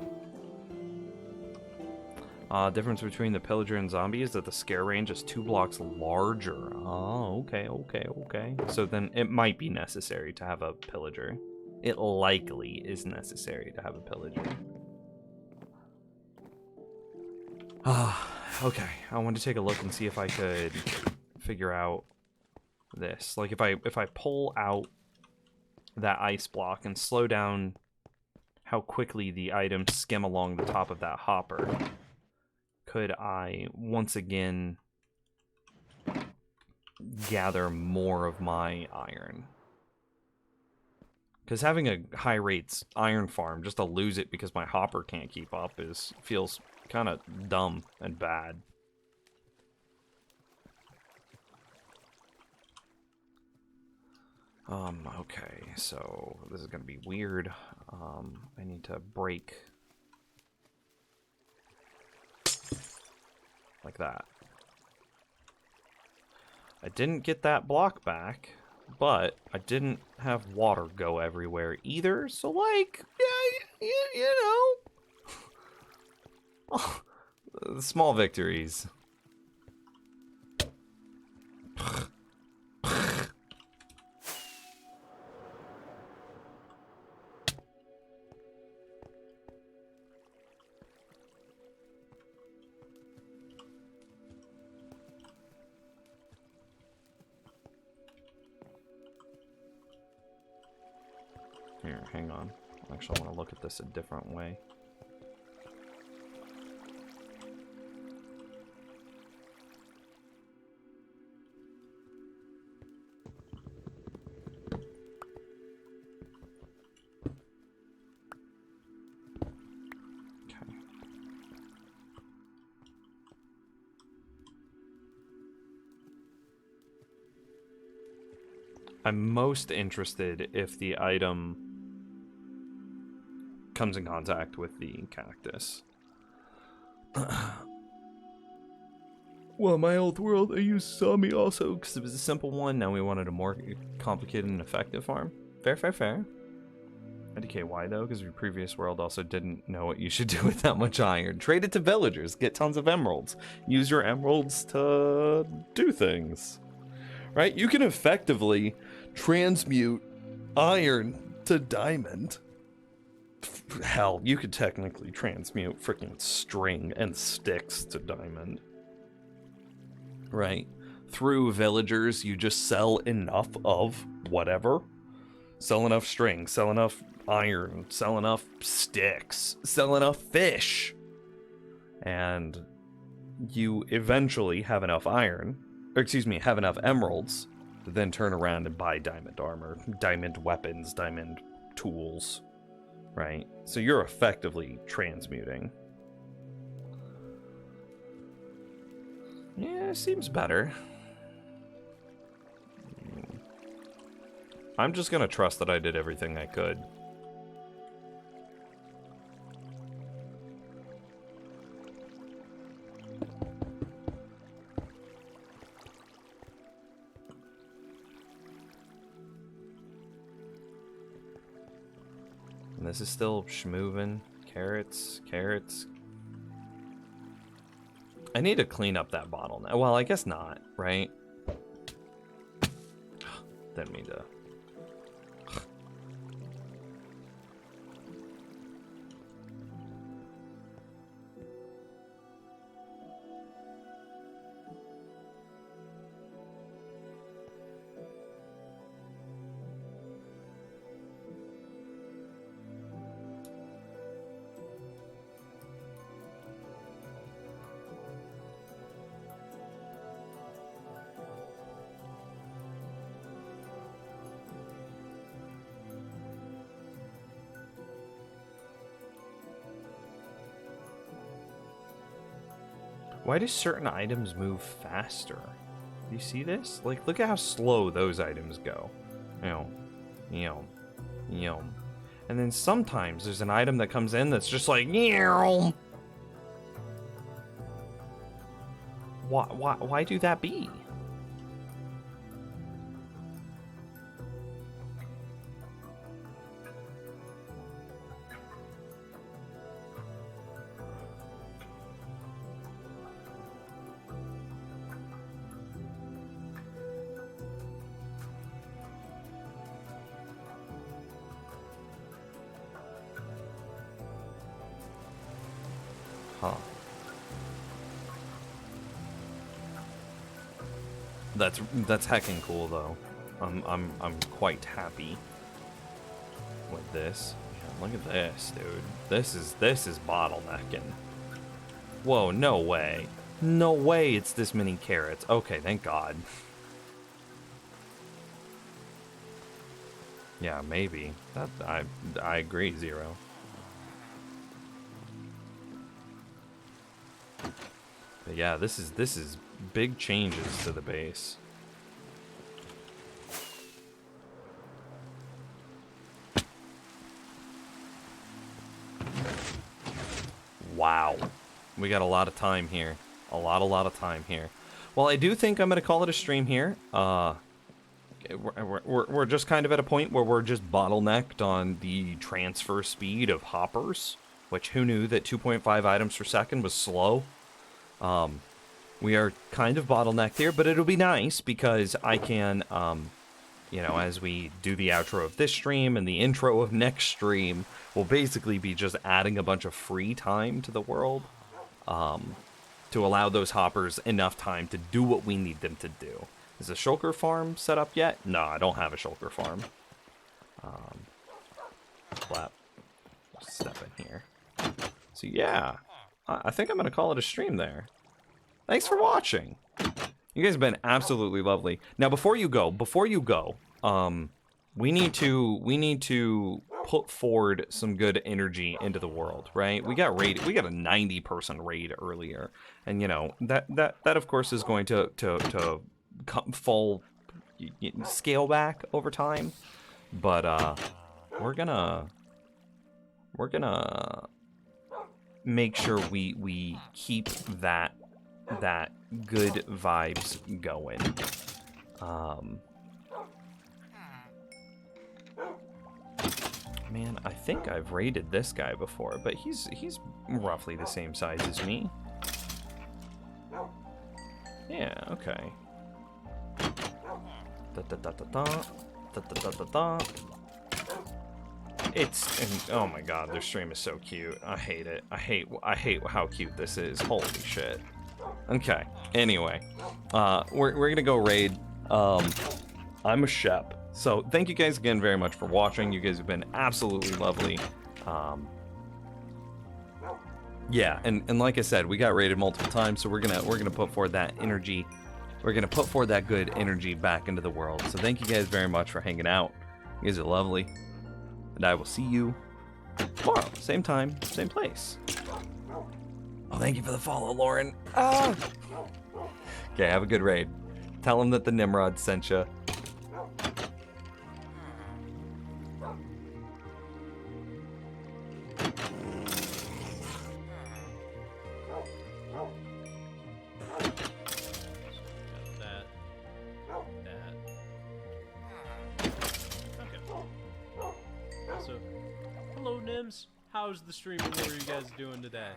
Speaker 2: Difference between the pillager and zombie is that the scare range is 2 blocks larger. Oh, okay. So then it might be necessary to have a pillager. It likely is necessary to have a pillager. Okay. I wanted to take a look and see if I could figure out this. Like if I pull out that ice block and slow down how quickly the items skim along the top of that hopper, could I once again gather more of my iron? Because having a high rates iron farm just to lose it because my hopper can't keep up feels kind of dumb and bad. Okay, so this is gonna be weird. I need to break like that. I didn't get that block back, but I didn't have water go everywhere either, so like, yeah, you know. Oh, small victories. Here, hang on. Actually, I want to look at this a different way. Okay. I'm most interested if the item comes in contact with the cactus. Well, my old world, I used Zombie also because it was a simple one. Now we wanted a more complicated and effective farm. Fair. IDK, why though? Because your previous world also didn't know what you should do with that much iron. Trade it to villagers, get tons of emeralds. Use your emeralds to do things. Right? You can effectively transmute iron to diamond. Hell, you could technically transmute freaking string and sticks to diamond. Right? Through villagers, you just sell enough of whatever. Sell enough string, sell enough iron, sell enough sticks, sell enough fish. And you eventually have enough iron, or excuse me, have enough emeralds to then turn around and buy diamond armor, diamond weapons, diamond tools. Right? So you're effectively transmuting. Yeah, seems better. I'm just gonna trust that I did everything I could. And this is still schmoving. Carrots. I need to clean up that bottle now. Well, I guess not, right? Didn't mean to. Why do certain items move faster? Do you see this? Like, look at how slow those items go. And then sometimes there's an item that comes in that's just like, why do that be? Huh. That's heckin' cool though. I'm quite happy with this. Yeah, look at this, dude. This is bottlenecking. Whoa, no way. No way it's this many carrots. Okay, thank God. Yeah, maybe. That I agree, Zero. But yeah, this is big changes to the base. Wow. We got a lot of time here. A lot of time here. Well, I do think I'm going to call it a stream here. We're just kind of at a point where we're just bottlenecked on the transfer speed of hoppers, which who knew that 2.5 items per second was slow? We are kind of bottlenecked here, but it'll be nice because I can, you know, as we do the outro of this stream and the intro of next stream, we'll basically be just adding a bunch of free time to the world, to allow those hoppers enough time to do what we need them to do. Is the shulker farm set up yet? No, I don't have a shulker farm. Flap. Step in here. So yeah, I think I'm gonna call it a stream there. Thanks for watching. You guys have been absolutely lovely. Now, before you go, we need to put forward some good energy into the world, right? We got a 90-person raid earlier, and you know that of course is going to fall scale back over time, but we're gonna make sure we keep that good vibes going. Man, I think I've raided this guy before, but he's roughly the same size as me. Yeah, okay. Oh my god, their stream is so cute. I hate it. I hate how cute this is. Holy shit. Okay. Anyway, we're gonna go raid. I'm a Shep. So thank you guys again very much for watching. You guys have been absolutely lovely. Yeah, and like I said, we got raided multiple times, so we're gonna put forward that energy. We're gonna put forward that good energy back into the world. So thank you guys very much for hanging out. You guys are lovely. And I will see you tomorrow. Same time, same place. Oh, thank you for the follow, Lauren. Ah! Okay, have a good raid. Tell him that the Nimrod sent you.
Speaker 5: So, hello Nims, how's the streaming? What are you guys doing today?